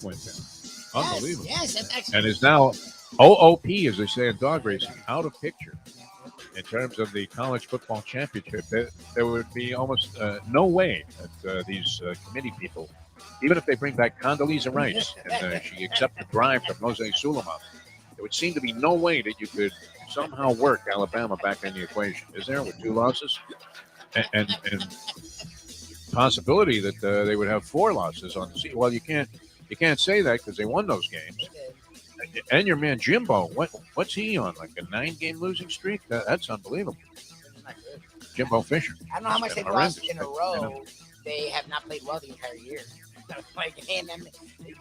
went down. Yes, Unbelievable. yes, that's actually. And is now OOP, as they say in dog racing, out of picture in terms of the college football championship. There would be almost no way that these committee people, even if they bring back Condoleezza Rice and she accepts the bribe from Jose Suleiman, there would seem to be no way that you could somehow work Alabama back in the equation. Is there with 2 losses? And possibility that they would have 4 losses on the season. Well, you can't say that because they won those games. And your man Jimbo, what's he on? Like a 9-game losing streak? That's unbelievable. Jimbo Fisher. I don't know how much they've lost in a row. They have not played well the entire year. Like, and then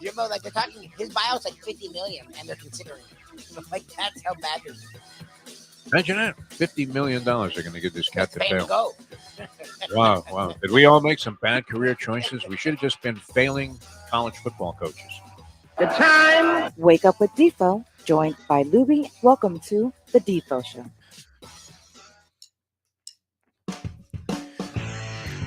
Jimbo, like, they're talking, his buyouts like $50 million, and they're considering it. Like, that's how bad this is. Imagine that. $50 million they're going to give this cat to fail. Go. Wow. Did we all make some bad career choices? We should have just been failing college football coaches. The time. Wake up with Defo, joined by Lubie. Welcome to the Defo Show.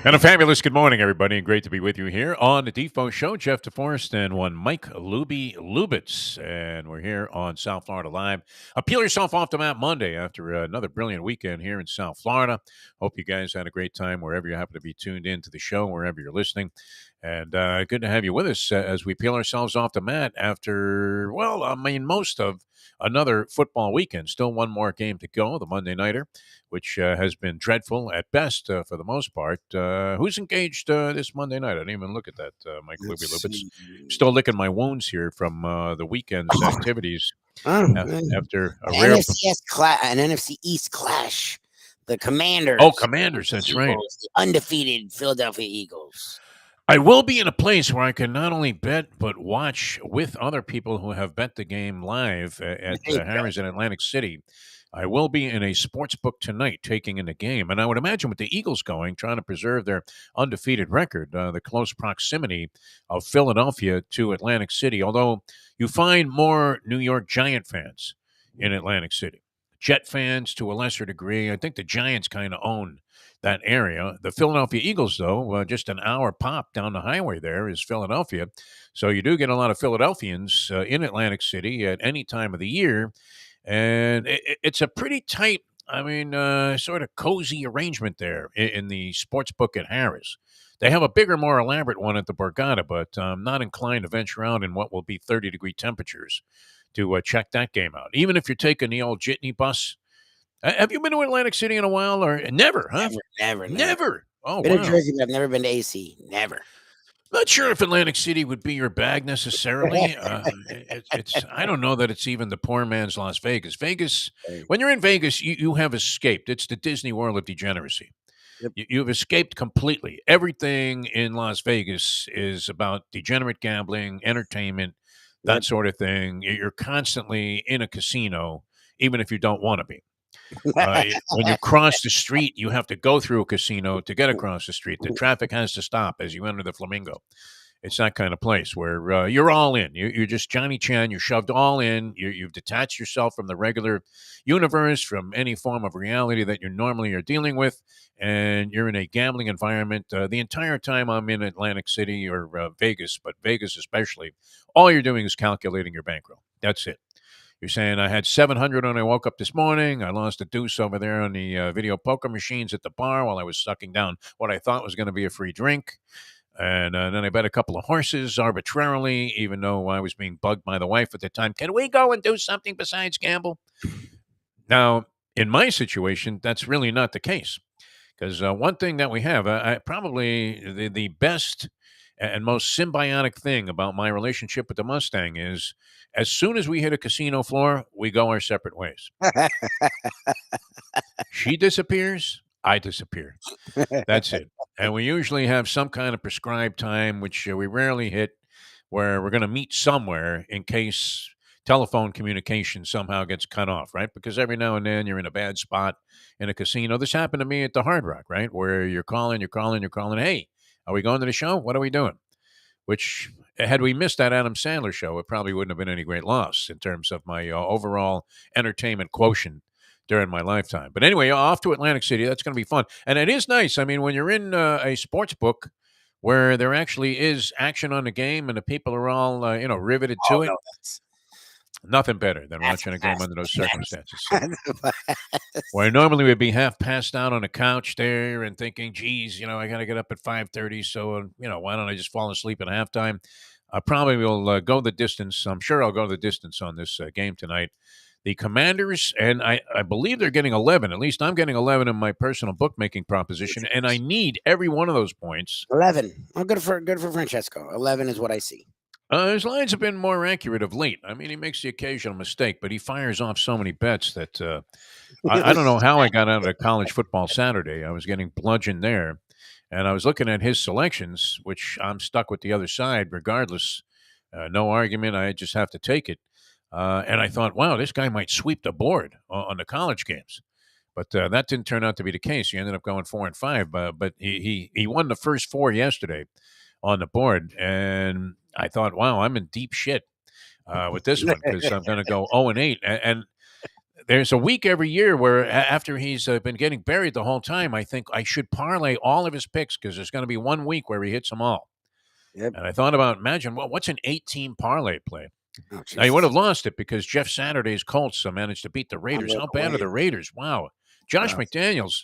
And a fabulous good morning, everybody, and great to be with you here on the Defo Show. Jeff DeForest and one Mike Lubie Lubitz, and we're here on South Florida Live. Peel yourself off the map Monday after another brilliant weekend here in South Florida. Hope you guys had a great time wherever you happen to be tuned in to the show, wherever you're listening. And good to have you with us as we peel ourselves off the mat after, well, I mean, most of another football weekend. Still one more game to go, the Monday Nighter, which has been dreadful at best for the most part. Who's engaged this Monday night? I didn't even look at that, Mike Lubie Lubitz. Still licking my wounds here from the weekend's activities after a rare... An NFC East clash. The Commanders. Oh, Commanders, that's right. The undefeated Philadelphia Eagles. I will be in a place where I can not only bet, but watch with other people who have bet the game live at Harrah's in Atlantic City. I will be in a sports book tonight taking in the game. And I would imagine with the Eagles going, trying to preserve their undefeated record, the close proximity of Philadelphia to Atlantic City, although you find more New York Giant fans in Atlantic City. Jet fans to a lesser degree. I think the Giants kind of own that area. The Philadelphia Eagles, though, just an hour pop down the highway there is Philadelphia. So you do get a lot of Philadelphians in Atlantic City at any time of the year. And it's a pretty tight, sort of cozy arrangement there in the sports book at Harrah's. They have a bigger, more elaborate one at the Borgata, but I'm not inclined to venture out in what will be 30-degree temperatures to check that game out. Even if you're taking the old jitney bus. Have you been to Atlantic City in a while, or never? Huh? Never. Oh, been wow. to Jersey, but I've never been to AC. Never. Not sure if Atlantic City would be your bag necessarily. I don't know that it's even the poor man's Las Vegas. Vegas, when you're in Vegas, you have escaped. It's the Disney World of degeneracy. Yep. You've escaped completely. Everything in Las Vegas is about degenerate gambling, entertainment, that sort of thing. You're constantly in a casino, even if you don't want to be. When you cross the street, you have to go through a casino to get across the street. The traffic has to stop as you enter the Flamingo. It's that kind of place where you're all in. You're just Johnny Chan. You're shoved all in. You've detached yourself from the regular universe, from any form of reality that you normally are dealing with, and you're in a gambling environment. The entire time I'm in Atlantic City or Vegas, but Vegas especially, all you're doing is calculating your bankroll. That's it. You're saying, I had 700 when I woke up this morning. I lost a deuce over there on the video poker machines at the bar while I was sucking down what I thought was going to be a free drink. And then I bet a couple of horses arbitrarily, even though I was being bugged by the wife at the time. Can we go and do something besides gamble? Now, in my situation, that's really not the case. Because one thing that we have, probably the best and most symbiotic thing about my relationship with the Mustang is as soon as we hit a casino floor, we go our separate ways. She disappears, I disappear. That's it. And we usually have some kind of prescribed time, which we rarely hit, where we're going to meet somewhere in case telephone communication somehow gets cut off, right? Because every now and then you're in a bad spot in a casino. This happened to me at the Hard Rock, right? Where you're calling. Hey, are we going to the show? What are we doing? Which, had we missed that Adam Sandler show, it probably wouldn't have been any great loss in terms of my overall entertainment quotient during my lifetime. But anyway, off to Atlantic City. That's going to be fun. And it is nice. I mean, when you're in a sports book where there actually is action on the game and the people are all riveted to it. No, Nothing better than that's watching a the game best. under those Yes. circumstances. So, That's the best. where normally we'd be half passed out on the couch there and thinking, geez, I got to get up at 5:30. So, why don't I just fall asleep at halftime? I probably will go the distance. I'm sure I'll go the distance on this game tonight. The Commanders, and I believe they're getting 11. At least I'm getting 11 in my personal bookmaking proposition, and I need every one of those points. 11. Oh, good for Francesco. 11 is what I see. His lines have been more accurate of late. I mean, he makes the occasional mistake, but he fires off so many bets that I don't know how I got out of college football Saturday. I was getting bludgeoned there, and I was looking at his selections, which I'm stuck with the other side regardless. No argument. I just have to take it. And I thought, wow, this guy might sweep the board on the college games. But that didn't turn out to be the case. He ended up going 4-5, but he won the first 4 yesterday on the board. And I thought, wow, I'm in deep shit with this one because I'm going to go 0-8. And there's a week every year where after he's been getting buried the whole time, I think I should parlay all of his picks because there's going to be 1 week where he hits them all. Yep. And I thought about, imagine, what's an 8-team parlay play? Oh, Now, he would have lost it because Jeff Saturday's Colts managed to beat the Raiders. How bad are the Raiders? Wow. Josh McDaniels,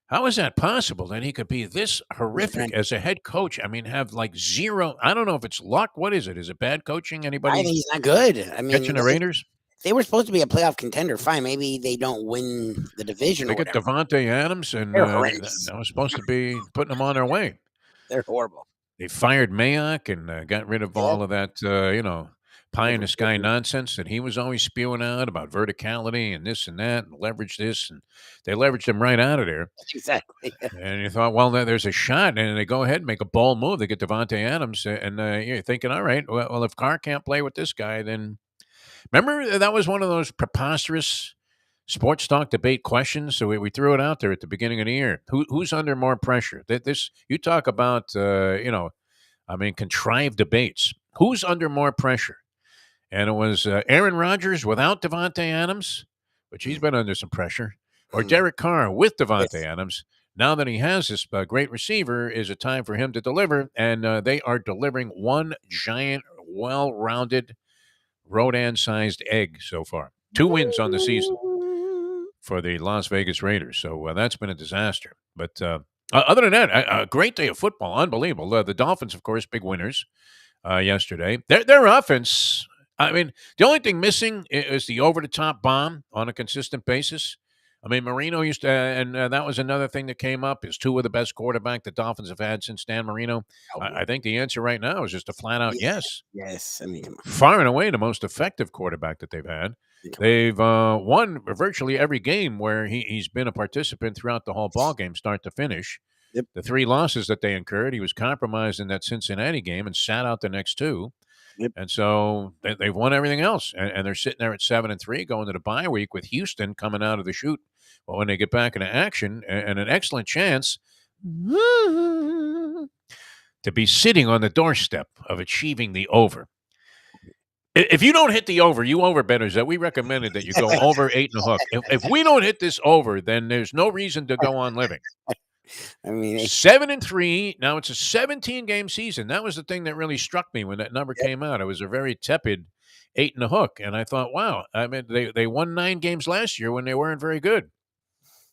how is that possible that he could be this horrific as a head coach? I mean, have like zero. I don't know if it's luck. What is it? Is it bad coaching? Anybody? I think he's not good. I mean, catching the Raiders? They were supposed to be a playoff contender. Fine, maybe they don't win the division. They or get whatever. Devontae Adams, and They're that horrendous. was supposed to be putting them on their way. They're horrible. They fired Mayock and got rid of all of that, pie in the sky nonsense that he was always spewing out about verticality and this and that and leverage this. And they leveraged him right out of there. Exactly. And you thought, well, there's a shot. And they go ahead and make a bold move. They get Devontae Adams. And you're thinking, all right, well, if Carr can't play with this guy, then remember that was one of those preposterous sports talk debate questions. So we threw it out there at the beginning of the year. Who's under more pressure? This you talk about, contrived debates. Who's under more pressure? And it was Aaron Rodgers without Devontae Adams, which he's been under some pressure, or Derek Carr with Devontae Adams. Now that he has this great receiver, is it time for him to deliver? And they are delivering one giant, well-rounded, Rodan-sized egg so far. 2 wins on the season for the Las Vegas Raiders. So that's been a disaster. But other than that, a great day of football. Unbelievable. The Dolphins, of course, big winners yesterday. Their offense, I mean, the only thing missing is the over-the-top bomb on a consistent basis. I mean, Marino used to, and that was another thing that came up, is Tua the best quarterback the Dolphins have had since Dan Marino. I think the answer right now is just a flat-out yes. Yes. I mean, far and away the most effective quarterback that they've had. They've won virtually every game where he's been a participant throughout the whole ball game, start to finish. Yep. The 3 losses that they incurred, he was compromised in that Cincinnati game and sat out the next 2. Yep. And so they've won everything else, and they're sitting there at 7-3, going to the bye week with Houston coming out of the chute. But when they get back into action, and an excellent chance to be sitting on the doorstep of achieving the over. If you don't hit the over, you over bettors, that we recommended that you go over 8 and a hook. If we don't hit this over, then there's no reason to go on living. I mean, 7-3. Now it's a 17-game season. That was the thing that really struck me when that number came out. It was a very tepid 8 and a hook, and I thought, wow. I mean, they won 9 games last year when they weren't very good.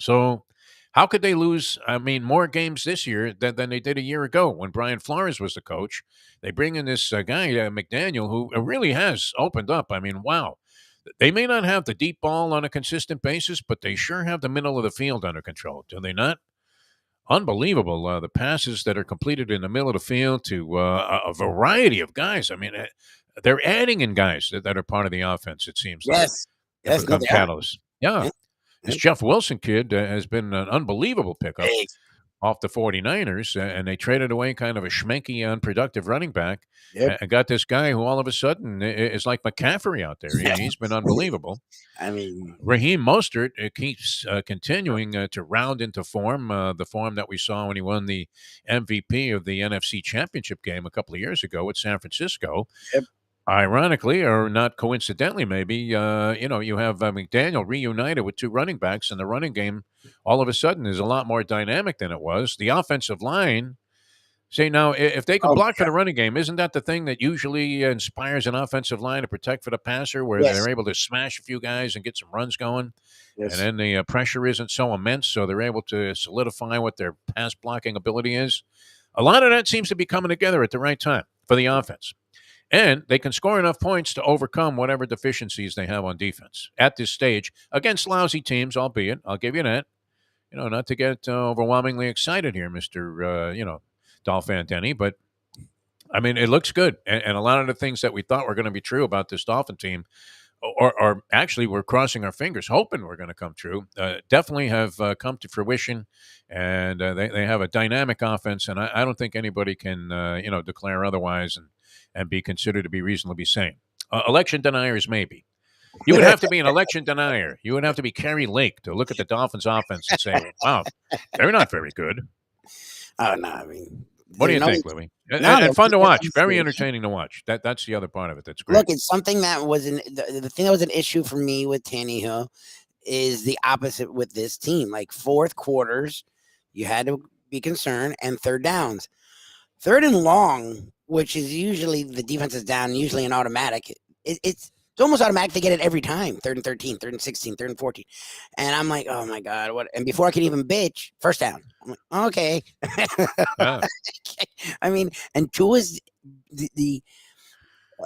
So how could they lose, more games this year than they did a year ago when Brian Flores was the coach? They bring in this guy, McDaniel, who really has opened up. I mean, wow. They may not have the deep ball on a consistent basis, but they sure have the middle of the field under control, do they not? Unbelievable. The passes that are completed in the middle of the field to a variety of guys. I mean, they're adding in guys that are part of the offense, it seems. yes. Like, Yes. become catalysts. Yeah. This Jeff Wilson kid has been an unbelievable pickup off the 49ers, and they traded away kind of a schmenky, unproductive running back and got this guy who all of a sudden is like McCaffrey out there. He's been unbelievable. I mean, Raheem Mostert keeps continuing to round into form, the form that we saw when he won the MVP of the NFC Championship game a couple of years ago at San Francisco. Yep. Ironically, or not coincidentally, maybe, you have McDaniel reunited with 2 running backs, and the running game all of a sudden is a lot more dynamic than it was. The offensive line, See, now, if they can Oh, block for the running game, isn't that the thing that usually inspires an offensive line to protect for the passer, where yes, they're able to smash a few guys and get some runs going? And yes. then the pressure isn't so immense, so they're able to solidify what their pass blocking ability is. A lot of that seems to be coming together at the right time for the offense. And they can score enough points to overcome whatever deficiencies they have on defense at this stage against lousy teams, albeit, I'll give you that. Not to get overwhelmingly excited here, Mr. Dolphin Denny, but I mean, it looks good. And a lot of the things that we thought were going to be true about this Dolphin team, or actually we're crossing our fingers, hoping were going to come true, definitely have come to fruition. And they have a dynamic offense, and I don't think anybody can, declare otherwise and be considered to be reasonably sane. Election deniers, maybe. You would have to be an election denier. You would have to be Kerry Lake to look at the Dolphins' offense and say, wow, they're not very good. Oh no, I mean, What do you no, think, Louie? no, And fun to watch. it's- Very entertaining to watch. That's the other part of it. That's great. Look, it's something that was the thing that was an issue for me with Tannehill is the opposite with this team. Like fourth quarters, you had to be concerned, and third downs, third and long, which is usually the defense is down, usually an automatic. It's almost automatic. They get it every time. 3rd and 13, 3rd and 16, 3rd and 14. And I'm like, oh my God, what? And before I could even bitch, first down. I'm like, okay. Yeah. I mean, and two is the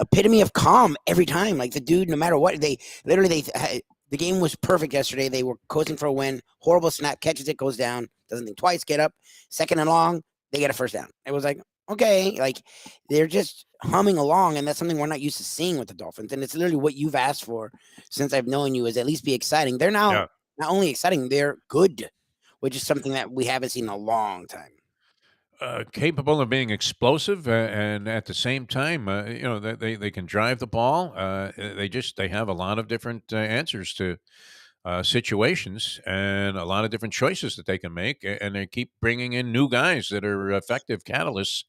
epitome of calm every time. Like the dude, no matter what, the game was perfect yesterday. They were coasting for a win. Horrible snap, catches it, goes down, doesn't think twice, get up. 2nd and long, they get a first down. It was like, okay, like they're just humming along, and that's something we're not used to seeing with the Dolphins. And it's literally what you've asked for since I've known you, is at least be exciting. They're now not only exciting, they're good, which is something that we haven't seen in a long time. Capable of being explosive, and at the same time, they can drive the ball. They have a lot of different answers to situations, and a lot of different choices that they can make, and they keep bringing in new guys that are effective catalysts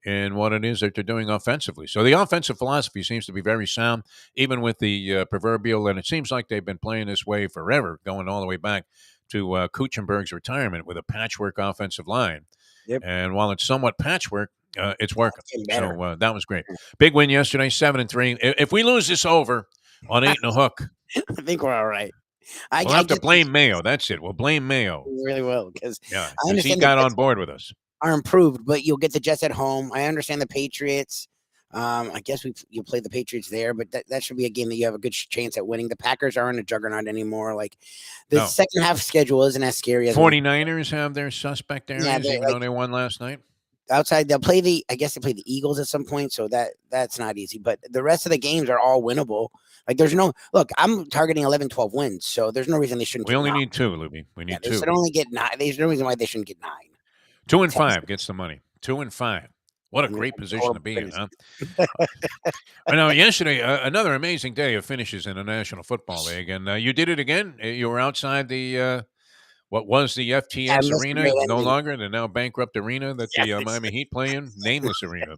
in what it is that they're doing offensively. So the offensive philosophy seems to be very sound, even with the proverbial, and it seems like they've been playing this way forever, going all the way back to Kuchenberg's retirement with a patchwork offensive line. Yep. And while it's somewhat patchwork, it's working. Better. So that was great. Big win yesterday, 7-3. If we lose this over on 8 and a hook, I think we're all right. We'll have to blame Mayo. That's it. We'll blame Mayo. We really will, because Yeah, I understand he got on board with us. Are improved, but you'll get the Jets at home. I understand the Patriots. I guess you play the Patriots there, but that should be a game that you have a good chance at winning. The Packers aren't a juggernaut anymore. Like the second half schedule isn't as scary as 49ers have their suspect areas, even though they won last night. Outside, they'll play they play the Eagles at some point, so that's not easy. But the rest of the games are all winnable. Like there's no look. I'm targeting 11, 12 wins, so there's no reason they shouldn't. We only need 2, Lubie. We need 2. They should only get 9. There's no reason why they shouldn't get 9. 2 and 5 gets the money. 2 and 5. What a great position to be in, huh? Now, yesterday, another amazing day of finishes in the National Football League, and you did it again. You were outside the what was the FTX arena, no longer the now bankrupt arena that the Miami Heat play in, nameless arena.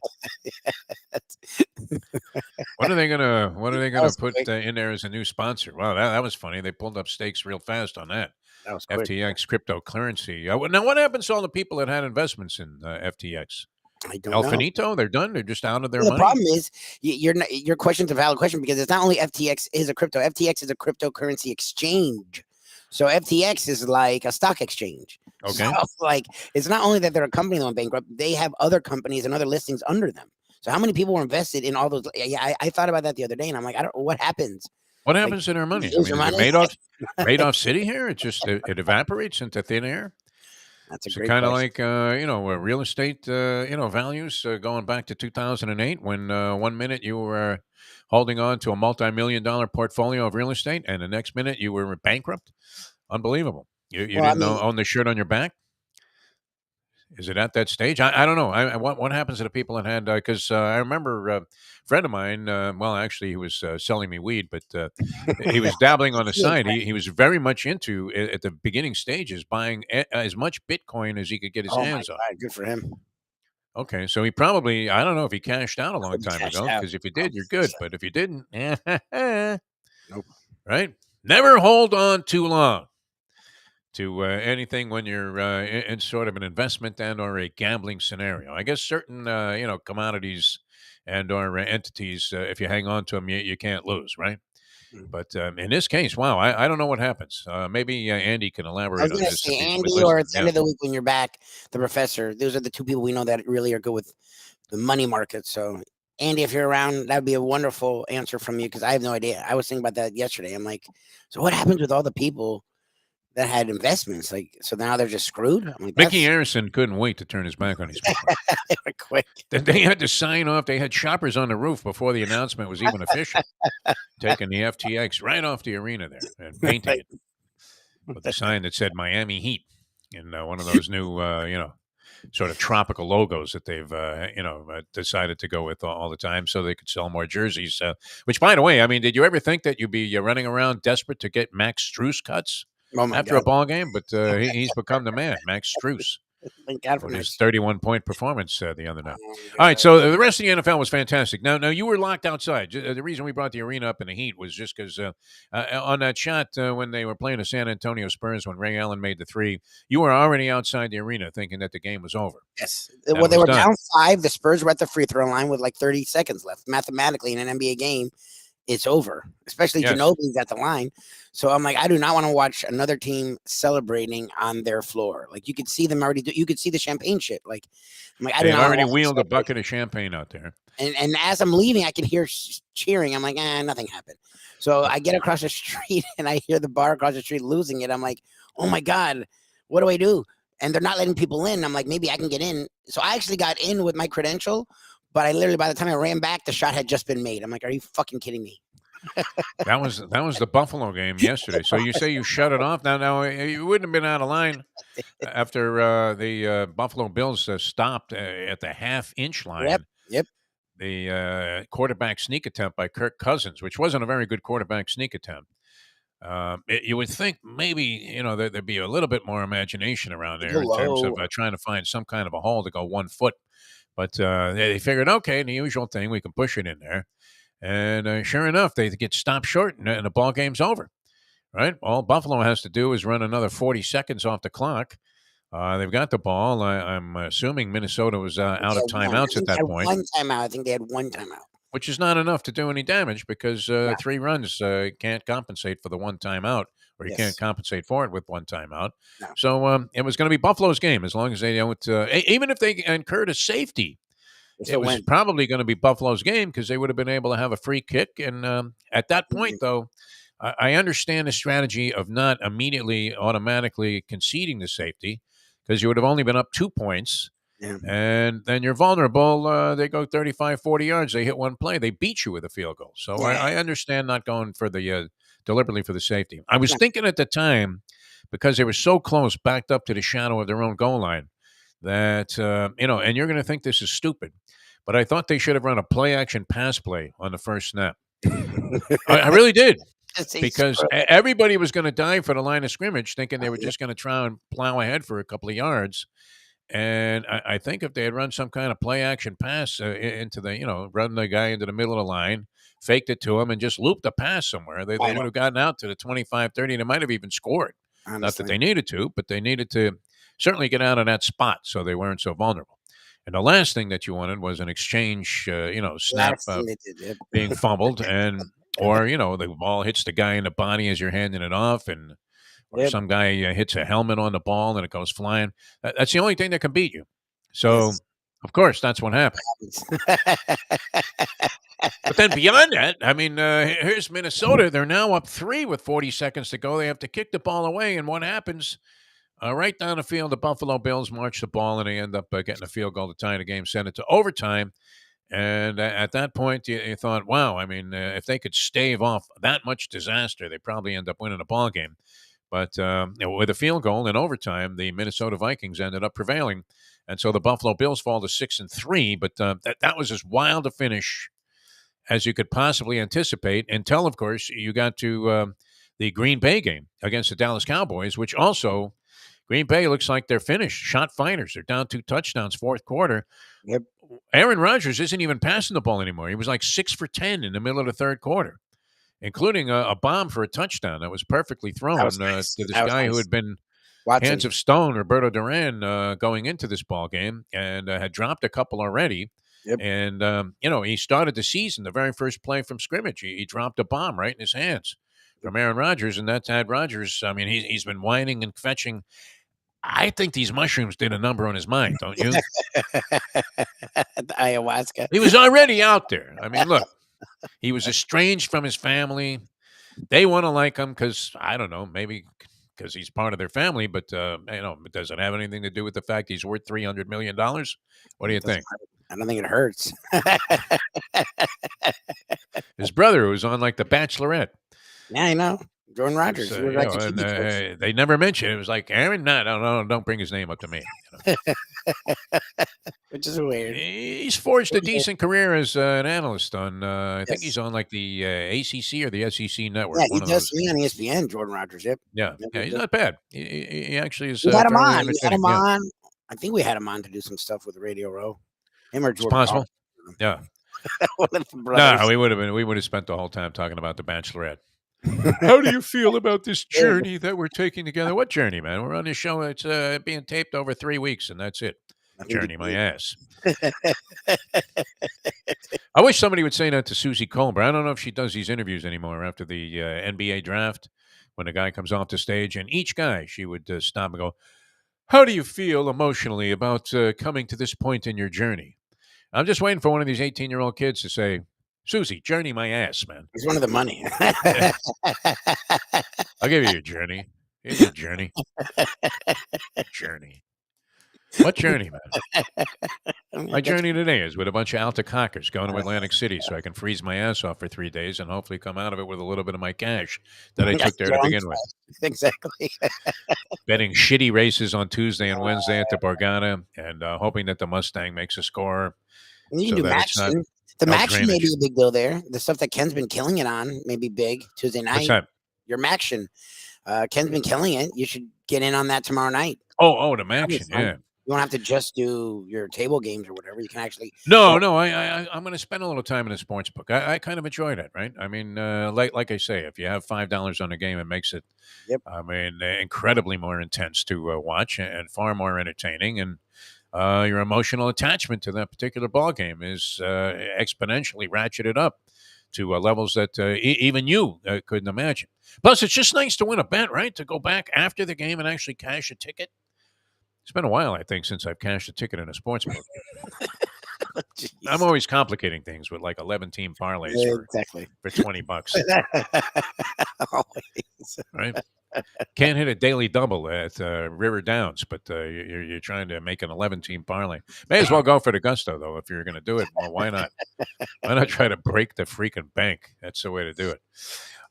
What are they gonna put in there as a new sponsor? Wow, that was funny. They pulled up stakes real fast on that. That was FTX cryptocurrency. Now, what happens to all the people that had investments in FTX? I don't El know. Finito, they're done. They're just out of their The money. problem is your question's a valid question, because it's not only FTX is a crypto. FTX is a cryptocurrency exchange. So FTX is like a stock exchange. Okay. So, like, it's not only that they're a company that went bankrupt, they have other companies and other listings under them. So how many people were invested in all those? Yeah, I thought about that the other day, and I'm like, what happens? What happens to their money? I mean, is Madoff City here? It just it evaporates into thin air. That's a It's great kind of question. like real estate values going back to 2008, when 1 minute you were holding on to a multi-million-dollar portfolio of real estate, and the next minute you were bankrupt. Unbelievable. You didn't own the shirt on your back. Is it at that stage? I don't know. What happens to the people that had? Because I remember a friend of mine. Well, actually, he was selling me weed, but he was dabbling on the side. He was very much into at the beginning stages buying as much Bitcoin as he could get his hands on. Good for him. Okay, so he probably, I don't know if he cashed out a long time ago, because if you did, you're good. But if you didn't, nope. Right? Never hold on too long. to anything when you're in sort of an investment and or a gambling scenario. I guess certain commodities and or entities, if you hang on to them, you can't lose, right? But in this case, wow, I don't know what happens. Maybe Andy can I elaborate was on gonna this if say he's Andy, or listening. at the end of the week when you're back, the professor. Those are the two people we know that really are good with the money market. So, Andy, if you're around, that'd be a wonderful answer from you because I have no idea. I was thinking about that yesterday. I'm like, so what happens with all the people that had investments? Like, so now they're just screwed. I'm like, Mickey that's Harrison couldn't wait to turn his back on his people. they were quick. They had to sign off. They had shoppers on the roof before the announcement was even official, taking the FTX right off the arena there and painting it with a sign that said Miami Heat in one of those new, sort of tropical logos that they've, decided to go with all the time so they could sell more jerseys. Which, by the way, I mean, did you ever think that you'd be running around desperate to get Max Strus cuts Oh my after a god! ball game? But he's become the man, Max Strus. Thank God for With his Max. 31-point performance the other night. Oh, All right, so the rest of the NFL was fantastic. Now you were locked outside. The reason we brought the arena up in the heat was just because on that shot when they were playing the San Antonio Spurs, when Ray Allen made the three, you were already outside the arena thinking that the game was over. yes. That Well, they was were done. down 5. The Spurs were at the free throw line with like 30 seconds left. Mathematically, in an NBA game, it's over. Especially Yes. Ginobili's at the line. So I'm like, I do not want to watch another team celebrating on their floor. Like you could see them already. You could see the champagne shit. Like I'm like, I do They had not already wanna watch wheeled a them bucket of champagne out there. And as I'm leaving, I can hear cheering. I'm like, nothing happened. So I get across the street and I hear the bar across the street losing it. I'm like, oh my God, what do I do? And they're not letting people in. I'm like, maybe I can get in. So I actually got in with my credential, but I literally, by the time I ran back, the shot had just been made. I'm like, are you fucking kidding me? That was the Buffalo game yesterday. So you say you shut it off. Now you wouldn't have been out of line after the Buffalo Bills stopped at the half-inch line. Yep. The quarterback sneak attempt by Kirk Cousins, which wasn't a very good quarterback sneak attempt. You would think maybe there'd be a little bit more imagination around there in terms of trying to find some kind of a hole to go 1 foot, but they figured, okay, the usual thing, we can push it in there, and sure enough, they get stopped short, and the ball game's over. Right, all Buffalo has to do is run another 40 seconds off the clock. They've got the ball. I'm assuming Minnesota was out of timeouts at that point. One timeout. I think they had one timeout. Which is not enough to do any damage because 3 runs can't compensate for the one timeout, or you can't compensate for it with one timeout. No. So it was going to be Buffalo's game as long as they don't, even if they incurred a safety, it was probably going to be Buffalo's game because they would have been able to have a free kick. And at that point, though, I understand the strategy of not immediately automatically conceding the safety because you would have only been up 2 points. Yeah. And then you're vulnerable. They go 35, 40 yards. They hit one play. They beat you with a field goal. So I understand not going for the deliberately for the safety. I was thinking at the time, because they were so close, backed up to the shadow of their own goal line, that, and you're going to think this is stupid, but I thought they should have run a play-action pass play on the first snap. I really did. Because everybody was going to dive for the line of scrimmage, thinking they were just going to try and plow ahead for a couple of yards. And I think if they had run some kind of play action pass into the, run the guy into the middle of the line, faked it to him, and just looped the pass somewhere, they would have gotten out to the 25, 30, and they might have even scored. Honestly. Not that they needed to, but they needed to certainly get out of that spot so they weren't so vulnerable. And the last thing that you wanted was an exchange, snap being fumbled, or the ball hits the guy in the body as you're handing it off, and or some guy hits a helmet on the ball and it goes flying. That's the only thing that can beat you. So, of course, that's what happened. But then beyond that, I mean, here's Minnesota. They're now up 3 with 40 seconds to go. They have to kick the ball away, and what happens? Right down the field, the Buffalo Bills march the ball, and they end up getting a field goal to tie the game, send it to overtime. And at that point, you thought, wow, I mean, if they could stave off that much disaster, they probably end up winning a ball game. But with a field goal in overtime, the Minnesota Vikings ended up prevailing. And so the Buffalo Bills fall to 6-3. But that was as wild a finish as you could possibly anticipate until, of course, you got to the Green Bay game against the Dallas Cowboys, which also Green Bay looks like they're finished. Shot fighters. They're down 2 touchdowns, fourth quarter. Yep. Aaron Rodgers isn't even passing the ball anymore. He was like 6 for 10 in the middle of the third quarter, including a bomb for a touchdown that was perfectly thrown to this guy who had been Watson. Hands of Stone, Roberto Duran, going into this ball game, and had dropped a couple already. Yep. And he started the season, the very first play from scrimmage, he dropped a bomb right in his hands from Aaron Rodgers, and that's had Rodgers. I mean, he's been whining and fetching. I think these mushrooms did a number on his mind, don't you? The ayahuasca. He was already out there. I mean, look, he was estranged from his family. They want to like him because, I don't know, maybe because he's part of their family, but, does it have anything to do with the fact he's worth $300 million? What do you think? I don't think it hurts. His brother was on like The Bachelorette. Yeah, I know. Jordan Rodgers. They never mentioned it. It was like, Aaron, no, don't bring his name up to me. Which is weird. He's forged a decent career as an analyst on, I think he's on like the ACC or the SEC network. Yeah, he does me on ESPN, Jordan Rodgers. Yep. Yeah, he's not bad. He actually is. We had him on. Yeah. I think we had him on to do some stuff with Radio Row. Him or Jordan. It's possible. Yeah. No, we would have spent the whole time talking about The Bachelorette. How do you feel about this journey that we're taking together? What journey, man? We're on this show. It's being taped over 3 weeks, and that's it. Journey my ass. I wish somebody would say that to Susie Colbert. I don't know if she does these interviews anymore after the NBA draft, when a guy comes off the stage, and each guy she would stop and go, how do you feel emotionally about coming to this point in your journey? I'm just waiting for one of these 18-year-old kids to say, Susie, journey my ass, man. He's one of the money. I'll give you your journey. Here's your journey. Journey. What journey, man? My journey today is with a bunch of Alta cockers going to Atlantic City so I can freeze my ass off for 3 days and hopefully come out of it with a little bit of my cash that I took there to begin with. Exactly. Betting shitty races on Tuesday and Wednesday at the Borgata and hoping that the Mustang makes a score. And you can do matching. The Maction may be a big deal there. The stuff that Ken's been killing it on may be big Tuesday night. What's that? Your Maction. Ken's been killing it. You should get in on that tomorrow night. Oh, the Maction, yeah. You don't have to just do your table games or whatever. You can actually. No. I'm going to spend a little time in the sports book. I kind of enjoy that, right? I mean, like I say, if you have $5 on a game, it makes it, incredibly more intense to watch and far more entertaining. And your emotional attachment to that particular ball game is exponentially ratcheted up to levels that even you couldn't imagine. Plus, it's just nice to win a bet, right? To go back after the game and actually cash a ticket. It's been a while, I think, since I've cashed a ticket in a sports book. I'm always complicating things with like 11-team parlays for $20. Always. Right? Can't hit a daily double at River Downs, but you're trying to make an 11-team parlay. May as well go for the gusto, though, if you're going to do it. Well, why not? Why not try to break the freaking bank? That's the way to do it.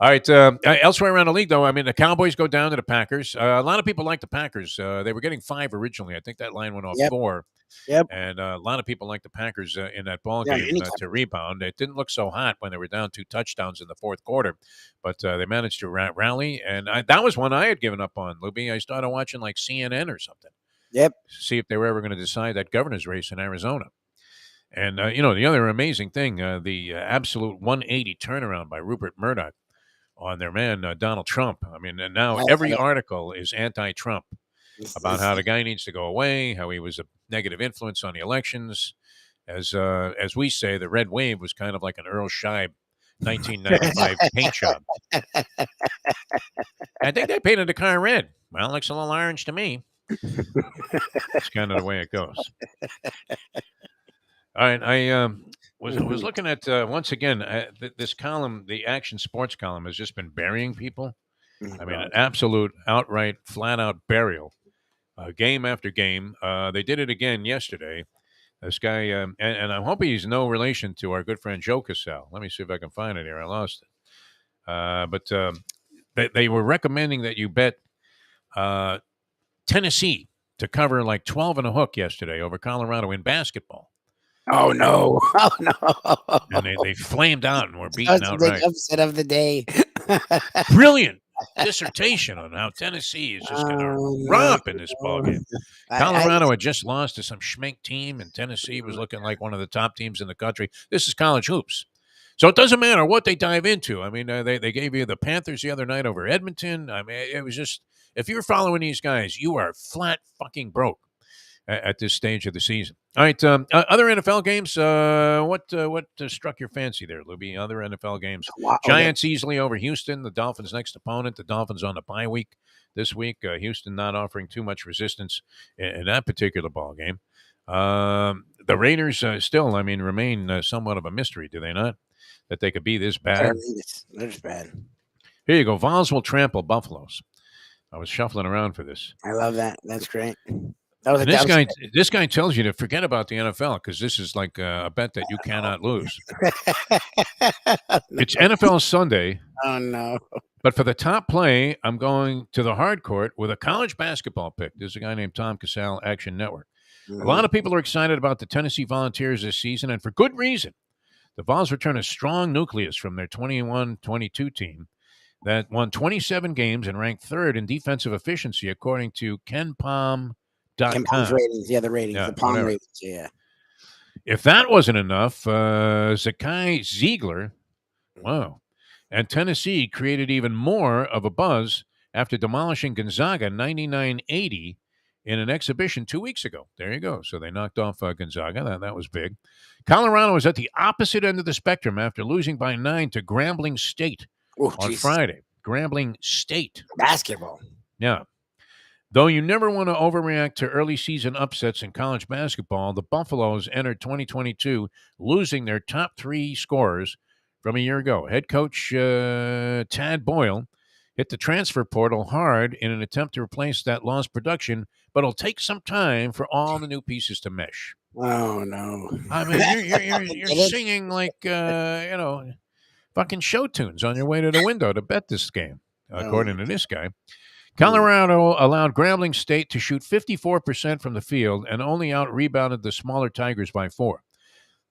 All right. Elsewhere around the league, though, I mean, the Cowboys go down to the Packers. A lot of people like the Packers. They were getting 5 originally. I think that line went off 4. Yep. And a lot of people like the Packers in that ball game to rebound. It didn't look so hot when they were down 2 touchdowns in the fourth quarter, but they managed to rally. And that was one I had given up on, Lubie. I started watching like CNN or something. Yep. See if they were ever going to decide that governor's race in Arizona. And, the other amazing thing, the absolute 180 turnaround by Rupert Murdoch on their man, Donald Trump. I mean, and now every article is anti-Trump about how the guy needs to go away, how he was a negative influence on the elections. As we say, the red wave was kind of like an Earl Scheib 1995 paint job. I think they painted the car red. Well, it looks a little orange to me. It's kind of the way it goes. All right, I was looking at once again this column, the Action Sports column, has just been burying people. I mean, an absolute, outright, flat-out burial, game after game. They did it again yesterday. This guy, and I'm hoping he's no relation to our good friend Joe Cassell. Let me see if I can find it here. I lost it. But they were recommending that you bet Tennessee to cover like 12 and a hook yesterday over Colorado in basketball. Oh, no. Oh, no. And they flamed out and were beaten outright. The upset of the day. Brilliant dissertation on how Tennessee is just going to romp in this ballgame. Colorado had just lost to some schmink team, and Tennessee was looking like one of the top teams in the country. This is college hoops. So it doesn't matter what they dive into. I mean, they gave you the Panthers the other night over Edmonton. I mean, it was just If you're following these guys, you are flat fucking broke at this stage of the season. All right, other NFL games. What struck your fancy there, Lubie? Other NFL games. Wow, Giants easily over Houston. The Dolphins' next opponent. The Dolphins on the bye week this week. Houston not offering too much resistance in that particular ball game. The Raiders still, remain somewhat of a mystery, do they not? That they could be this bad. They're just bad. Here you go. Vols will trample Buffaloes. I was shuffling around for this. I love that. That's great. This guy tells you to forget about the NFL because this is like a bet that you cannot lose. It's NFL Sunday. Oh, no. But for the top play, I'm going to the hard court with a college basketball pick. There's a guy named Tom Casale, Action Network. A lot of people are excited about the Tennessee Volunteers this season, and for good reason. The Vols return a strong nucleus from their 21-22 team that won 27 games and ranked third in defensive efficiency, according to KenPom.com. Ratings. Yeah, the ratings. Yeah, the Palm whatever. ratings. Yeah. If that wasn't enough, Zakai Ziegler, wow, and Tennessee created even more of a buzz after demolishing Gonzaga 99-80 in an exhibition 2 weeks ago. There you go. So they knocked off Gonzaga. That was big. Colorado was at the opposite end of the spectrum after losing by 9 to Grambling State on Friday. Grambling State. Basketball. Yeah. Though you never want to overreact to early season upsets in college basketball, the Buffaloes entered 2022 losing their top 3 scorers from a year ago. Head coach Tad Boyle hit the transfer portal hard in an attempt to replace that lost production, but it'll take some time for all the new pieces to mesh. Oh, no. I mean, you're singing like, fucking show tunes on your way to the window to bet this game, according to this guy. Colorado allowed Grambling State to shoot 54% from the field and only out-rebounded the smaller Tigers by 4.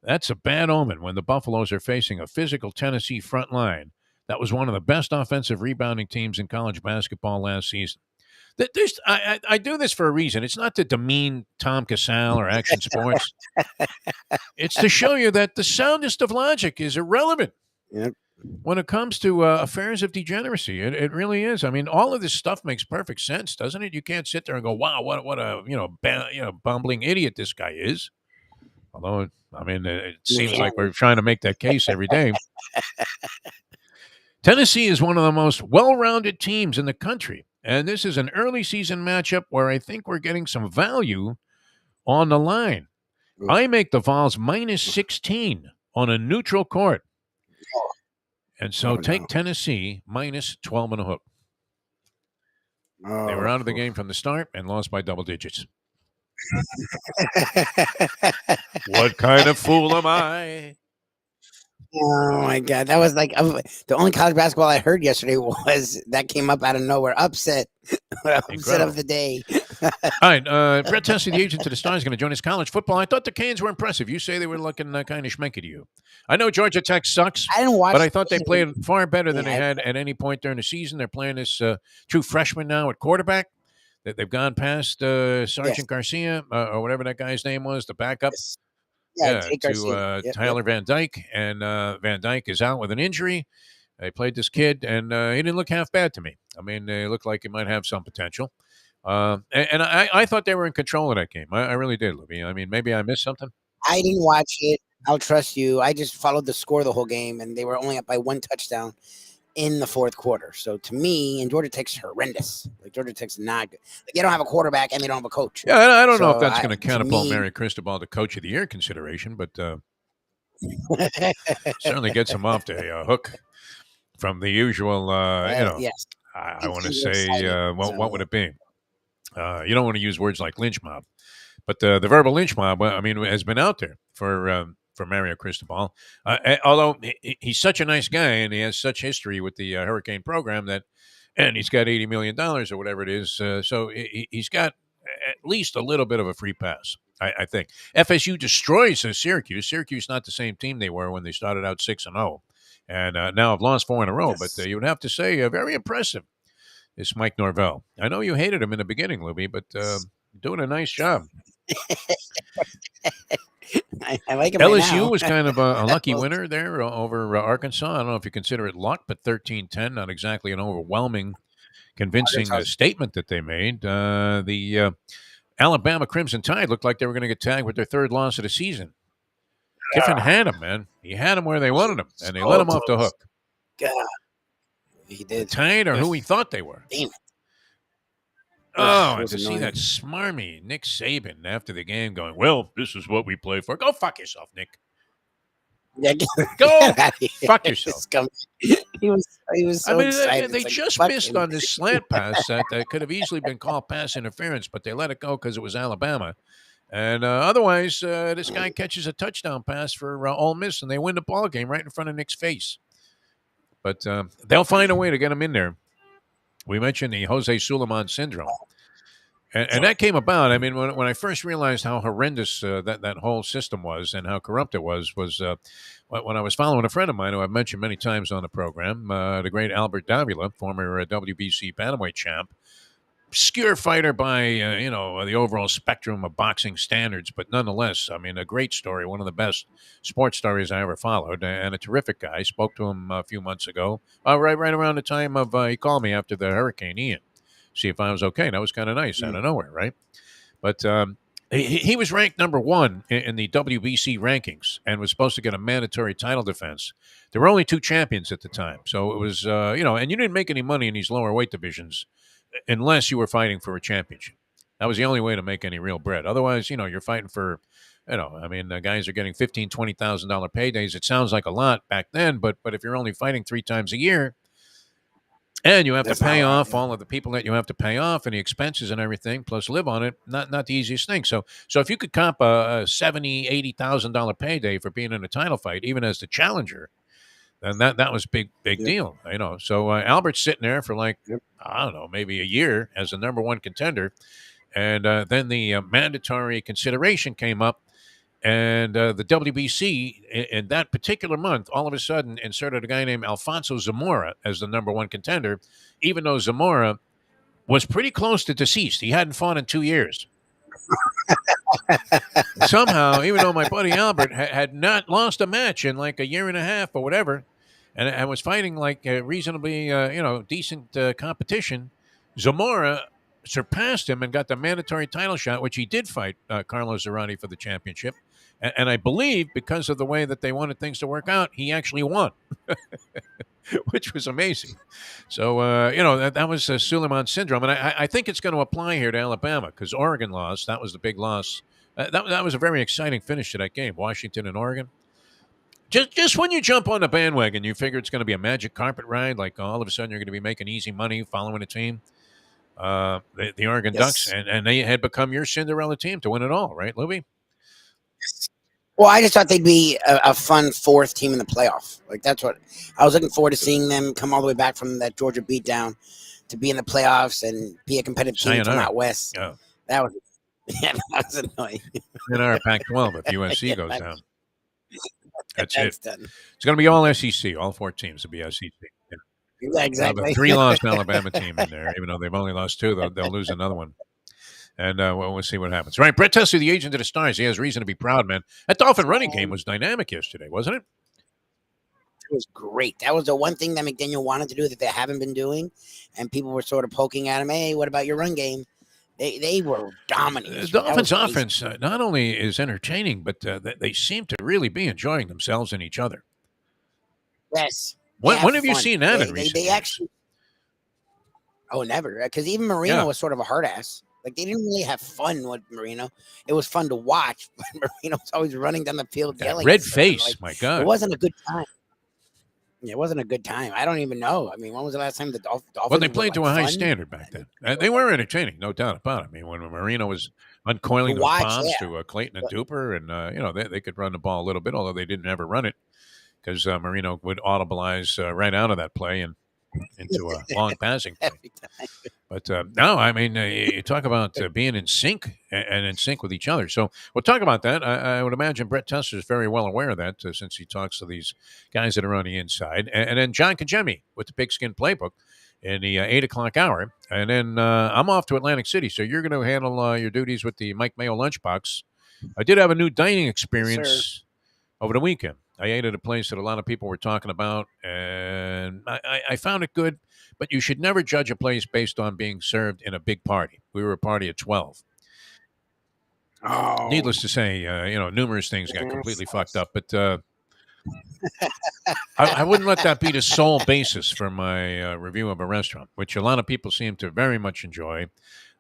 That's a bad omen when the Buffaloes are facing a physical Tennessee front line that was one of the best offensive rebounding teams in college basketball last season. I do this for a reason. It's not to demean Tom Casale or Action Sports. It's to show you that the soundest of logic is irrelevant. Yep. When it comes to affairs of degeneracy. It really is. I mean, all of this stuff makes perfect sense, doesn't it? You can't sit there and go, "Wow, what a bumbling idiot this guy is." Although, it seems like we're trying to make that case every day. Tennessee is one of the most well-rounded teams in the country, and this is an early season matchup where I think we're getting some value on the line. I make the Vols minus 16 on a neutral court. And so take Tennessee minus 12 and a hook. They were out of the game from the start and lost by double digits. What kind of fool am I? Oh, my God. That was like the only college basketball I heard yesterday was that came up out of nowhere. Upset of the day. All right. Brett Tessie, the agent to the Stars, is going to join us. College football. I thought the Canes were impressive. You say they were looking kind of schmenky to you. I know Georgia Tech sucks, I didn't watch, but I thought they played far better than they had at any point during the season. They're playing this true freshman now at quarterback. They've gone past Sergeant Garcia or whatever that guy's name was, the backup. To Tyler Van Dyke, and Van Dyke is out with an injury. They played this kid, and he didn't look half bad to me. I mean, they looked like he might have some potential. And I thought they were in control of that game. I really did, Lubie. I mean, maybe I missed something. I didn't watch it. I'll trust you. I just followed the score the whole game, and they were only up by 1 touchdown in the fourth quarter. So to me, and Georgia Tech's horrendous. Like Georgia Tech's not good. Like, they don't have a quarterback and they don't have a coach. Yeah, I don't know if that's going to catapult Mary Cristobal to Coach of the Year consideration, but certainly gets him off the hook from the usual. Yes. I want to say, what would it be? You don't want to use words like lynch mob, but the verbal lynch mob, has been out there for Mario Cristobal. Although he's such a nice guy and he has such history with the Hurricane program and he's got $80 million or whatever it is. So he's got at least a little bit of a free pass, I think. FSU destroys Syracuse. Syracuse not the same team they were when they started out 6-0. And now have lost 4 in a row. Yes. But you would have to say very impressive is Mike Norvell. I know you hated him in the beginning, Lubie, but doing a nice job. I like him. LSU right was kind of a lucky winner there over Arkansas. I don't know if you consider it luck, but 13-10, not exactly an overwhelming convincing statement that they made. The Alabama Crimson Tide looked like they were going to get tagged with their third loss of the season. Kiffin had them, man. He had them where they wanted them, and they let him off the hook. God, he did. The Tide are who we thought they were. Damn it. Oh, and to see that smarmy Nick Saban after the game going, well, this is what we play for. Go fuck yourself, Nick. Go fuck yourself. He was so excited. They just missed on this slant pass that could have easily been called pass interference, but they let it go because it was Alabama. And otherwise, this guy catches a touchdown pass for Ole Miss, and they win the ball game right in front of Nick's face. But they'll find a way to get him in there. We mentioned the Jose Suleiman syndrome. And that came about. I mean, when I first realized how horrendous that whole system was and how corrupt it was when I was following a friend of mine who I've mentioned many times on the program, the great Albert Davila, former WBC bantamweight champ, obscure fighter by the overall spectrum of boxing standards, but nonetheless, I mean, a great story, one of the best sports stories I ever followed, and a terrific guy. Spoke to him a few months ago, right around the time of he called me after the Hurricane Ian. See if I was okay. That was kind of nice out of nowhere, right? But he was ranked number 1 in the WBC rankings and was supposed to get a mandatory title defense. There were only 2 champions at the time. So it was, and you didn't make any money in these lower weight divisions unless you were fighting for a championship. That was the only way to make any real bread. Otherwise, you're fighting for, guys are getting $15,000, $20,000 paydays. It sounds like a lot back then, but if you're only fighting 3 times a year, and you have to pay off all of the people that you have to pay off and the expenses and everything, plus live on it. Not the easiest thing. So if you could comp a $70,000, $80,000 payday for being in a title fight, even as the challenger, then that was big deal. So Albert's sitting there for I don't know, maybe a year as the number 1 contender, and then the mandatory consideration came up. And the WBC in that particular month, all of a sudden, inserted a guy named Alfonso Zamora as the number 1 contender, even though Zamora was pretty close to deceased. He hadn't fought in 2 years. Somehow, even though my buddy Albert had not lost a match in like a year and a half or whatever, and was fighting like reasonably, decent competition, Zamora surpassed him and got the mandatory title shot, which he did fight Carlos Zarate for the championship. And I believe because of the way that they wanted things to work out, he actually won, which was amazing. So, that was Suleiman syndrome. And I think it's going to apply here to Alabama because Oregon lost. That was the big loss. That was a very exciting finish to that game, Washington and Oregon. Just when you jump on the bandwagon, you figure it's going to be a magic carpet ride, like all of a sudden you're going to be making easy money following a team. The Oregon Ducks, and they had become your Cinderella team to win it all, right, Lubie? Well, I just thought they'd be a fun 4th team in the playoff. Like, that's what I was looking forward to, seeing them come all the way back from that Georgia beatdown to be in the playoffs and be a competitive team from out west. Yeah. That was annoying. In our Pac-12, if USC goes down. That's it. Done. It's going to be all SEC. All 4 teams will be SEC. Yeah, exactly. A 3-loss Alabama team in there, even though they've only lost 2, they'll lose another one. And we'll see what happens. Right, Brett Tesser, the agent of the Stars. He has reason to be proud, man. That Dolphin running game was dynamic yesterday, wasn't it? It was great. That was the one thing that McDaniel wanted to do that they haven't been doing, and people were sort of poking at him. Hey, what about your run game? They were dominating. The Dolphins' offense not only is entertaining, but they seem to really be enjoying themselves and each other. Yes. When have you seen that in recent years? They actually. Oh, never. Because even Marino was sort of a hard ass. Like, they didn't really have fun with Marino. It was fun to watch, but Marino was always running down the field yelling. Red face, my God. It wasn't a good time. Yeah, it wasn't a good time. I don't even know. I mean, when was the last time the Dolphins? Well, they played to a high standard back then. They were entertaining, no doubt about it. I mean, when Marino was uncoiling the bombs to Clayton and Duper, and they could run the ball a little bit, although they didn't ever run it because Marino would audibilize right out of that play and into a long passing play. But no, I mean, you talk about being in sync and in sync with each other. So we'll talk about that. I would imagine Brett Tesser is very well aware of that since he talks to these guys that are on the inside. And then John Congemi with the Pigskin Playbook in the 8 o'clock hour. And then I'm off to Atlantic City. So you're going to handle your duties with the Mike Mayo lunchbox. I did have a new dining experience over the weekend. I ate at a place that a lot of people were talking about, and I found it good. but you should never judge a place based on being served in a big party. We were a party of 12. Oh, Needless to say, numerous things got that completely fucked sucks. up, but I wouldn't let that be the sole basis for my review of a restaurant, which a lot of people seem to very much enjoy.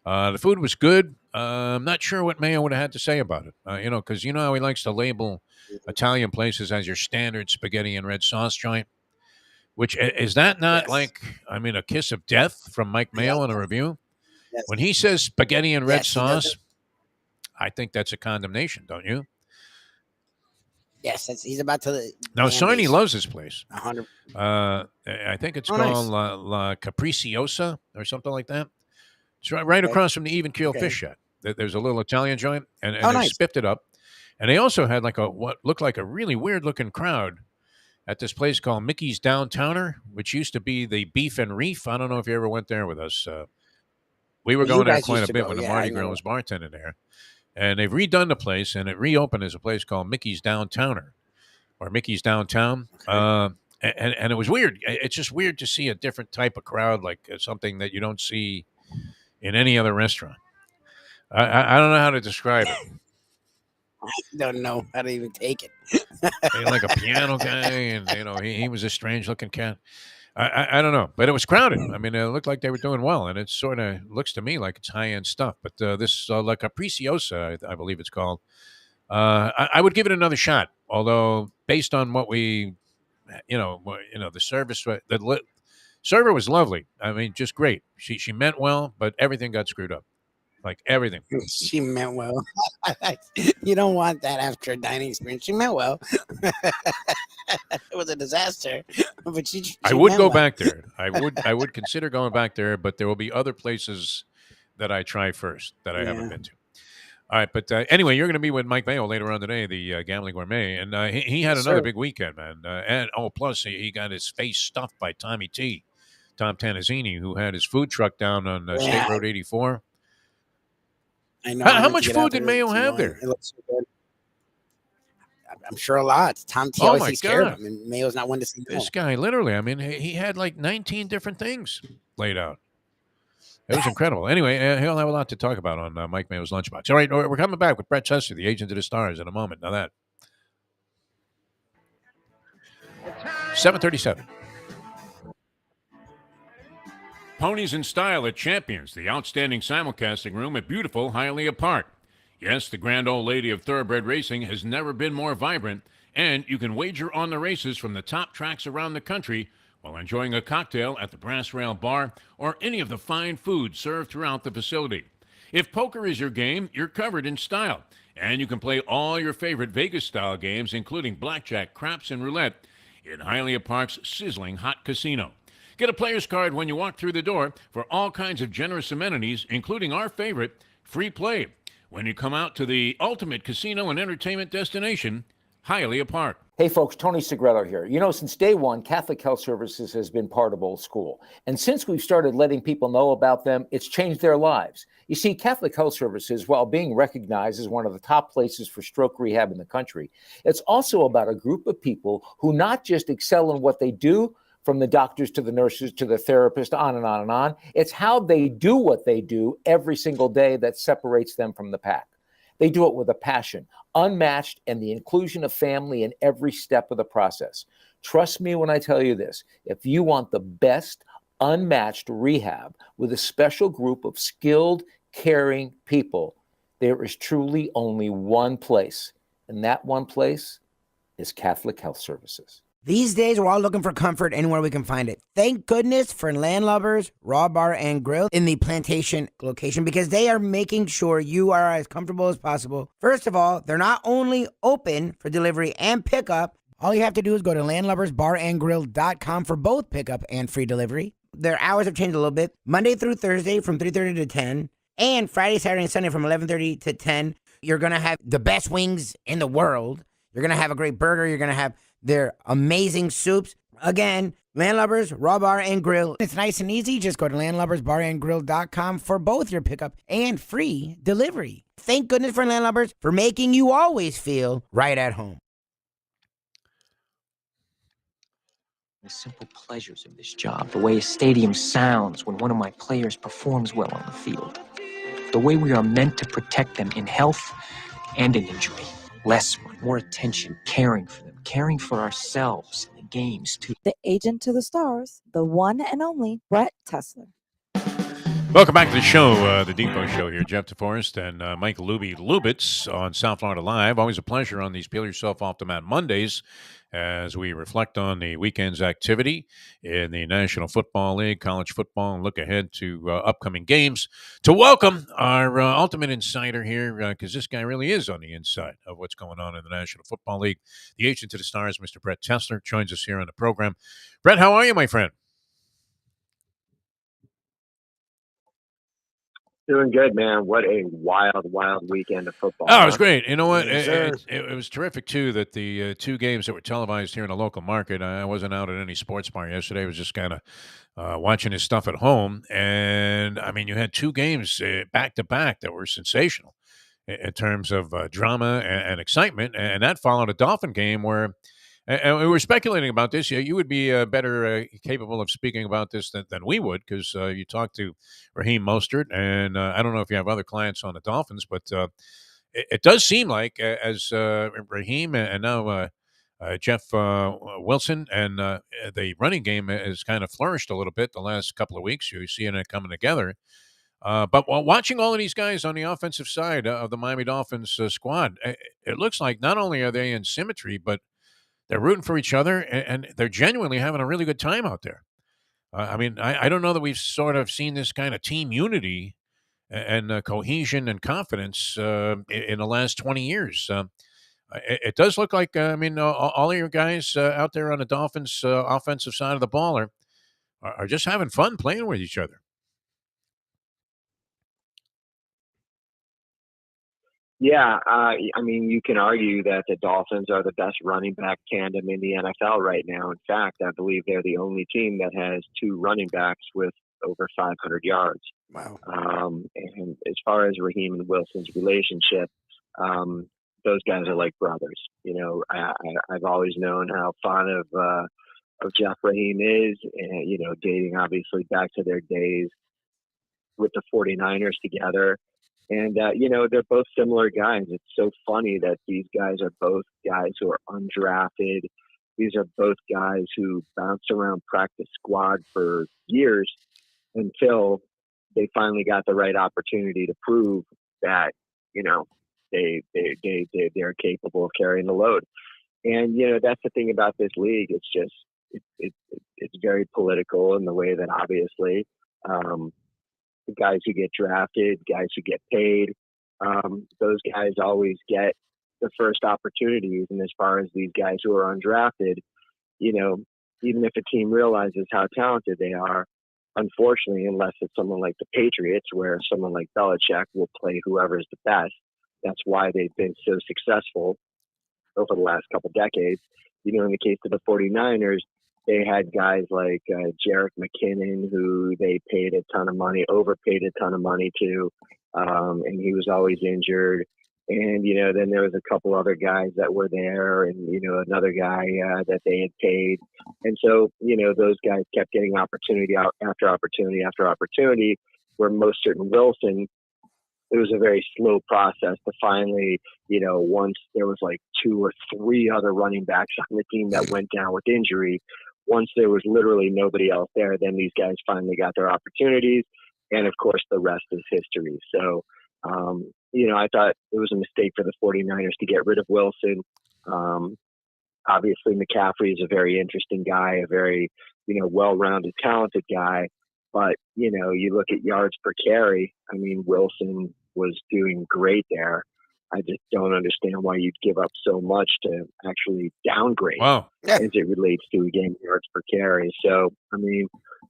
The food was good. I'm not sure what Mayo would have had to say about it. Because you know how he likes to label Italian places as your standard spaghetti and red sauce joint. Which is that not Yes. a kiss of death from Mike Mayo in a review? Yes. When he says spaghetti and red Yes, he does sauce, I think that's a condemnation, don't you? Yes, he's about to. Now, ban Sarni these. loves this place. 100. I think it's Oh, called nice. La Capriciosa or something like that. It's right Okay. across from the Even Keel Okay. Fish Shack. There's a little Italian joint, and Oh, they nice. spiffed it up. And they also had what looked like a really weird looking crowd at this place called Mickey's Downtowner, which used to be the Beef and Reef. I don't know if you ever went there with us. We were You going there guys quite used a to bit go, when the yeah, Mardi I Gras know. was bartending there. And they've redone the place, and it reopened as a place called Mickey's Downtowner or Mickey's Downtown. Okay. And it was weird. It's just weird to see a different type of crowd, like something that you don't see in any other restaurant. I don't know how to describe it. I don't know how to even take it. Like a piano guy, and he was a strange looking cat. I don't know, but it was crowded. I mean, it looked like they were doing well, and it sort of looks to me like it's high end stuff. But this La Capriciosa, I believe it's called. I would give it another shot. Although, based on what we, the service, the server was lovely. I mean, just great. She meant well, but everything got screwed up. Like everything. She meant well. You don't want that after a dining experience. She meant well. It was a disaster, but she I would meant go well. back there. I would consider going back there, but there will be other places that I try first that I haven't Yeah. been to. All right, but anyway, you're going to be with Mike Mayo later on today, the Gambling Gourmet, and he had Yes, another sir. big weekend, man. Plus he got his face stuffed by Tommy T, Tom Tanazzini, who had his food truck down on State Yeah. Road 84. I know. How I went to much get food out did there Mayo to have go, there? and it looks so good. I'm sure a lot. Tom T Oh always my takes care of God. him, and Mayo's not one to say no. This guy, literally, I mean, he had like 19 different things laid out. It was incredible. Anyway, he'll have a lot to talk about on Mike Mayo's Lunchbox. All right, we're coming back with Brett Chester, the agent of the stars, in a moment. Now that 7:37. Ponies in Style at Champions, the outstanding simulcasting room at beautiful Hialeah Park. Yes, the grand old lady of thoroughbred racing has never been more vibrant, and you can wager on the races from the top tracks around the country while enjoying a cocktail at the Brass Rail Bar or any of the fine food served throughout the facility. If poker is your game, you're covered in style, and you can play all your favorite Vegas-style games, including blackjack, craps, and roulette, in Hialeah Park's sizzling hot casino. Get a player's card when you walk through the door for all kinds of generous amenities, including our favorite, free play, when you come out to the ultimate casino and entertainment destination, Hialeah Park. Hey folks, Tony Segreto here. You know, since day one, Catholic Health Services has been part of Old School. And since we've started letting people know about them, it's changed their lives. You see, Catholic Health Services, while being recognized as one of the top places for stroke rehab in the country, it's also about a group of people who not just excel in what they do, from the doctors to the nurses to the therapist, on and on and on. It's how they do what they do every single day that separates them from the pack. They do it with a passion, unmatched, and the inclusion of family in every step of the process. Trust me when I tell you this. If you want the best, unmatched rehab with a special group of skilled, caring people, there is truly only one place, and that one place is Catholic Health Services. These days, we're all looking for comfort anywhere we can find it. Thank goodness for Landlubbers Raw Bar and Grill in the Plantation location, because they are making sure you are as comfortable as possible. First of all, they're not only open for delivery and pickup. All you have to do is go to landlubbersbarandgrill.com for both pickup and free delivery. Their hours have changed a little bit. Monday through Thursday from 3:30 to 10, and Friday, Saturday, and Sunday from 11:30 to 10. You're going to have the best wings in the world. You're going to have a great burger. You're going to have their amazing soups. Again, Landlubbers, Raw Bar, and Grill. It's nice and easy. Just go to landlubbersbarandgrill.com for both your pickup and free delivery. Thank goodness for Landlubbers for making you always feel right at home. The simple pleasures of this job, the way a stadium sounds when one of my players performs well on the field, the way we are meant to protect them in health and in injury. Less work, more attention, caring for them, caring for ourselves in the games too. The agent to the stars, the one and only Brett Tesler. Welcome back to the show, the Defo Show here. Jeff DeForest and Mike Lubitz on South Florida Live. Always a pleasure on these Peel Yourself Off the Mat Mondays as we reflect on the weekend's activity in the National Football League, college football, and look ahead to upcoming games. To welcome our ultimate insider here, because this guy really is on the inside of what's going on in the National Football League. The agent to the stars, Mr. Brett Tesler, joins us here on the program. Brett, how are you, my friend? Doing good, man. What a wild weekend of football. Oh, it was great. You know what? Yes, it was terrific, too, that the two games that were televised here in the local market, I wasn't out at any sports bar yesterday. I was just kind of watching his stuff at home. And, I mean, you had two games back-to-back that were sensational in terms of drama and excitement. And that followed a Dolphin game where and we were speculating about this. You would be better capable of speaking about this than we would because you talked to Raheem Mostert, and I don't know if you have other clients on the Dolphins, but it does seem like as Raheem and now Jeff Wilson and the running game has kind of flourished a little bit the last couple of weeks. You're seeing it coming together. But while watching all of these guys on the offensive side of the Miami Dolphins squad, it looks like not only are they in symmetry, but they're rooting for each other, and they're genuinely having a really good time out there. I mean, I don't know that we've sort of seen this kind of team unity and cohesion and confidence in the last 20 years. It does look like, I mean, all of your guys out there on the Dolphins' offensive side of the ball are just having fun playing with each other. Yeah, I mean, you can argue that the Dolphins are the best running back tandem in the NFL right now. In fact, I believe they're the only team that has two running backs with over 500 yards. Wow. And as far as Raheem and Wilson's relationship, those guys are like brothers. You know, I've always known how fond of Jeff Raheem is, and you know, dating obviously back to their days with the 49ers together. And, you know, they're both similar guys. It's so funny that these guys are both guys who are undrafted. These are both guys who bounced around practice squad for years until they finally got the right opportunity to prove that, you know, they're capable of carrying the load. And, you know, that's the thing about this league. It's just, it's very political in the way that obviously, guys who get drafted, guys who get paid, those guys always get the first opportunities. And as far as these guys who are undrafted, you know, even if a team realizes how talented they are, unfortunately, unless it's someone like the Patriots, where someone like Belichick will play whoever's the best, that's why they've been so successful over the last couple decades. You know, in the case of the 49ers, they had guys like Jerick McKinnon, who they paid a ton of money, overpaid a ton of money to, and he was always injured. And, you know, then there was a couple other guys that were there and, you know, another guy that they had paid. And so, you know, those guys kept getting opportunity after opportunity after opportunity, where Mostert and Wilson, it was a very slow process to finally, you know, once there was like two or three other running backs on the team that went down with injury, once there was literally nobody else there, then these guys finally got their opportunities. And of course, the rest is history. So, you know, I thought it was a mistake for the 49ers to get rid of Wilson. Obviously, McCaffrey is a very interesting guy, a very, you know, well-rounded, talented guy. But, you know, you look at yards per carry. I mean, Wilson was doing great there. I just don't understand why you'd give up so much to actually downgrade as it relates to a game yards per carry. So, I mean,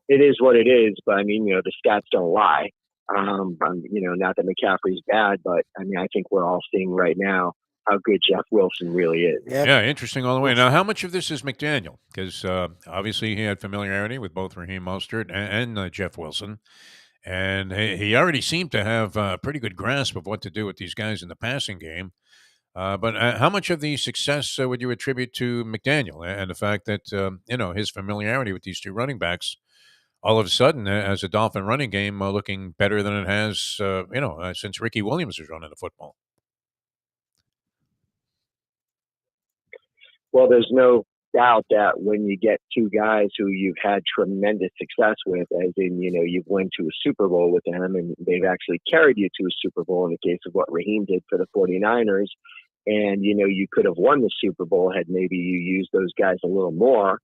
it is what it is, but I mean, you know, the stats don't lie. You know, not that McCaffrey's bad, but I mean, I think we're all seeing right now how good Jeff Wilson really is. Yeah, interesting all the way. Now, how much of this is McDaniel? Because obviously he had familiarity with both Raheem Mostert and Jeff Wilson. And he already seemed to have a pretty good grasp of what to do with these guys in the passing game. But how much of the success would you attribute to McDaniel and the fact that his familiarity with these two running backs all of a sudden as a Dolphin running game looking better than it has since Ricky Williams was running the football? Well, there's no doubt that when you get two guys who you've had tremendous success with, as in, you've went to a Super Bowl with them and they've actually carried you to a Super Bowl in the case of what Raheem did for the 49ers. And, you could have won the Super Bowl had maybe you used those guys a little more.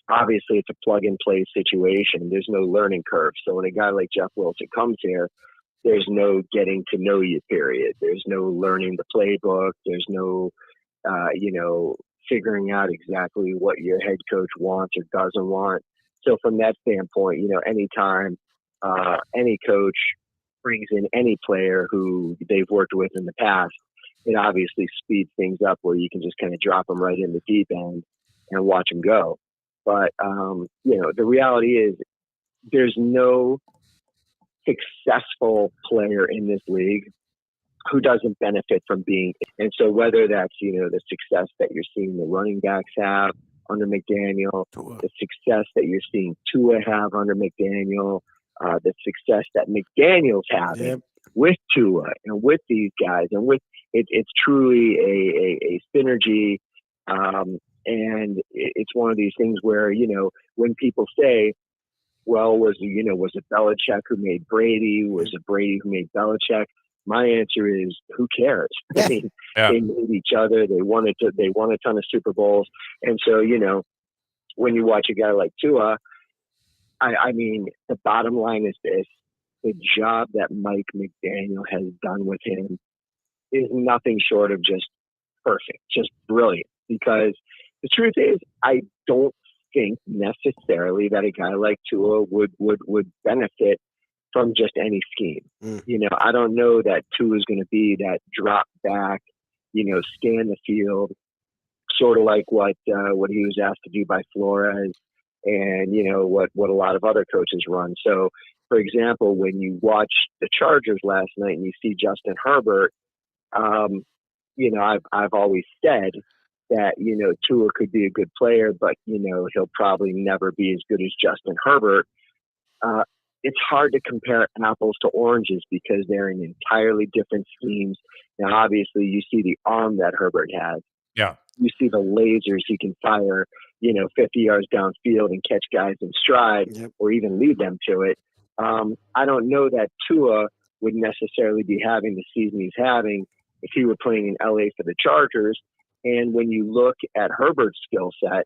Obviously, it's a plug-and-play situation. There's no learning curve. So when a guy like Jeff Wilson comes here, there's no getting to know you period. There's no learning the playbook. There's no, figuring out exactly what your head coach wants or doesn't want. So from that standpoint, anytime any coach brings in any player who they've worked with in the past, it obviously speeds things up where you can just kind of drop them right in the deep end and watch them go. But, the reality is there's no successful player in this league who doesn't benefit from being. And so whether that's, the success that you're seeing the running backs have under McDaniel, the success that you're seeing Tua have under McDaniel, the success that McDaniel's having with Tua and with these guys, and with it's truly a synergy. And it's one of these things where, when people say, well, was it Belichick who made Brady? Was it Brady who made Belichick? My answer is, who cares? I mean, they made each other. They won a ton of Super Bowls. And so, when you watch a guy like Tua, I mean, the bottom line is this: the job that Mike McDaniel has done with him is nothing short of just perfect, just brilliant. Because the truth is, I don't think necessarily that a guy like Tua would benefit from just any scheme. I don't know that Tua is going to be that drop back, scan the field, sort of like what he was asked to do by Flores, and what a lot of other coaches run. So, for example, when you watch the Chargers last night and you see Justin Herbert, I've always said that Tua could be a good player, but he'll probably never be as good as Justin Herbert. It's hard to compare apples to oranges because they're in entirely different schemes. Now, obviously, you see the arm that Herbert has. Yeah. You see the lasers he can fire, 50 yards downfield and catch guys in stride or even lead them to it. I don't know that Tua would necessarily be having the season he's having if he were playing in LA for the Chargers. And when you look at Herbert's skill set,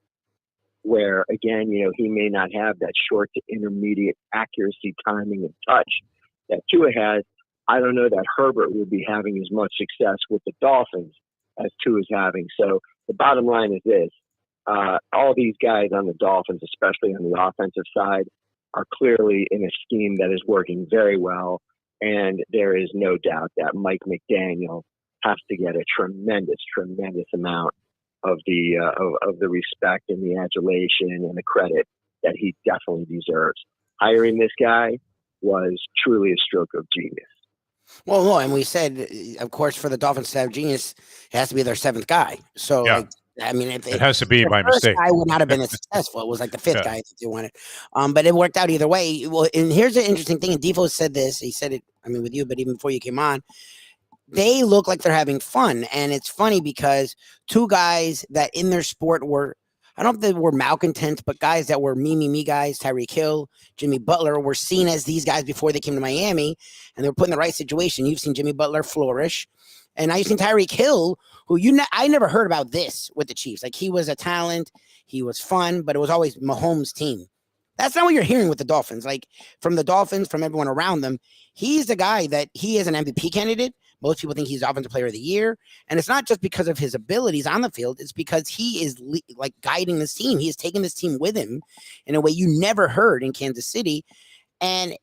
where, again, he may not have that short to intermediate accuracy, timing, and touch that Tua has, I don't know that Herbert will be having as much success with the Dolphins as Tua's having. So the bottom line is this. All these guys on the Dolphins, especially on the offensive side, are clearly in a scheme that is working very well. And there is no doubt that Mike McDaniel has to get a tremendous, tremendous amount of the respect and the adulation and the credit that he definitely deserves. Hiring this guy was truly a stroke of genius. Well, no, and we said, of course, for the Dolphins to have genius, it has to be their seventh guy. So, I mean, if it has to be by mistake. Guy would not have been as successful. It was like the fifth guy that they wanted, but it worked out either way. Well, and here's an interesting thing. And Defo said this. He said it. I mean, with you, but even before you came on. They look like they're having fun. And it's funny because two guys that in their sport were, I don't know if they were malcontents, but guys that were me guys, Tyreek Hill, Jimmy Butler, were seen as these guys before they came to Miami, and they were put in the right situation. You've seen Jimmy Butler flourish. And now you've seen Tyreek Hill, who I never heard about this with the Chiefs. Like, he was a talent, he was fun, but it was always Mahomes' team. That's not what you're hearing with the Dolphins. Like, from the Dolphins, from everyone around them, he's the guy that he is an MVP candidate. Most people think he's Offensive Player of the Year. And it's not just because of his abilities on the field. It's because he is guiding this team. He is taking this team with him in a way you never heard in Kansas City. And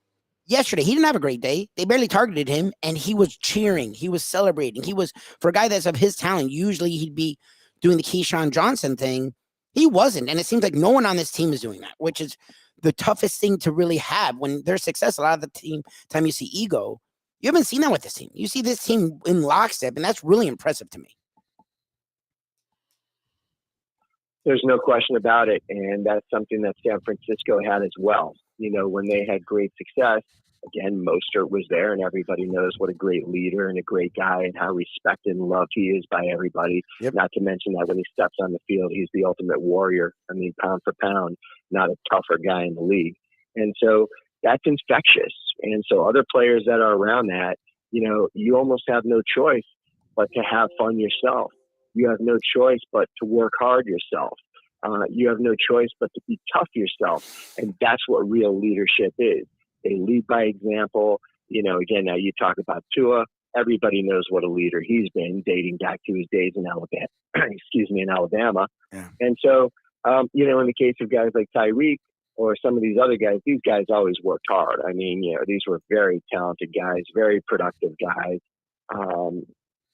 yesterday, he didn't have a great day. They barely targeted him, and he was cheering. He was celebrating. He was, for a guy that's of his talent, usually he'd be doing the Keyshawn Johnson thing. He wasn't. And it seems like no one on this team is doing that, which is the toughest thing to really have. When there's success, a lot of the time you see ego. You haven't seen that with this team. You see this team in lockstep, and that's really impressive to me. There's no question about it, and that's something that San Francisco had as well. When they had great success, again, Mostert was there, and everybody knows what a great leader and a great guy and how respected and loved he is by everybody. Yep. Not to mention that when he steps on the field, he's the ultimate warrior. I mean, pound for pound, not a tougher guy in the league. And so that's infectious. And so other players that are around that, you almost have no choice but to have fun yourself. You have no choice but to work hard yourself. You have no choice but to be tough yourself. And that's what real leadership is. They lead by example. Again, now you talk about Tua. Everybody knows what a leader he's been, dating back to his days in Alabama. In Alabama. Yeah. And so, in the case of guys like Tyreek or some of these other guys, these guys always worked hard. I mean, these were very talented guys, very productive guys.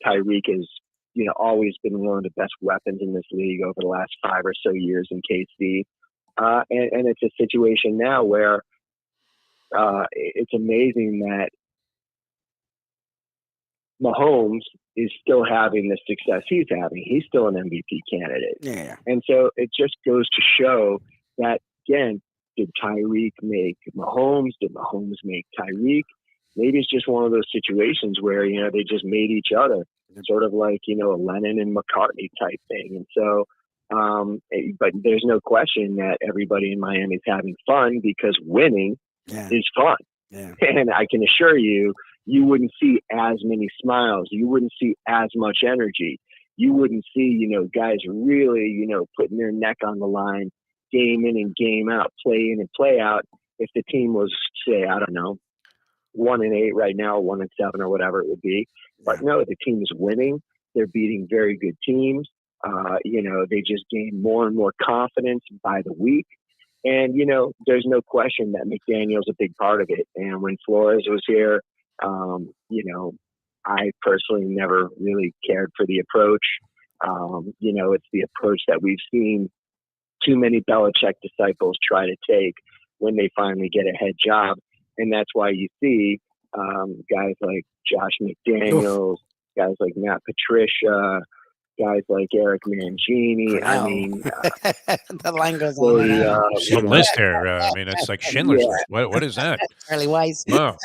Tyreek has, always been one of the best weapons in this league over the last 5 or so years in KC. And it's a situation now where it's amazing that Mahomes is still having the success he's having. He's still an MVP candidate. Yeah. And so it just goes to show that, again, did Tyreek make Mahomes? Did Mahomes make Tyreek? Maybe it's just one of those situations where, they just made each other, sort of like, a Lennon and McCartney type thing. And so, but there's no question that everybody in Miami is having fun because winning is fun. Yeah. And I can assure you, you wouldn't see as many smiles. You wouldn't see as much energy. You wouldn't see, guys really, putting their neck on the line, game in and game out, play in and play out. If the team was, say, I don't know, 1-8 right now, 1-7 or whatever it would be. But no, the team is winning. They're beating very good teams. They just gain more and more confidence by the week. And, there's no question that McDaniel's a big part of it. And when Flores was here, I personally never really cared for the approach. It's the approach that we've seen too many Belichick disciples try to take when they finally get a head job. And that's why you see guys like Josh McDaniels, guys like Matt Patricia, guys like Eric Mangini. I mean, the line goes on. Some list here. It's like Schindler's List. What is that? Charlie Weiss. Wow.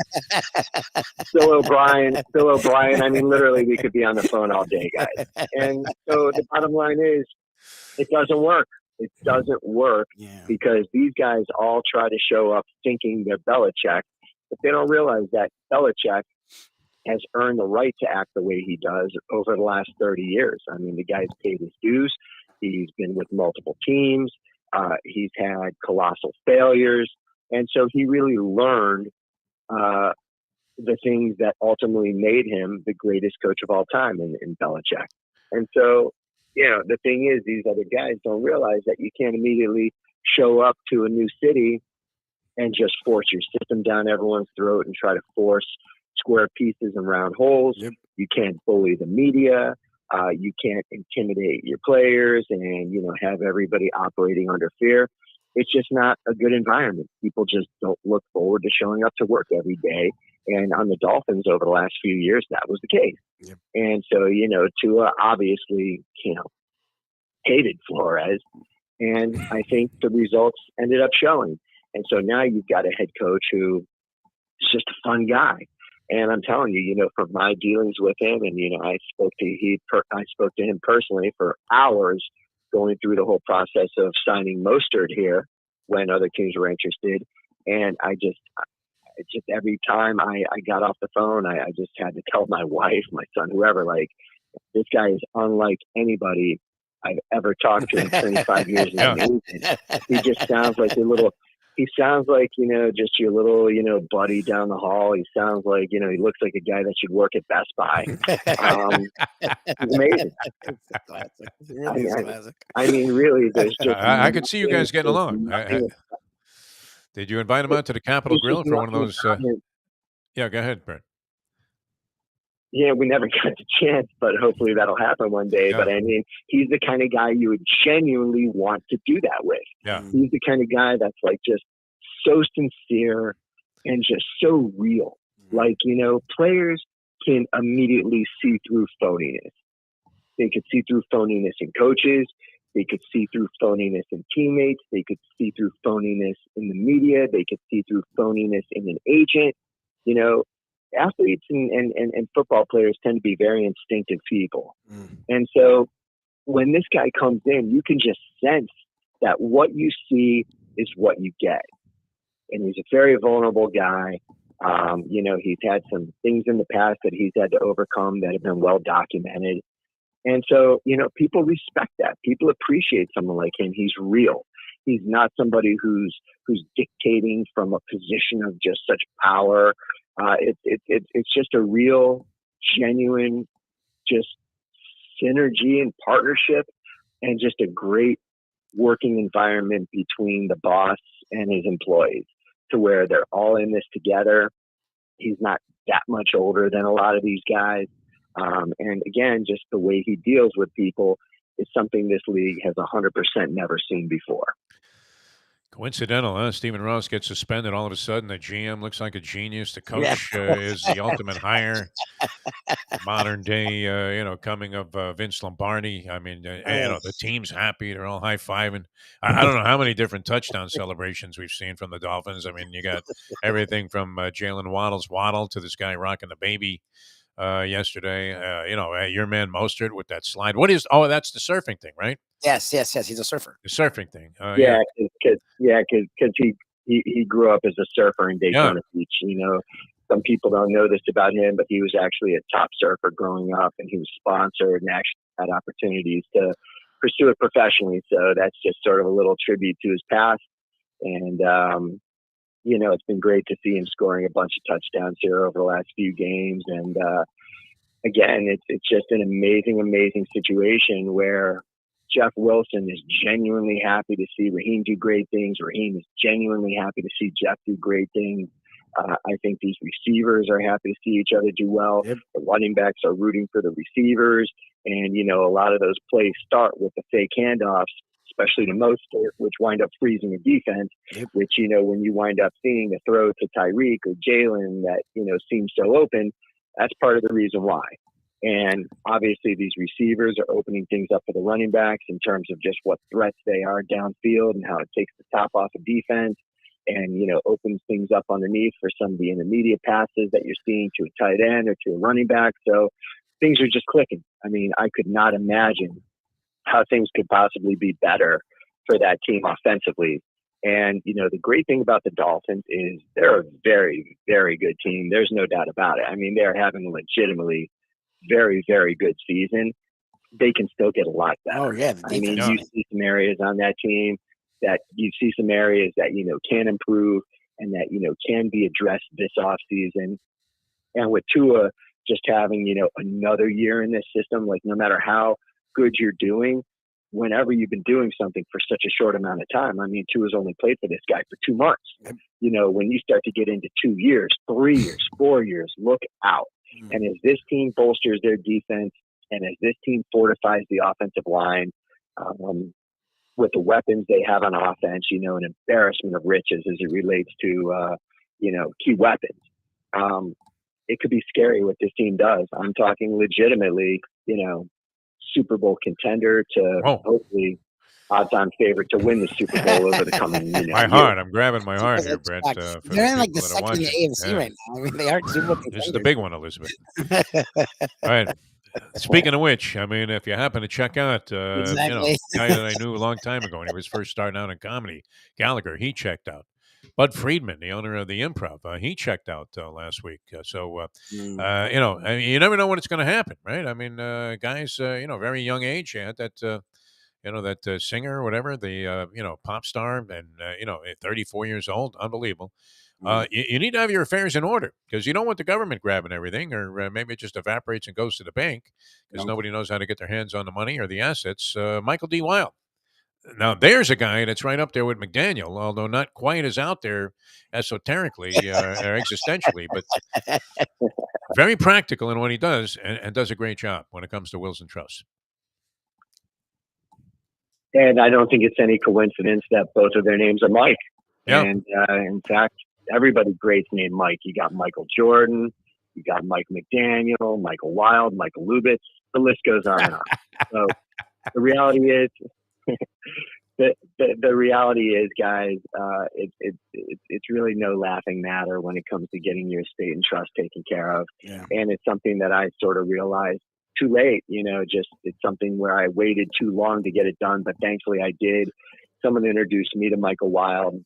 Bill O'Brien. I mean, literally, we could be on the phone all day, guys. And so the bottom line is, it doesn't work. It doesn't work because these guys all try to show up thinking they're Belichick, but they don't realize that Belichick has earned the right to act the way he does over the last 30 years. I mean, the guy's paid his dues. He's been with multiple teams. He's had colossal failures. And so he really learned the things that ultimately made him the greatest coach of all time in Belichick. And so, the thing is, these other guys don't realize that you can't immediately show up to a new city and just force your system down everyone's throat and try to force square pieces and round holes. Yep. You can't bully the media. You can't intimidate your players and, have everybody operating under fear. It's just not a good environment. People just don't look forward to showing up to work every day. And on the Dolphins over the last few years, that was the case. Yep. And so, Tua obviously, hated Flores. And I think the results ended up showing. And so now you've got a head coach who is just a fun guy. And I'm telling you, from my dealings with him, and I spoke to him personally for hours, going through the whole process of signing Mostert here when other teams were interested. And I just every time I got off the phone, I just had to tell my wife, my son, whoever, like, this guy is unlike anybody I've ever talked to in 25 years. He just sounds like he sounds like, just your little, buddy down the hall. He sounds like, he looks like a guy that should work at Best Buy. He's amazing. Classic. I mean, really, there's just. I could see you guys getting along. Did you invite him out to the Capitol Grill for one of those? Yeah, go ahead, Brett. Yeah, we never got the chance, but hopefully that'll happen one day. Yeah. But I mean, he's the kind of guy you would genuinely want to do that with. Yeah. He's the kind of guy that's like just so sincere and just so real. Like, players can immediately see through phoniness. They could see through phoniness in coaches. They could see through phoniness in teammates. They could see through phoniness in the media. They could see through phoniness in an agent. Athletes and football players tend to be very instinctive people. And so when this guy comes in, you can just sense that what you see is what you get. And he's a very vulnerable guy. He's had some things in the past that he's had to overcome that have been well documented. And so, people respect that. People appreciate someone like him. He's real. He's not somebody who's dictating from a position of just such power. It's just a real, genuine, just synergy and partnership, and just a great working environment between the boss and his employees, to where they're all in this together. He's not that much older than a lot of these guys. And again, just the way he deals with people is something this league has 100% never seen before. Coincidental, huh? Stephen Ross gets suspended. All of a sudden, the GM looks like a genius. The coach is the ultimate hire. Modern day, coming of Vince Lombardi. I mean, the team's happy. They're all high-fiving. I don't know how many different touchdown celebrations we've seen from the Dolphins. I mean, you got everything from Jalen Waddle's waddle to this guy rocking the baby yesterday. Your man Mostert with that slide. That's the surfing thing, right? Yes. He's a surfer. The surfing thing. Because he grew up as a surfer in Daytona Beach. Some people don't know this about him, but he was actually a top surfer growing up, and he was sponsored and actually had opportunities to pursue it professionally. So that's just sort of a little tribute to his past. And, it's been great to see him scoring a bunch of touchdowns here over the last few games. And, again, it's just an amazing, amazing situation where Jeff Wilson is genuinely happy to see Raheem do great things. Raheem is genuinely happy to see Jeff do great things. I think these receivers are happy to see each other do well. Yep. The running backs are rooting for the receivers. And, a lot of those plays start with the fake handoffs, especially to Mostert, which wind up freezing a defense, which, when you wind up seeing a throw to Tyreek or Jalen that, seems so open, that's part of the reason why. And obviously these receivers are opening things up for the running backs in terms of just what threats they are downfield and how it takes the top off of defense and, opens things up underneath for some of the intermediate passes that you're seeing to a tight end or to a running back. So things are just clicking. I mean, I could not imagine how things could possibly be better for that team offensively. And, the great thing about the Dolphins is they're a very, very good team. There's no doubt about it. I mean, they're having a legitimately very, very good season. They can still get a lot better. Oh, yeah. I mean, you see some areas on that team that you see some areas that, can improve and that, can be addressed this offseason. And with Tua just having, another year in this system, like no matter how good you're doing, whenever you've been doing something for such a short amount of time, I mean, Tua's only played for this guy for 2 months. When you start to get into 2 years, 3 years, 4 years, look out. And as this team bolsters their defense and as this team fortifies the offensive line with the weapons they have on offense, an embarrassment of riches as it relates to, key weapons. It could be scary what this team does. I'm talking legitimately, Super Bowl contender to hopefully odds-on favorite to win the Super Bowl over the coming. My heart, I'm grabbing my heart here, Brett. They're in like the second in the AFC right now. I mean, they are Super Bowl contenders. This is the big one, Elizabeth. All right. Speaking of which, I mean, if you happen to check out, a guy that I knew a long time ago when he was first starting out in comedy, Gallagher, he checked out. Bud Friedman, the owner of the Improv, he checked out last week. You never know when it's going to happen, right? I mean, guys, very young age, that singer or whatever, the pop star, and 34 years old, unbelievable. You need to have your affairs in order because you don't want the government grabbing everything, or maybe it just evaporates and goes to the bank because nobody knows how to get their hands on the money or the assets. Michael D. Wild. Now, there's a guy that's right up there with McDaniel, although not quite as out there esoterically or existentially, but very practical in what he does and does a great job when it comes to Wilson Trust. And I don't think it's any coincidence that both of their names are Mike. Yeah. And in fact, everybody great's named Mike. You got Michael Jordan, you got Mike McDaniel, Michael Wild, Michael Lubitz. The list goes on and on. So the reality is, the reality is, guys, it's really no laughing matter when it comes to getting your estate and trust taken care of. Yeah. And it's something that I sort of realized too late. Just it's something where I waited too long to get it done, but thankfully I did. Someone introduced me to Michael Wild.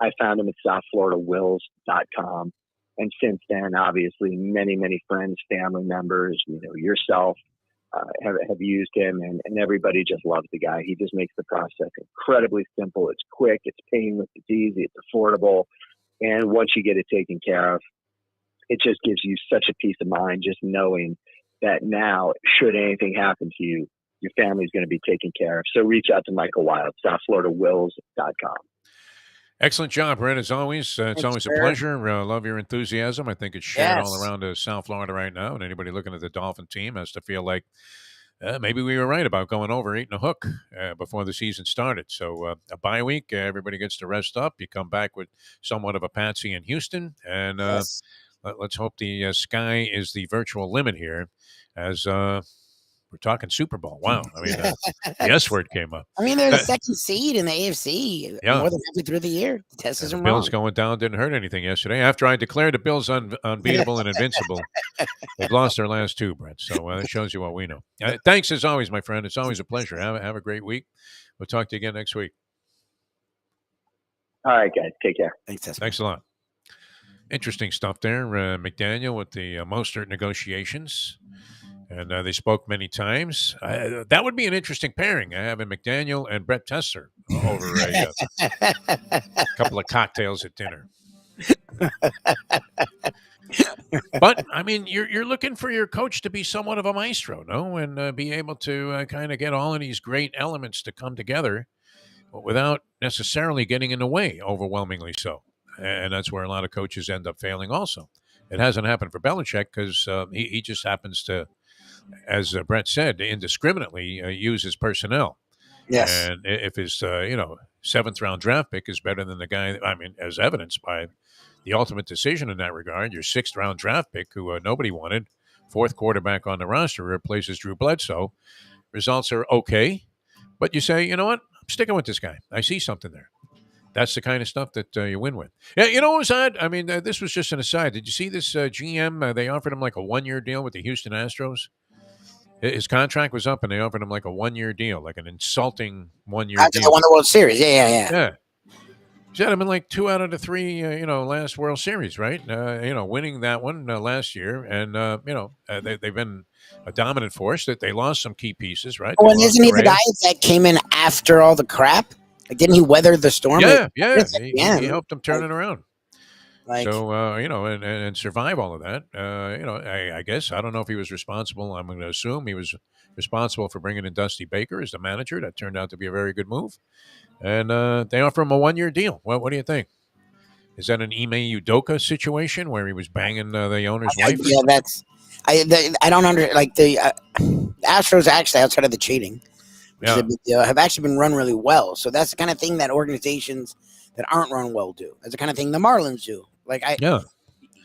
I found him at SouthFloridaWills.com. And since then, obviously, many, many friends, family members, yourself, have used him, and everybody just loves the guy. He just makes the process incredibly simple. It's quick, it's painless, it's easy, it's affordable. And once you get it taken care of, it just gives you such a peace of mind just knowing that now, should anything happen to you, your family's going to be taken care of. So reach out to Michael Wild, SouthFloridaWills.com. Excellent job, Brett, as always. It's Thanks, always sir. a pleasure. Love your enthusiasm. I think it's shared all Yes. around South Florida right now, and anybody looking at the Dolphin team has to feel like maybe we were right about going over eating a hook before the season started. So a bye week, everybody gets to rest up. You come back with somewhat of a patsy in Houston, and Yes. let's hope the sky is the virtual limit here as we're talking Super Bowl. Wow. I mean, the S word came up. I mean, they're the second seed in the AFC Yeah. more than halfway through the year. The test And isn't the Bills wrong. going down didn't hurt anything yesterday. After I declared the Bills unbeatable and invincible, they've lost their last two, Brett. So that shows you what we know. Thanks as always, my friend. It's always a pleasure. Have a great week. We'll talk to you again next week. All right, guys. Take care. Thanks a lot. Interesting stuff there. McDaniel with the Mostert negotiations. And they spoke many times. That would be an interesting pairing, having McDaniel and Brett Tesser over a couple of cocktails at dinner. But, I mean, you're looking for your coach to be somewhat of a maestro, no? And be able to kind of get all of these great elements to come together without necessarily getting in the way, overwhelmingly so. And that's where a lot of coaches end up failing also. It hasn't happened for Belichick because he just happens to, as Brett said, indiscriminately use his personnel. Yes. And if his, seventh round draft pick is better than the guy, as evidenced by the ultimate decision in that regard, your sixth round draft pick, who nobody wanted, fourth quarterback on the roster, replaces Drew Bledsoe. Results are okay. But you say, you know what? I'm sticking with this guy. I see something there. That's the kind of stuff that you win with. Yeah, you know what was odd? I mean, this was just an aside. Did you see this GM? They offered him like a 1-year deal with the Houston Astros. His contract was up, and they offered him like a 1-year deal, like an insulting 1-year After deal. they won the World Series. Yeah. Yeah. He's had him in like 2 out of the 3, last World Series, right? Winning that one last year. And, they've been a dominant force. That they lost some key pieces, right? Oh, They and lost isn't he the Correa. guy that came in after all the crap? Like, didn't he weather the storm? Yeah. He Yeah. helped them turn it around. Like, So, and survive all of that. I guess, I don't know if he was responsible. I'm going to assume he was responsible for bringing in Dusty Baker as the manager. That turned out to be a very good move. And they offer him a 1-year deal. What do you think? Is that an Ime Udoka situation where he was banging the owner's wife? yeah, I don't like the Astros actually, outside of the cheating, which is a big deal, have actually been run really well. So that's the kind of thing that organizations that aren't run well do. That's the kind of thing the Marlins do.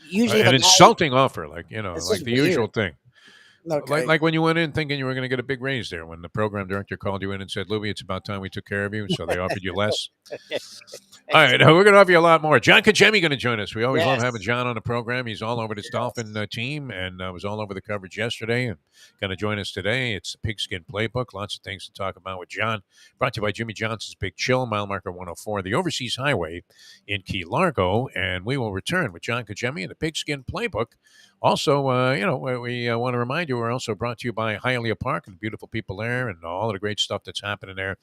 Usually an insulting offer, like the weird. usual thing. Okay. Like when you went in thinking you were going to get a big raise there, when the program director called you in and said, Lubie, it's about time we took care of you, so they offered you less. All right, we're going to offer you a lot more. John Congemi going to join us. We always love having John on the program. He's all over this Dolphin team and was all over the coverage yesterday and going to join us today. It's the Pigskin Playbook. Lots of things to talk about with John. Brought to you by Jimmy Johnson's Big Chill, mile marker 104, the Overseas Highway in Key Largo. And we will return with John Congemi and the Pigskin Playbook. Also, we want to remind you, we're also brought to you by Hialeah Park and the beautiful people there and all of the great stuff that's happening there.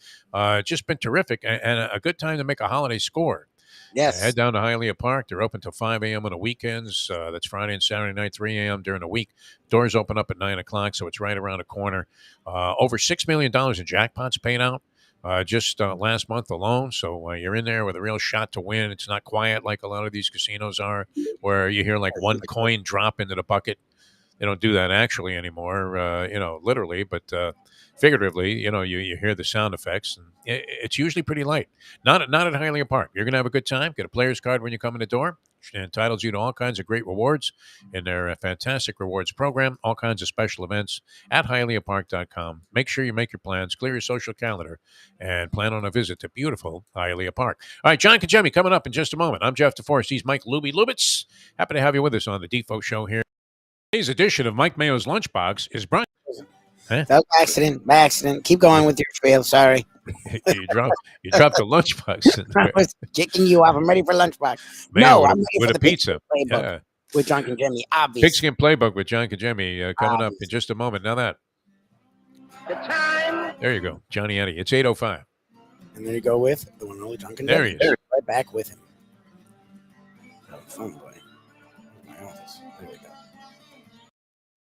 Just been terrific and a good time to make a holiday score. Yes. Head down to Hialeah Park. They're open till 5 a.m. on the weekends. That's Friday and Saturday night, 3 a.m. during the week. Doors open up at 9 o'clock, so it's right around the corner. Over $6 million in jackpots paid out just last month alone. So you're in there with a real shot to win. It's not quiet like a lot of these casinos are, where you hear like one coin drop into the bucket. They don't do that actually anymore, literally. But figuratively, you hear the sound effects, and it's usually pretty light. Not at Hialeah Park. You're going to have a good time. Get a player's card when you come in the door. It entitles you to all kinds of great rewards in their fantastic rewards program, all kinds of special events at HialeahPark.com. Make sure you make your plans, clear your social calendar, and plan on a visit to beautiful Hialeah Park. All right, John Congemi coming up in just a moment. I'm Jeff DeForest. He's Mike Lubie Lubitz. Happy to have you with us on the Defo Show here. Today's edition of Mike Mayo's Lunchbox is brought. That was by accident. Keep going with your trail. Sorry. you dropped the lunchbox. I was kicking you off. I'm ready for lunchbox. Mayo I'm ready with for a the pizza. Playbook Yeah. with John Congemi, obviously. Pigskin Playbook with John Congemi coming up in just a moment. Now that. The time. There you go. Johnny Eddie. It's 8:05. And there you go with the one and only John Congemi. There he is. Right back with him. Having fun, boy. My office. There we go.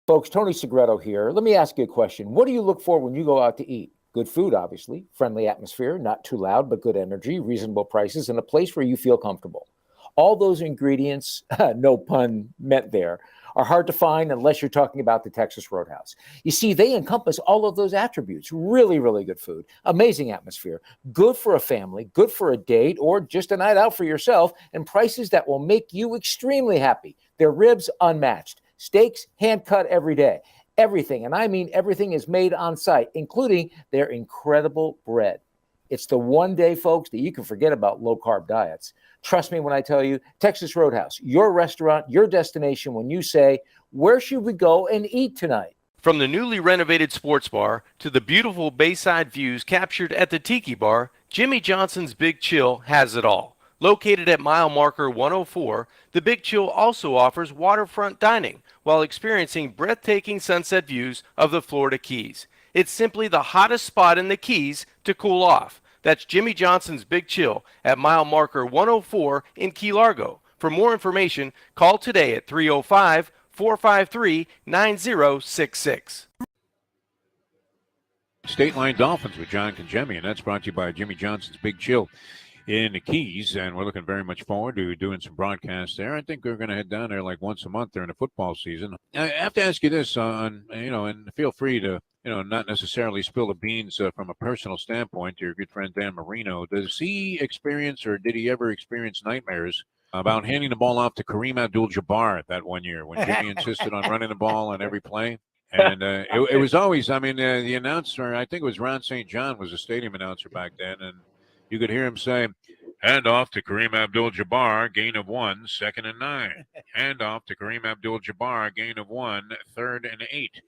Folks, Tony Segreto here. Let me ask you a question. What do you look for when you go out to eat? Good food, obviously, friendly atmosphere, not too loud, but good energy, reasonable prices, and a place where you feel comfortable. All those ingredients, no pun meant there, are hard to find unless you're talking about the Texas Roadhouse. You see, they encompass all of those attributes. Really, really good food, amazing atmosphere, good for a family, good for a date, or just a night out for yourself, and prices that will make you extremely happy. Their ribs unmatched, steaks hand-cut every day. Everything, and I mean everything, is made on site, including their incredible bread. It's the one day, folks, that you can forget about low-carb diets. Trust me when I tell you, Texas Roadhouse, your restaurant, your destination when you say, where should we go and eat tonight? From the newly renovated sports bar to the beautiful bayside views captured at the Tiki Bar, Jimmy Johnson's Big Chill has it all. Located at mile marker 104, the Big Chill also offers waterfront dining while experiencing breathtaking sunset views of the Florida Keys. It's simply the hottest spot in the Keys to cool off. That's Jimmy Johnson's Big Chill at mile marker 104 in Key Largo. For more information, call today at 305-453-9066. State Line Dolphins with John Congemi, and that's brought to you by Jimmy Johnson's Big Chill in the Keys, and we're looking very much forward to doing some broadcasts there. I think we're going to head down there like once a month during the football season. I have to ask you this, and feel free to, not necessarily spill the beans from a personal standpoint to your good friend Dan Marino. Does he experience, or did he ever experience nightmares about handing the ball off to Kareem Abdul-Jabbar that one year when Jimmy insisted on running the ball on every play? And it was always, the announcer, I think it was Ron St. John, was a stadium announcer back then, and you could hear him say, hand off to Kareem Abdul-Jabbar, gain of 1, 2nd and 9. Hand off to Kareem Abdul-Jabbar, gain of 1, 3rd and 8.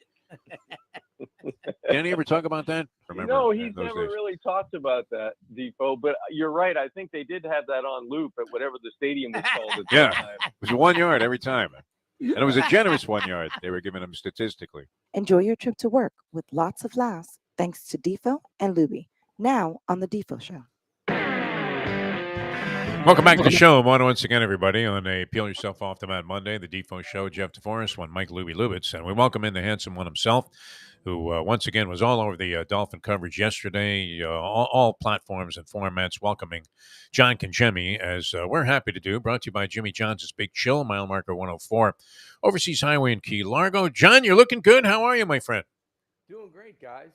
Did he ever talk about that? No, he's never really talked about that, Defo. But you're right. I think they did have that on loop at whatever the stadium was called at that time. It was 1 yard every time. And it was a generous 1 yard they were giving him statistically. Enjoy your trip to work with lots of laughs thanks to Defo and Lubie. Now on the Defo Show. Welcome back to the show. Once again, everybody, on a Peel Yourself Off the Mat Monday, the Defo Show. Jeff DeForest, one Mike Lubie Lubitz, and we welcome in the handsome one himself, who once again was all over the Dolphin coverage yesterday, all platforms and formats, welcoming John Congemi, as we're happy to do. Brought to you by Jimmy Johnson's Big Chill, mile marker 104, Overseas Highway in Key Largo. John, you're looking good. How are you, my friend? Doing great, guys.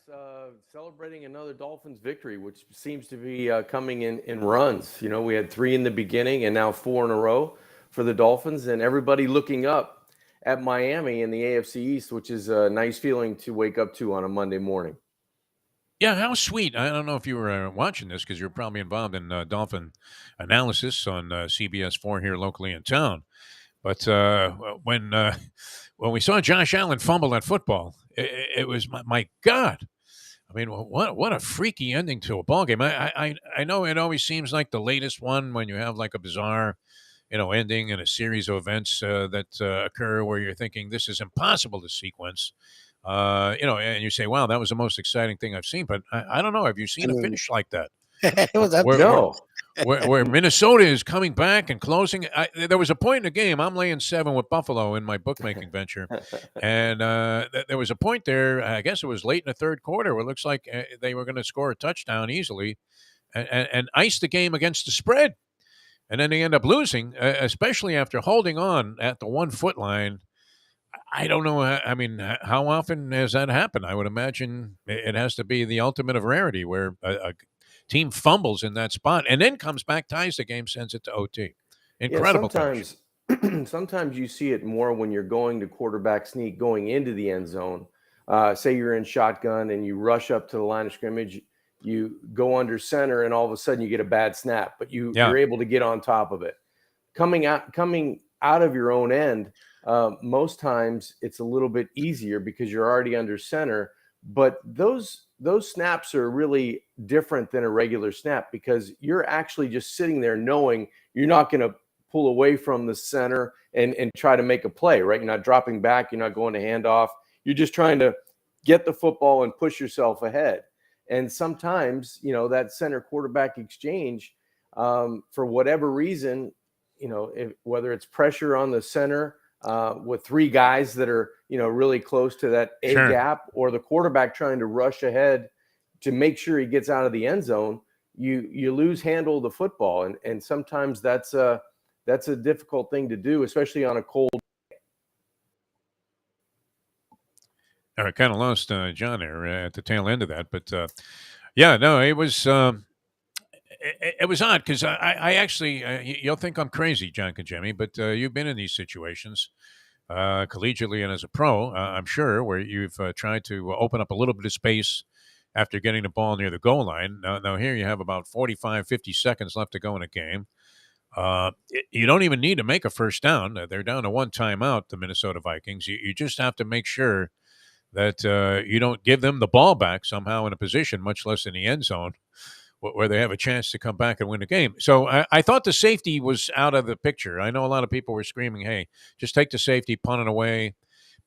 Celebrating another Dolphins victory, which seems to be coming in runs. We had 3 in the beginning and now 4 in a row for the Dolphins, and everybody looking up at Miami in the AFC East, which is a nice feeling to wake up to on a Monday morning. Yeah, how sweet. I don't know if you were watching this because you're probably involved in Dolphin analysis on CBS 4 here locally in town. But when we saw Josh Allen fumble that football, it was, my God. I mean, what a freaky ending to a ball game. I know it always seems like the latest one when you have like a bizarre, ending in a series of events that occur where you're thinking this is impossible to sequence. And you say, wow, that was the most exciting thing I've seen. But I don't know. Have you seen a finish like that? It was up where Minnesota is coming back and closing. There was a point in the game. I'm laying 7 with Buffalo in my bookmaking venture. And there was a point there, I guess it was late in the third quarter, where it looks like they were going to score a touchdown easily and ice the game against the spread. And then they end up losing, especially after holding on at the 1 foot line. I don't know. I mean, how often has that happened? I would imagine it has to be the ultimate of rarity where a team fumbles in that spot and then comes back, ties the game, sends it to OT. Yeah, Incredible finish. sometimes you see it more when you're going to quarterback sneak going into the end zone. Say you're in shotgun and you rush up to the line of scrimmage, you go under center, and all of a sudden you get a bad snap, but you're able to get on top of it. Coming out of your own end, most times it's a little bit easier because you're already under center. But those snaps are really different than a regular snap because you're actually just sitting there knowing you're not going to pull away from the center and try to make a play, right? You're not dropping back. You're not going to hand off. You're just trying to get the football and push yourself ahead. And sometimes, that center quarterback exchange, for whatever reason, whether it's pressure on the center with three guys that are, really close to that A gap, or the quarterback trying to rush ahead to make sure he gets out of the end zone, you lose handle of the football. And sometimes that's a difficult thing to do, especially on a cold. All right, kind of lost John there at the tail end of that, but it was it was odd because I actually you'll think I'm crazy, John Congemi, but you've been in these situations collegiately and as a pro, I'm sure, where you've tried to open up a little bit of space after getting the ball near the goal line. Now here you have about 45, 50 seconds left to go in a game. You don't even need to make a first down. They're down to one timeout, the Minnesota Vikings. You just have to make sure that you don't give them the ball back somehow in a position, much less in the end zone, where they have a chance to come back and win the game. So I thought the safety was out of the picture. I know a lot of people were screaming, hey, just take the safety, punt it away.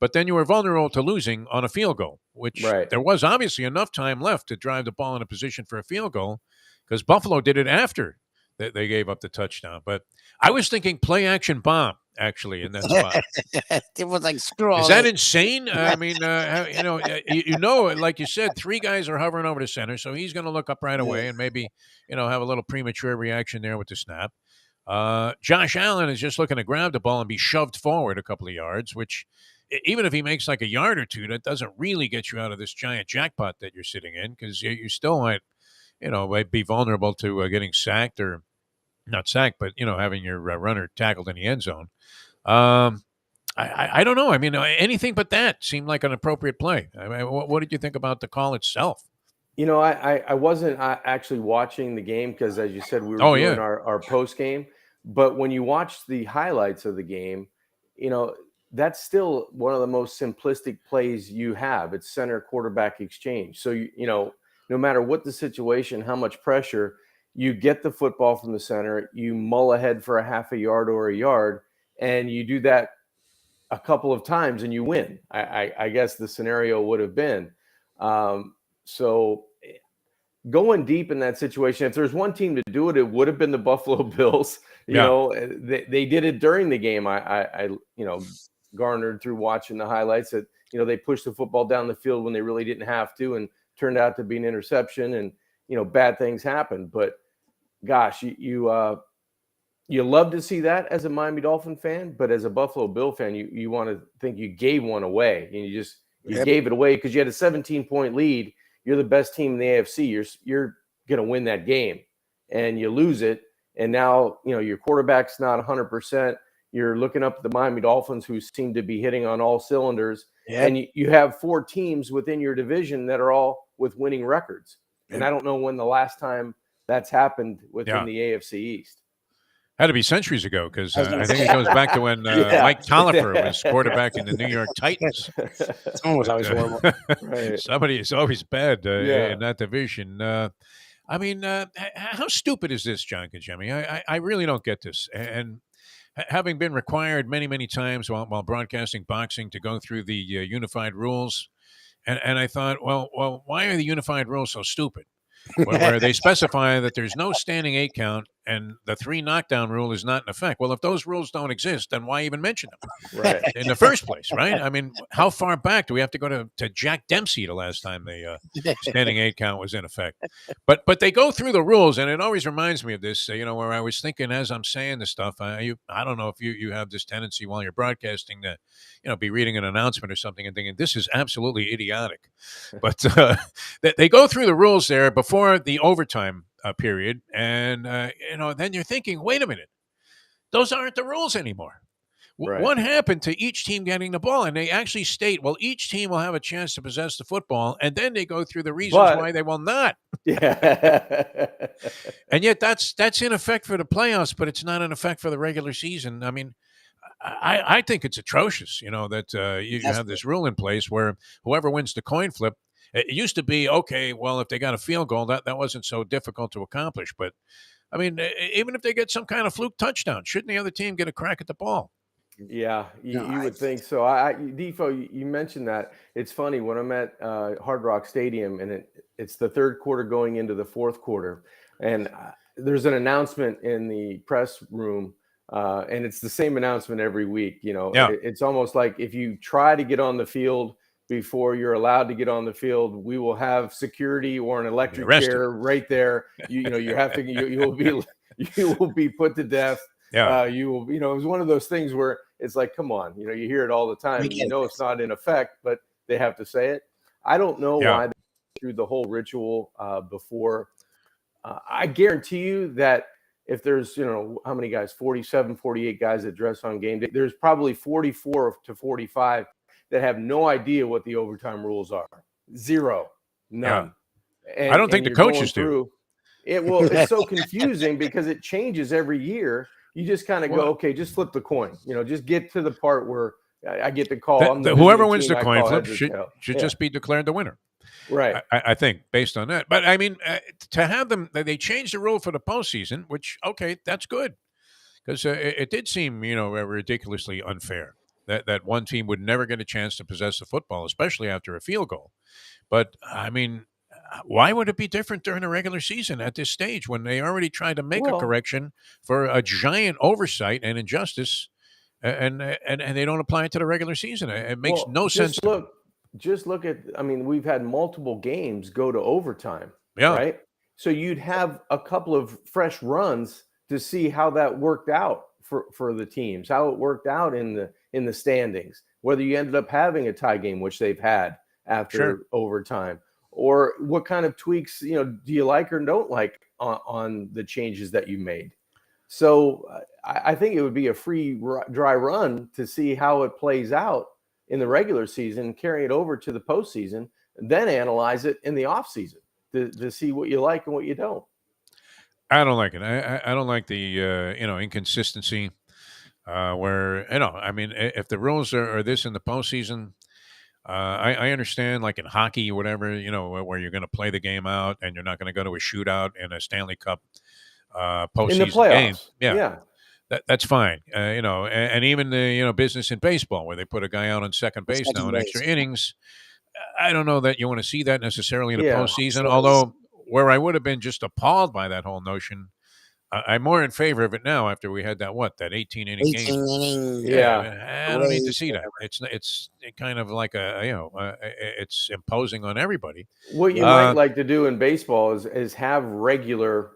But then you were vulnerable to losing on a field goal, which there was obviously enough time left to drive the ball in a position for a field goal because Buffalo did it after they gave up the touchdown. But I was thinking play action bomb, actually, in that spot. It was like, screw all Is that this. insane? I mean, like you said, three guys are hovering over the center, so he's going to look up right away and maybe, have a little premature reaction there with the snap. Josh Allen is just looking to grab the ball and be shoved forward a couple of yards, which even if he makes like a yard or two, that doesn't really get you out of this giant jackpot that you're sitting in because you still might be vulnerable to getting sacked or not sacked, but, having your runner tackled in the end zone. I don't know. I mean, anything but that seemed like an appropriate play. I mean, what did you think about the call itself? I wasn't actually watching the game because, as you said, we were doing our post game. But when you watch the highlights of the game, that's still one of the most simplistic plays you have. It's center quarterback exchange. So, no matter what the situation, how much pressure, you get the football from the center, you mull ahead for a half a yard or a yard, and you do that a couple of times and you win. I guess the scenario would have been. So going deep in that situation, if there's one team to do it, it would have been the Buffalo Bills. They did it during the game. I garnered through watching the highlights that, they pushed the football down the field when they really didn't have to and turned out to be an interception and, bad things happened. But gosh, you love to see that as a Miami Dolphin fan, but as a Buffalo Bill fan, you want to think you gave one away and you gave it away because you had a 17-point lead. You're the best team in the AFC. You're going to win that game and you lose it. And now, your quarterback's not 100%. You're looking up at the Miami Dolphins who seem to be hitting on all cylinders. Yep. And you have four teams within your division that are all with winning records. Yep. And I don't know when the last time that's happened within the AFC East. Had to be centuries ago because I think it goes back to when Mike Tolliver was quarterback in the New York Titans. Someone was always horrible. Right. Somebody is always bad in that division. I mean, how stupid is this, John Congemi? I really don't get this. And having been required many, many times while broadcasting boxing to go through the unified rules, and I thought, well, why are the unified rules so stupid? where they specify that there's no standing 8 count and the 3 knockdown rule is not in effect. Well, if those rules don't exist, then why even mention them Right. in the first place, right? I mean, how far back do we have to go to Jack Dempsey the last time the standing 8 count was in effect? But they go through the rules, and it always reminds me of this, where I was thinking as I'm saying this stuff, I don't know if you have this tendency while you're broadcasting to, be reading an announcement or something and thinking, this is absolutely idiotic. But they go through the rules there before the overtime period, and then you're thinking, wait a minute, those aren't the rules anymore. Right. What happened to each team getting the ball? And they actually state, well, each team will have a chance to possess the football, and then they go through the reasons why they will not. Yeah. And yet that's in effect for the playoffs, but it's not in effect for the regular season. I mean, I think it's atrocious, that you have this rule in place where whoever wins the coin flip. It used to be, okay, well, if they got a field goal, that wasn't so difficult to accomplish. But, I mean, even if they get some kind of fluke touchdown, shouldn't the other team get a crack at the ball? Yeah, you would think so. Defo, you mentioned that. It's funny, when I'm at Hard Rock Stadium, and it's the third quarter going into the fourth quarter, and there's an announcement in the press room, and it's the same announcement every week. It's almost like if you try to get on the field before you're allowed to get on the field, we will have security or an electric chair right there. You have to. You will be put to death. Yeah. You will. It was one of those things where it's like, come on. You hear it all the time. It's not in effect, but they have to say it. I don't know why they through the whole ritual before. I guarantee you that if there's how many guys, 47, 48 guys that dress on game day, there's probably 44 to 45 that have no idea what the overtime rules are. Zero. None. Yeah. I don't think the coaches do. It's so confusing because it changes every year. You just kind of go, okay, just flip the coin. Just get to the part where I get the call. Whoever wins the coin flip should just be declared the winner. Right. I think based on that. But I mean, to have them, they changed the rule for the postseason, which, okay, that's good. Because it did seem, ridiculously unfair. That one team would never get a chance to possess the football, especially after a field goal. But, I mean, why would it be different during the regular season at this stage when they already tried to make a correction for a giant oversight and injustice, and they don't apply it to the regular season? It makes no sense. Just look at, we've had multiple games go to overtime, yeah. Right? So you'd have a couple of fresh runs to see how that worked out for the teams, how it worked out in the standings, whether you ended up having a tie game, which they've had after overtime, or what kind of tweaks, do you like or don't like on the changes that you made. So I think it would be a free dry run to see how it plays out in the regular season, carry it over to the postseason, and then analyze it in the off season to see what you like and what you don't. I don't like it. I don't like the inconsistency where if the rules are this in the postseason, I understand, like in hockey or whatever, where you're going to play the game out and you're not going to go to a shootout in a Stanley Cup postseason in the playoffs. game. Yeah. That's fine. And even the business in baseball where they put a guy out on second base now in extra innings. I don't know that you want to see that necessarily in the postseason, although where I would have been just appalled by that whole notion, I'm more in favor of it now after we had that 18-inning game. Yeah, I don't need to see that. It's kind of like it's imposing on everybody. What you might like to do in baseball is have regular,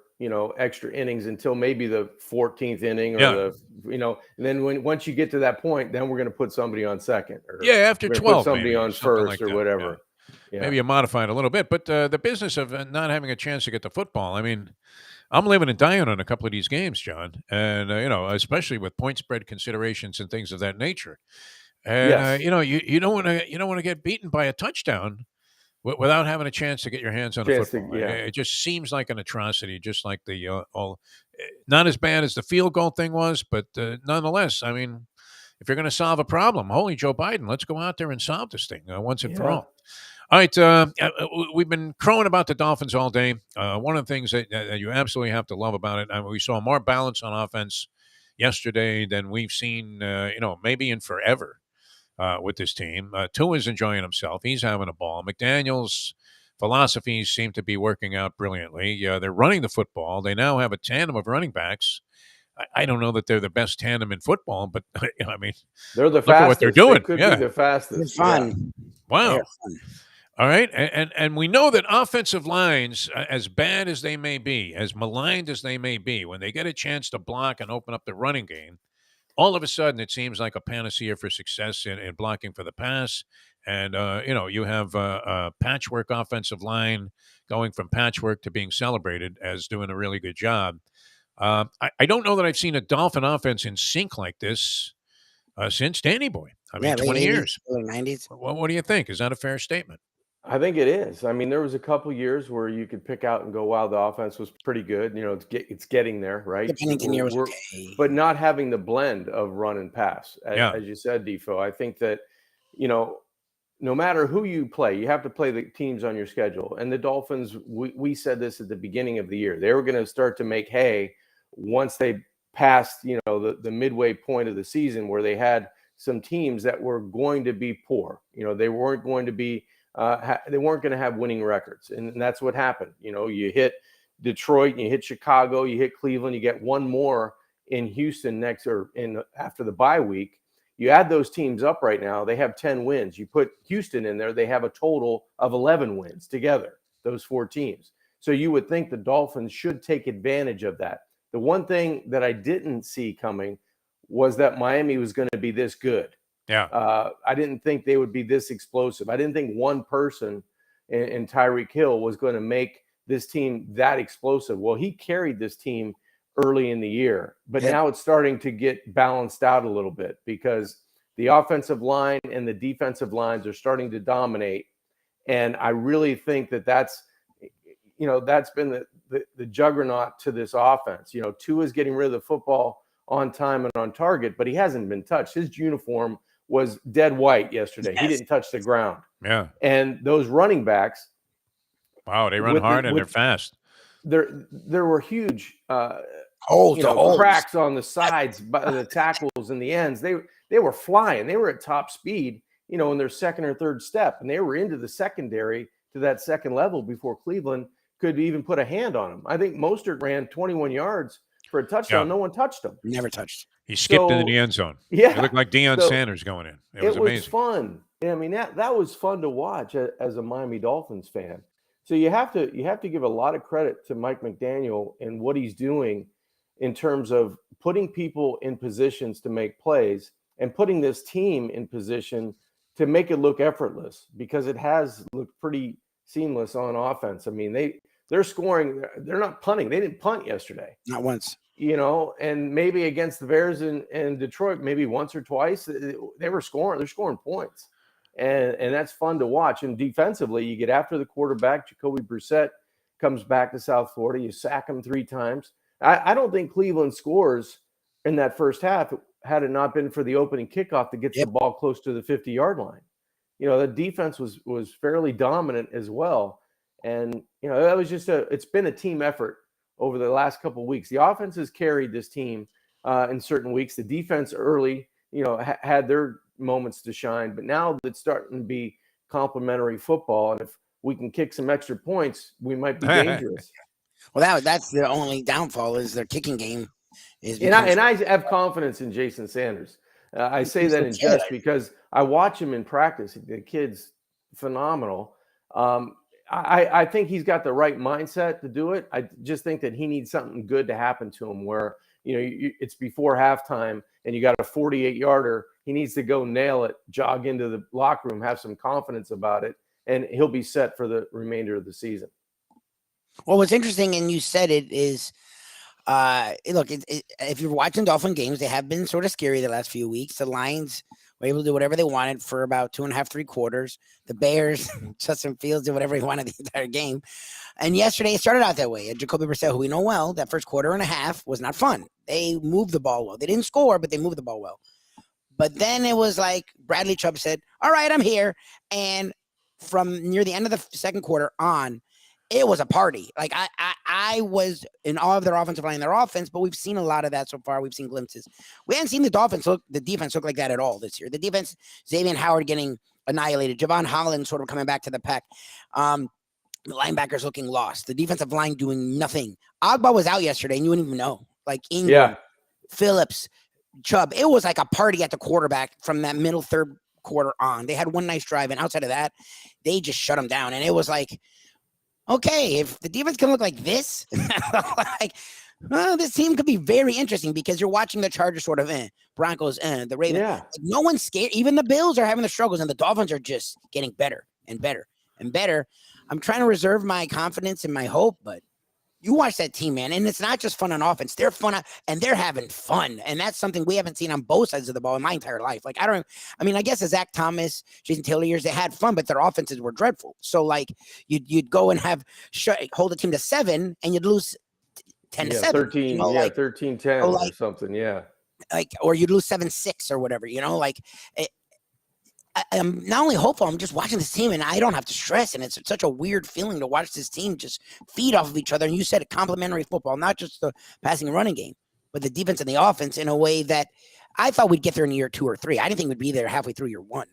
extra innings until maybe the 14th inning or and then once you get to that point, then we're going to put somebody on second. Or after 12, put somebody on first or whatever. Yeah. Maybe you modify it a little bit, but the business of not having a chance to get the football, I'm living and dying on a couple of these games, John, and especially with point spread considerations and things of that nature. And you don't want to get beaten by a touchdown without having a chance to get your hands on the football. It just seems like an atrocity, just like the not as bad as the field goal thing was, but nonetheless, if you're going to solve a problem, holy Joe Biden, let's go out there and solve this thing once and for all. All right, we've been crowing about the Dolphins all day. One of the things that you absolutely have to love about it, we saw more balance on offense yesterday than we've seen, maybe in forever with this team. Tua's enjoying himself. He's having a ball. McDaniels philosophies seem to be working out brilliantly. They're running the football. They now have a tandem of running backs. I don't know that they're the best tandem in football, but I mean, They're the look fastest. at what they're doing. They could Yeah. be the fastest. They're fun. Wow. They're fun. All right. And we know that offensive lines, as bad as they may be, as maligned as they may be, when they get a chance to block and open up the running game, all of a sudden it seems like a panacea for success in blocking for the pass. And, you have a patchwork offensive line going from patchwork to being celebrated as doing a really good job. I don't know that I've seen a Dolphin offense in sync like this since Danny Boy. I mean, 20 years. Early 90s. What do you think? Is that a fair statement? I think it is. I mean, there was a couple years where you could pick out and go, "Wow, the offense was pretty good." It's getting there, right? The Pennington year was okay. But not having the blend of run and pass, as you said, Defo. I think that no matter who you play, you have to play the teams on your schedule. And the Dolphins, we said this at the beginning of the year, they were going to start to make hay once they passed, the midway point of the season, where they had some teams that were going to be poor. They weren't going to be, they weren't going to have winning records. And that's what happened. You hit Detroit, you hit Chicago, you hit Cleveland, you get one more in Houston after the bye week. You add those teams up right now, they have 10 wins. You put Houston in there, they have a total of 11 wins together, those 4 teams. So you would think the Dolphins should take advantage of that. The one thing that I didn't see coming was that Miami was going to be this good. Yeah. I didn't think they would be this explosive. I didn't think one person in Tyreek Hill was going to make this team that explosive. Well, he carried this team early in the year, but now it's starting to get balanced out a little bit because the offensive line and the defensive lines are starting to dominate. And I really think that's been the juggernaut to this offense. Tua's getting rid of the football on time and on target, but he hasn't been touched. His uniform was dead white yesterday. Yes. He didn't touch the ground. Yeah. And those running backs. Wow, they run hard and they're fast. There were huge holes. Cracks on the sides, by the tackles and the ends. They were flying. They were at top speed, in their second or third step, and they were into the secondary to that second level before Cleveland could even put a hand on him. I think Mostert ran 21 yards for a touchdown. Yeah. No one touched him. Never touched. He skipped into the end zone. Yeah, he looked like Deion Sanders going in. It was amazing. Was fun. I mean, that was fun to watch as a Miami Dolphins fan. So you have to give a lot of credit to Mike McDaniel and what he's doing in terms of putting people in positions to make plays and putting this team in position to make it look effortless, because it has looked pretty seamless on offense. I mean, they're scoring. They're not punting. They didn't punt yesterday. Not once. And maybe against the Bears and Detroit, maybe once or twice, they were scoring. They're scoring points. And that's fun to watch. And defensively, you get after the quarterback. Jacoby Brissett comes back to South Florida. You sack him 3 times. I don't think Cleveland scores in that first half had it not been for the opening kickoff that gets the ball close to the 50-yard line. The defense was fairly dominant as well. And, that was just it's been a team effort over the last couple of weeks. The offense has carried this team in certain weeks. The defense early, had their moments to shine, but now it's starting to be complimentary football. And if we can kick some extra points, we might be dangerous. Well, that's the only downfall is their kicking game. And I have confidence in Jason Sanders. I say that in jest because I watch him in practice. The kid's phenomenal. I think he's got the right mindset to do it. I just think that he needs something good to happen to him where, it's before halftime and you got a 48-yarder. He needs to go nail it, jog into the locker room, have some confidence about it, and he'll be set for the remainder of the season. Well, what's interesting, and you said it, is look, if you're watching Dolphin games, they have been sort of scary the last few weeks. The Lions were able to do whatever they wanted for about 2.5, 3 quarters. The Bears, Justin Fields, did whatever he wanted the entire game. And yesterday it started out that way. And Jacoby Brissett, who we know well, that first quarter and a half was not fun. They moved the ball well. They didn't score, but they moved the ball well. But then it was like Bradley Chubb said, all right, I'm here. And from near the end of the second quarter on, it was a party. Like I was in awe of their offensive line and their offense, but we've seen a lot of that so far. We've seen glimpses. We haven't seen the defense look like that at all this year. The defense, Xavier Howard getting annihilated, Javon Holland sort of coming back to the pack. The linebackers looking lost. The defensive line doing nothing. Agba was out yesterday, and you wouldn't even know. Like Ingram, Phillips, Chubb. It was like a party at the quarterback from that middle third quarter on. They had one nice drive, and outside of that, they just shut them down. And it was like, okay, if the defense can look like this, like, well, this team could be very interesting because you're watching the Chargers sort of Broncos the Ravens. Yeah. Like, no one's scared. Even the Bills are having the struggles, and the Dolphins are just getting better and better and better. I'm trying to reserve my confidence and my hope, but you watch that team, man, and it's not just fun on offense. They're fun, and they're having fun, and that's something we haven't seen on both sides of the ball in my entire life. Like, I guess as Zach Thomas, Jason Taylor years, they had fun, but their offenses were dreadful. So, like, you'd go and hold a team to 7, and you'd lose 10 to 7. 13, 13-10 or something, like, or you'd lose 7-6 or whatever, like. I'm not only hopeful, I'm just watching this team and I don't have to stress. And it's such a weird feeling to watch this team just feed off of each other. And you said complementary football, not just the passing and running game, but the defense and the offense in a way that I thought we'd get there in year 2 or 3. I didn't think we'd be there halfway through year 1.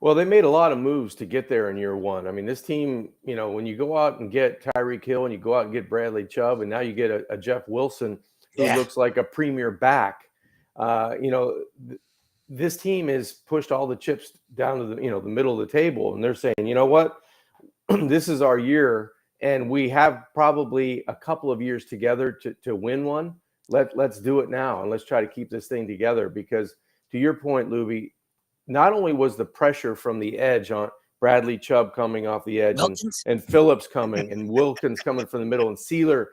Well, they made a lot of moves to get there in year 1. I mean, this team, when you go out and get Tyreek Hill and you go out and get Bradley Chubb, and now you get a Jeff Wilson who looks like a premier back, this team has pushed all the chips down to the middle of the table, and they're saying, you know what, this is our year, and we have probably a couple of years together to win one. Let's do it now, and let's try to keep this thing together. Because to your point, Lubie, not only was the pressure from the edge on Bradley Chubb coming off the edge, and Phillips coming, and Wilkins coming from the middle, and Sealer,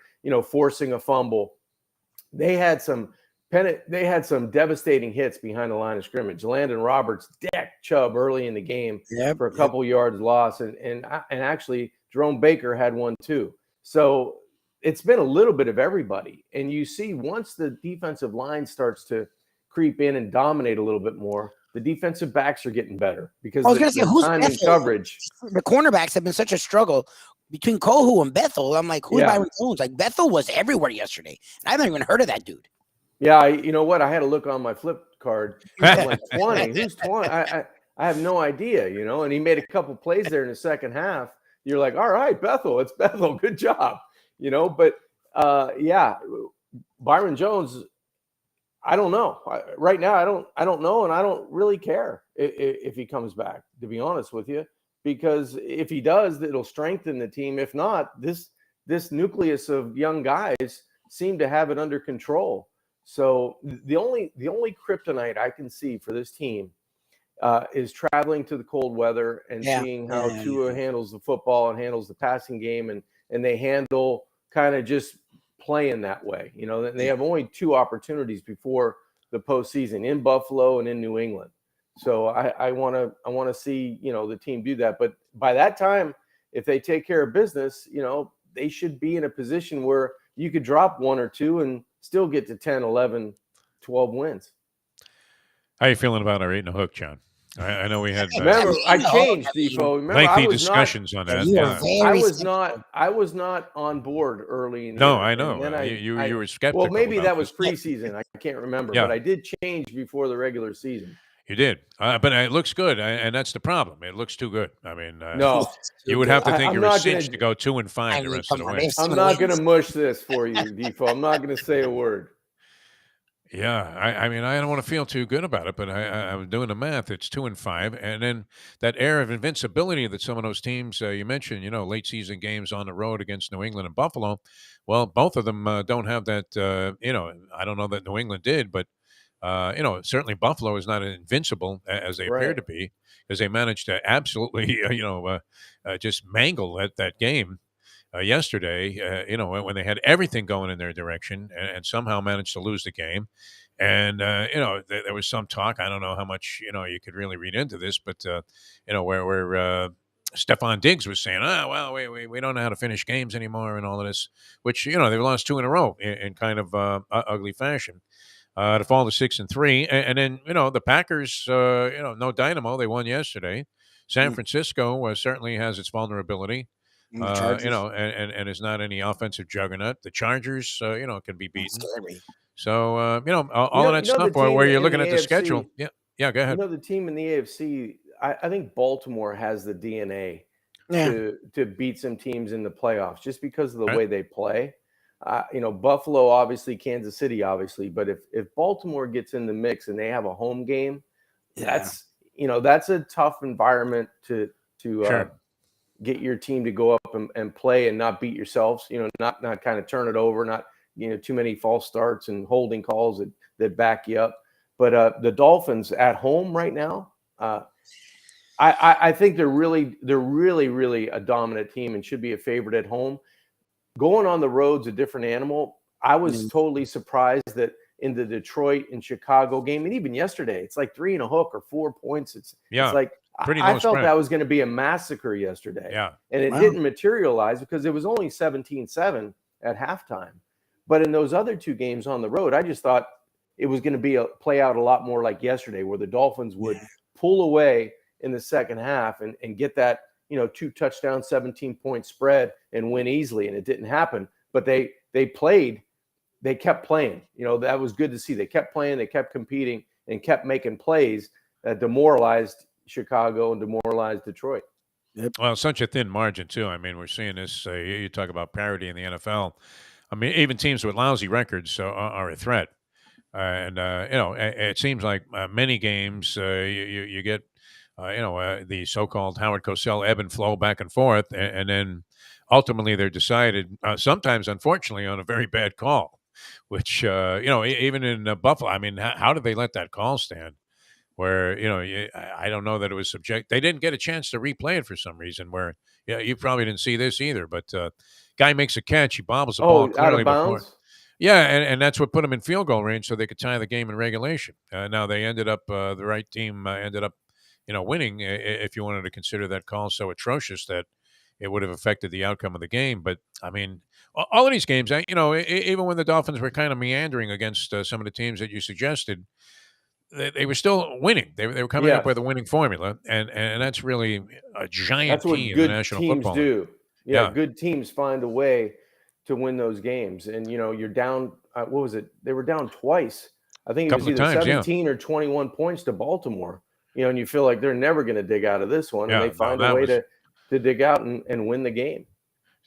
forcing a fumble, they had some devastating hits behind the line of scrimmage. Landon Roberts decked Chubb early in the game for a couple yards loss, and actually Jerome Baker had one too. So it's been a little bit of everybody. And you see, once the defensive line starts to creep in and dominate a little bit more, the defensive backs are getting better because the time and coverage. The cornerbacks have been such a struggle between Kohu and Bethel. I'm like, who's Byron Jones? Like, Bethel was everywhere yesterday, and I haven't even heard of that dude. Yeah, you know what? I had to look on my flip card. I'm like, 20. Who's 20? I have no idea, and he made a couple plays there in the second half. You're like, all right, Bethel, it's Bethel. Good job. But Byron Jones, I don't know. Right now, I don't know, and I don't really care if he comes back, to be honest with you, because if he does, it'll strengthen the team. If not, this nucleus of young guys seem to have it under control. So the only kryptonite I can see for this team is traveling to the cold weather and seeing how Tua handles the football and handles the passing game, and they handle kind of just playing that way. They have only 2 opportunities before the postseason, in Buffalo and in New England. So I want to see the team do that. But by that time, if they take care of business, they should be in a position where you could drop 1 or 2 and still get to 10, 11, 12 wins. How are you feeling about our 8 and a hook, John? I know we had remember I changed, Defo. lengthy discussions on that. I was not on board early in the year. I know. You were skeptical. Well, maybe that was preseason. I can't remember, but I did change before the regular season. You did, but it looks good, and that's the problem. It looks too good. I mean, no, you would have to think you were cinched to go 2-5 the rest of the way. I'm not going to mush this for you, Defo. I'm not going to say a word. Yeah, I mean, I don't want to feel too good about it, but I'm doing the math. It's 2-5, and then that air of invincibility that some of those teams you mentioned, late season games on the road against New England and Buffalo. Well, both of them don't have that. I don't know that New England did, but certainly Buffalo is not invincible as they appear to be, because they managed to absolutely, just mangle that game yesterday. When they had everything going in their direction and somehow managed to lose the game. And there was some talk. I don't know how much you could really read into this, but where Stephon Diggs was saying, we don't know how to finish games anymore and all of this, which they've lost 2 in a row in kind of ugly fashion. To fall to 6-3, and then the Packers, no dynamo. They won yesterday. San Francisco certainly has its vulnerability, and is not any offensive juggernaut. The Chargers, can be beaten. So all of that stuff where you're looking at the schedule. Yeah, go ahead. The team in the AFC, I think Baltimore has the DNA to beat some teams in the playoffs just because of the way they play. Buffalo, obviously, Kansas City, obviously, but if Baltimore gets in the mix and they have a home game, that's a tough environment to get your team to go up and play and not beat yourselves. Not kind of turn it over, not too many false starts and holding calls that back you up. But the Dolphins at home right now, I think they're really a dominant team and should be a favorite at home. Going on the road's a different animal. I was totally surprised that in the Detroit and Chicago game, and even yesterday, it's like 3 and a hook or 4 points. It's like I felt that was going to be a massacre yesterday. Yeah. And it didn't materialize because it was only 17-7 at halftime. But in those other 2 games on the road, I just thought it was going to play out a lot more like yesterday, where the Dolphins would pull away in the second half and get that 2 touchdown, 17-point spread and win easily. And it didn't happen. But they kept playing. That was good to see. They kept playing, they kept competing, and kept making plays that demoralized Chicago and demoralized Detroit. Well, such a thin margin, too. I mean, we're seeing this. You talk about parity in the NFL. I mean, even teams with lousy records are a threat. It seems like many games you get, the so-called Howard Cosell ebb and flow back and forth, and then ultimately they're decided, sometimes, unfortunately, on a very bad call, which, even in Buffalo, I mean, how did they let that call stand? Where, I don't know that it was they didn't get a chance to replay it for some reason, where, you probably didn't see this either, but guy makes a catch, he bobbles the ball clearly out of bounds? before. Yeah, and that's what put them in field goal range so they could tie the game in regulation. Now they ended up, the right team ended up, winning, if you wanted to consider that call so atrocious that it would have affected the outcome of the game. But, I mean, all of these games, even when the Dolphins were kind of meandering against some of the teams that you suggested, they were still winning. They were coming up with a winning formula, and that's really a giant key in the National Football League. Do. Yeah, good teams find a way to win those games. And, you're down, what was it? They were down twice. I think it was either 17 or 21 points to Baltimore, and you feel like they're never going to dig out of this one. And they find a way to dig out and win the game.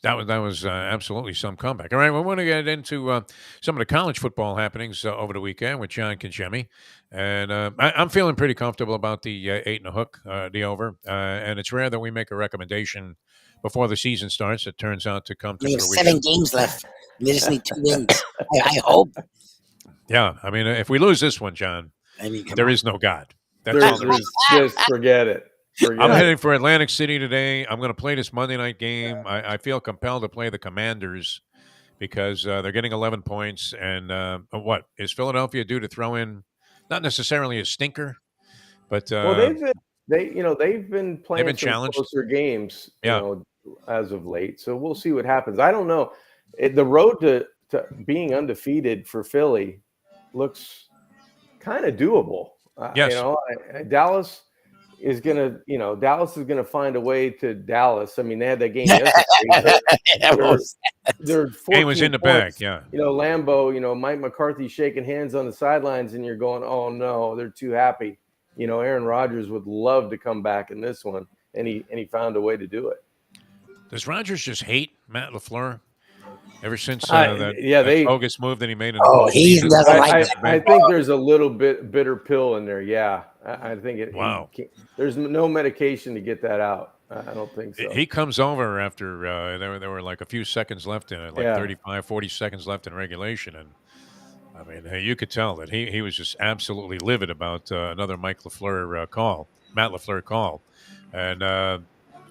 That was absolutely some comeback. All right, we want to get into some of the college football happenings over the weekend with John Congemi, and I'm feeling pretty comfortable about the 8 and a hook, the over. And it's rare that we make a recommendation before the season starts. It turns out to come to fruition. We have 7 games left. We just need 2 wins. I hope. Yeah, I mean, if we lose this one, John, there is no God. That's all. Just forget it. I'm heading for Atlantic City today. I'm going to play this Monday night game. I feel compelled to play the Commanders because they're getting 11 points. And what is Philadelphia due to throw in? Not necessarily a stinker, but they've been playing some closer games, as of late. So we'll see what happens. I don't know. The road to being undefeated for Philly looks kind of doable. Yes. Dallas is gonna find a way to Dallas. I mean, they had that game yesterday. Their game was in the bag. Yeah. Lambeau. Mike McCarthy shaking hands on the sidelines, and you're going, "Oh no, they're too happy." Aaron Rodgers would love to come back in this one, and he found a way to do it. Does Rodgers just hate Matt LaFleur? Ever since that bogus move that he made in the I think there's a little bit bitter pill in there. Yeah, I think it. Wow. There's no medication to get that out. I don't think so. He comes over after there were like a few seconds left in it, like 35, 40 seconds left in regulation, and I mean, you could tell that he was just absolutely livid about another Matt LaFleur call, and.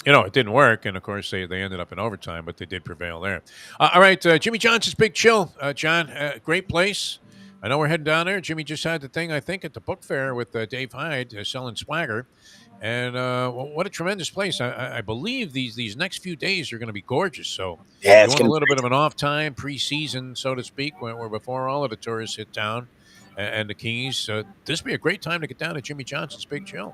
It didn't work, and of course they ended up in overtime, but they did prevail there. All right, Jimmy Johnson's Big Chill. John, great place. I know we're heading down there. Jimmy just had the thing, I think, at the book fair with Dave Hyde selling swagger, and what a tremendous place. I believe these next few days are going to be gorgeous. So yeah, it's a little bit of an off time, preseason, so to speak, where before all of the tourists hit town and the Keys. This would be a great time to get down to Jimmy Johnson's Big Chill.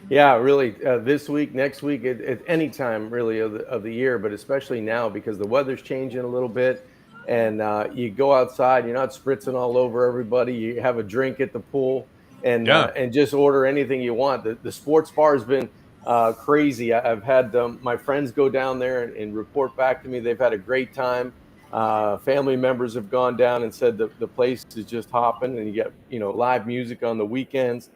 Yeah, really. This week, next week, at any time really of the year, but especially now because the weather's changing a little bit, and you go outside, you're not spritzing all over everybody. You have a drink at the pool, and just order anything you want. The sports bar has been crazy. I've had my friends go down there and report back to me. They've had a great time. Family members have gone down and said the place is just hopping, and you get live music on the weekends.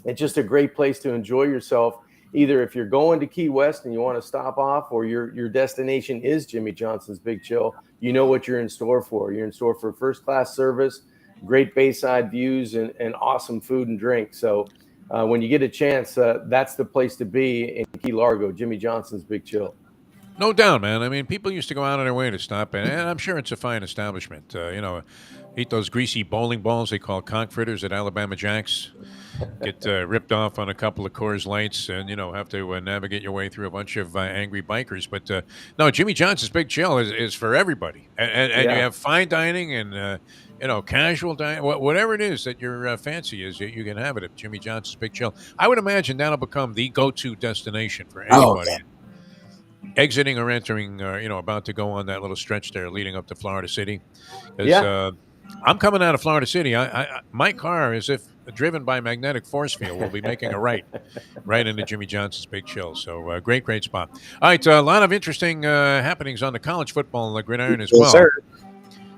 It's just a great place to enjoy yourself. Either if you're going to Key West and you want to stop off, or your destination is Jimmy Johnson's Big Chill, you know what you're in store for. You're in store for first-class service, great bayside views, and awesome food and drink. So when you get a chance, that's the place to be in Key Largo, Jimmy Johnson's Big Chill. No doubt, man. I mean, people used to go out of their way to stop in, and I'm sure it's a fine establishment. Eat those greasy bowling balls they call conch fritters at Alabama Jack's. Get ripped off on a couple of Coors Lights, and have to navigate your way through a bunch of angry bikers. But no, Jimmy Johnson's Big Chill is for everybody, and you have fine dining and casual dining, whatever it is that your fancy is, you can have it at Jimmy Johnson's Big Chill. I would imagine that'll become the go-to destination for anybody. Exiting or entering, about to go on that little stretch there leading up to Florida City. I'm coming out of Florida City. My car, as if driven by magnetic force field, will be making a right into Jimmy Johnson's Big Chill. So great spot. All right, a lot of interesting happenings on the college football gridiron as well. Sir.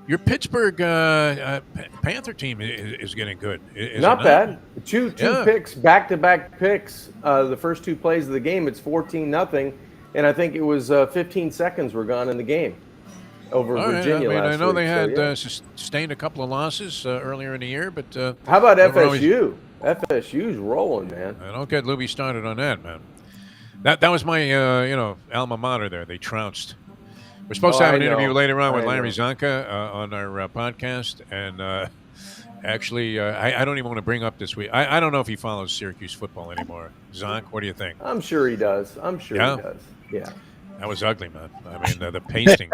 Your Pittsburgh Panther team is getting good. Not bad. Two picks, back-to-back picks. The first two plays of the game, it's 14-0. And I think it was 15 seconds were gone in the game over Virginia last week. I know they had sustained a couple of losses earlier in the year, but how about FSU? FSU's rolling, man. Don't get Lubie started on that, man. That was my alma mater there. They trounced. We're supposed to have an interview later on with Larry Zonka on our podcast, and actually, I don't even want to bring up this week. I don't know if he follows Syracuse football anymore. Zonk, what do you think? I'm sure he does. He does. Yeah. That was ugly, man. I mean, the pasting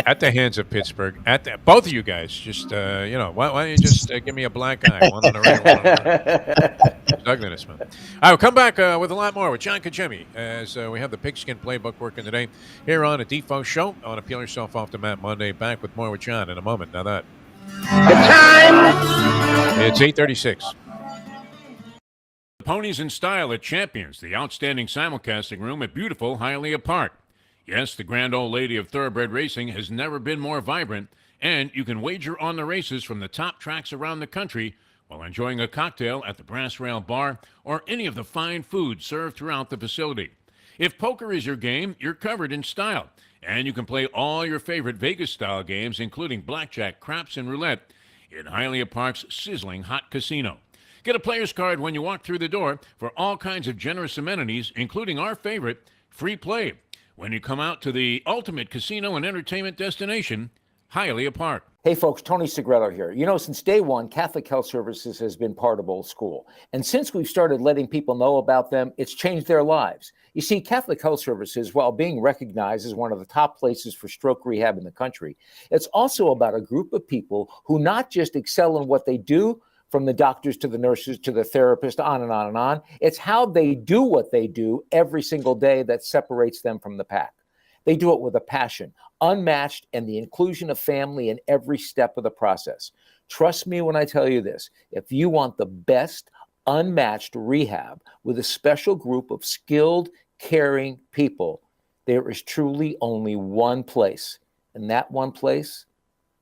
at the hands of Pittsburgh. Both of you guys, just why don't you just give me a black eye, one on the right, one on the left. It's ugliness, man. All right, we'll come back with a lot more with John Congemi as we have the Pigskin Playbook working today here on a Defo Show on a Peel Yourself Off the Mat Monday. Back with more with John in a moment. Now that it's 8:36. Ponies in Style at Champions, the outstanding simulcasting room at beautiful Hialeah Park. Yes, the grand old lady of thoroughbred racing has never been more vibrant, and you can wager on the races from the top tracks around the country while enjoying a cocktail at the Brass Rail Bar or any of the fine food served throughout the facility. If poker is your game, you're covered in Style, and you can play all your favorite Vegas-style games, including blackjack, craps, and roulette in Hialeah Park's sizzling hot casino. Get a player's card when you walk through the door for all kinds of generous amenities, including our favorite, free play, when you come out to the ultimate casino and entertainment destination, Hialeah Park. Hey folks, Tony Segreto here. Since day one, Catholic Health Services has been part of Old School. And since we've started letting people know about them, it's changed their lives. You see, Catholic Health Services, while being recognized as one of the top places for stroke rehab in the country, it's also about a group of people who not just excel in what they do, from the doctors to the nurses to the therapist, on and on and on. It's how they do what they do every single day that separates them from the pack. They do it with a passion, unmatched, and the inclusion of family in every step of the process. Trust me when I tell you this. If you want the best, unmatched rehab with a special group of skilled, caring people, there is truly only one place, and that one place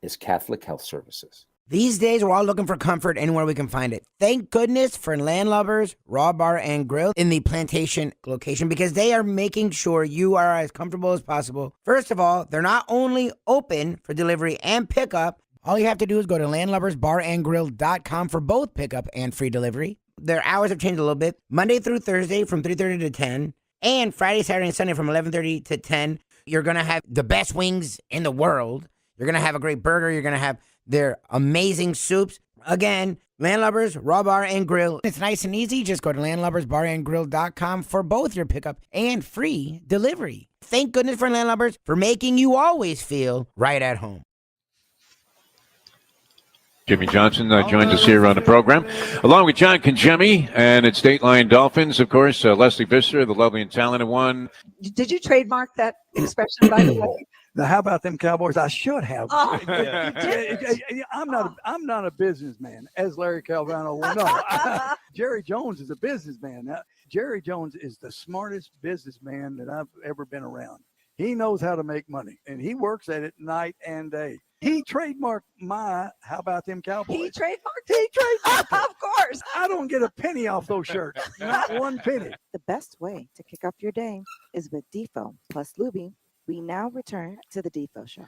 is Catholic Health Services. These days, we're all looking for comfort anywhere we can find it. Thank goodness for Landlubbers Raw Bar and Grill in the Plantation location, because they are making sure you are as comfortable as possible. First of all, they're not only open for delivery and pickup. All you have to do is go to landlubbersbarandgrill.com for both pickup and free delivery. Their hours have changed a little bit. Monday through Thursday from 3:30 to 10, and Friday, Saturday, and Sunday from 11:30 to 10. You're going to have the best wings in the world. You're going to have a great burger. You're going to have their amazing soups. Again, Landlubbers, Raw Bar, and Grill. It's nice and easy. Just go to landlubbersbarandgrill.com for both your pickup and free delivery. Thank goodness for Landlubbers for making you always feel right at home. Jimmy Johnson joins us here on the program, along with John Congemi, and it's State Line Dolphins, of course. Leslie Visser, the lovely and talented one. Did you trademark that expression, by the way? The How About Them Cowboys, I should have. Oh, you did. I'm not a businessman, as Larry Calvino will know. Jerry Jones is a businessman. Now, Jerry Jones is the smartest businessman that I've ever been around. He knows how to make money, and he works at it night and day. He trademarked my How About Them Cowboys. He trademarked it. Of course. I don't get a penny off those shirts. Not one penny. The best way to kick off your day is with Defo plus Lubie. We now return to the Defo Show.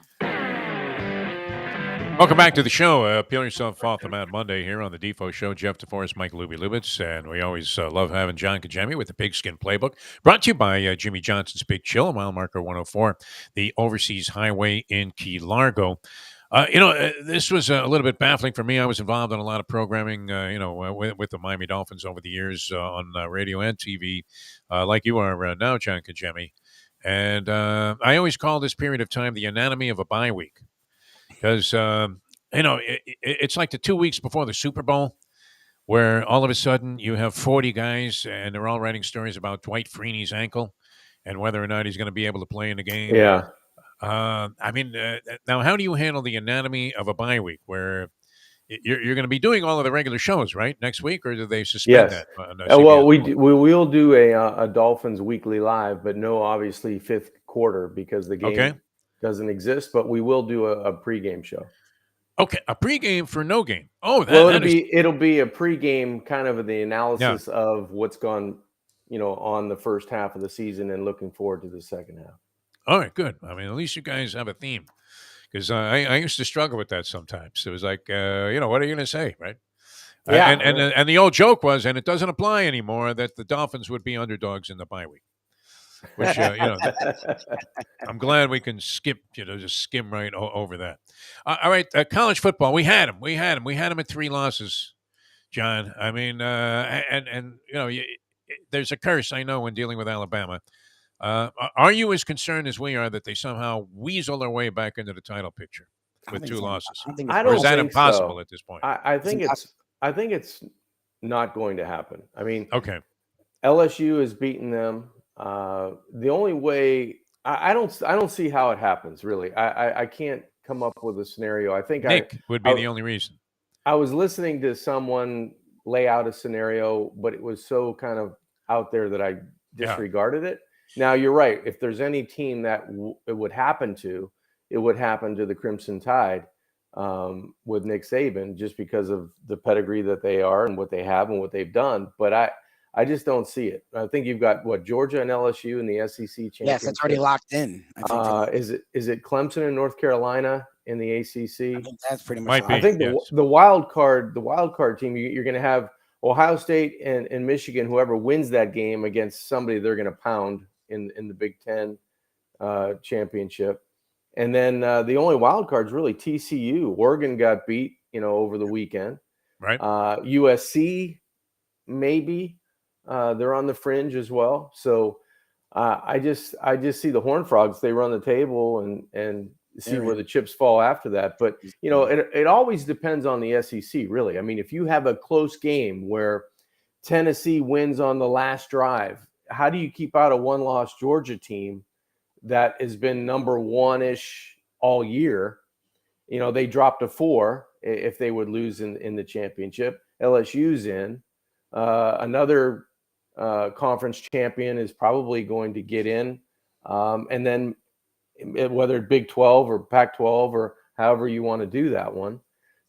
Welcome back to the show. Peel yourself off the mat Monday here on the Defo Show. Jeff DeForest, Mike Lubie Lubitz, and we always love having John Congemi with the Pigskin Playbook. Brought to you by Jimmy Johnson's Big Chill, mile marker 104, the Overseas Highway in Key Largo. This was a little bit baffling for me. I was involved in a lot of programming, with the Miami Dolphins over the years on radio and TV, like you are now, John Congemi. And I always call this period of time the anatomy of a bye week. Because, it's like the 2 weeks before the Super Bowl where all of a sudden you have 40 guys and they're all writing stories about Dwight Freeney's ankle and whether or not he's going to be able to play in the game. Yeah. Now, how do you handle the anatomy of a bye week where you're going to be doing all of the regular shows, right, next week, or do they suspend that? Well, we will do a Dolphins Weekly Live, but no, obviously, fifth quarter because the game doesn't exist, but we will do a pregame show. Okay, a pregame for no game. Oh, it'll be a pregame kind of the analysis of what's gone, on the first half of the season and looking forward to the second half. All right, good. I mean, at least you guys have a theme, because I used to struggle with that sometimes. It was like, what are you going to say, right? Yeah, and the old joke was, and it doesn't apply anymore, that the Dolphins would be underdogs in the bye week. Which I'm glad we can skip, just skim right over that. All right, college football. We had him at 3 losses, John. I mean, there's a curse, I know, when dealing with Alabama. Are you as concerned as we are that they somehow weasel their way back into the title picture with 2 losses? Or is that impossible at this point? I think it's not going to happen. I mean, okay, LSU has beaten them. The only way I don't see how it happens, really. I can't come up with a scenario. I think Nick would be the only reason. I was listening to someone lay out a scenario, but it was so kind of out there that I disregarded it. Now, you're right. If there's any team that it would happen to the Crimson Tide with Nick Saban, just because of the pedigree that they are and what they have and what they've done. But I just don't see it. I think you've got Georgia and LSU in the SEC championship. Yes, that's already locked in. I think is it Clemson and North Carolina in the ACC? I think that's pretty much. I think the wild card team, you're going to have Ohio State and Michigan. Whoever wins that game against somebody, they're going to pound in the Big Ten championship. And then the only wild card is really TCU. Oregon got beat, over the weekend. Right. USC, maybe. They're on the fringe as well. So I just see the Horned Frogs. They run the table and see where the chips fall after that. But, it always depends on the SEC, really. I mean, if you have a close game where Tennessee wins on the last drive, how do you keep out a one-loss Georgia team that has been number one-ish all year? They dropped to 4 if they would lose in the championship. LSU's in. Another conference champion is probably going to get in. And then whether it's Big 12 or Pac-12 or however you want to do that one.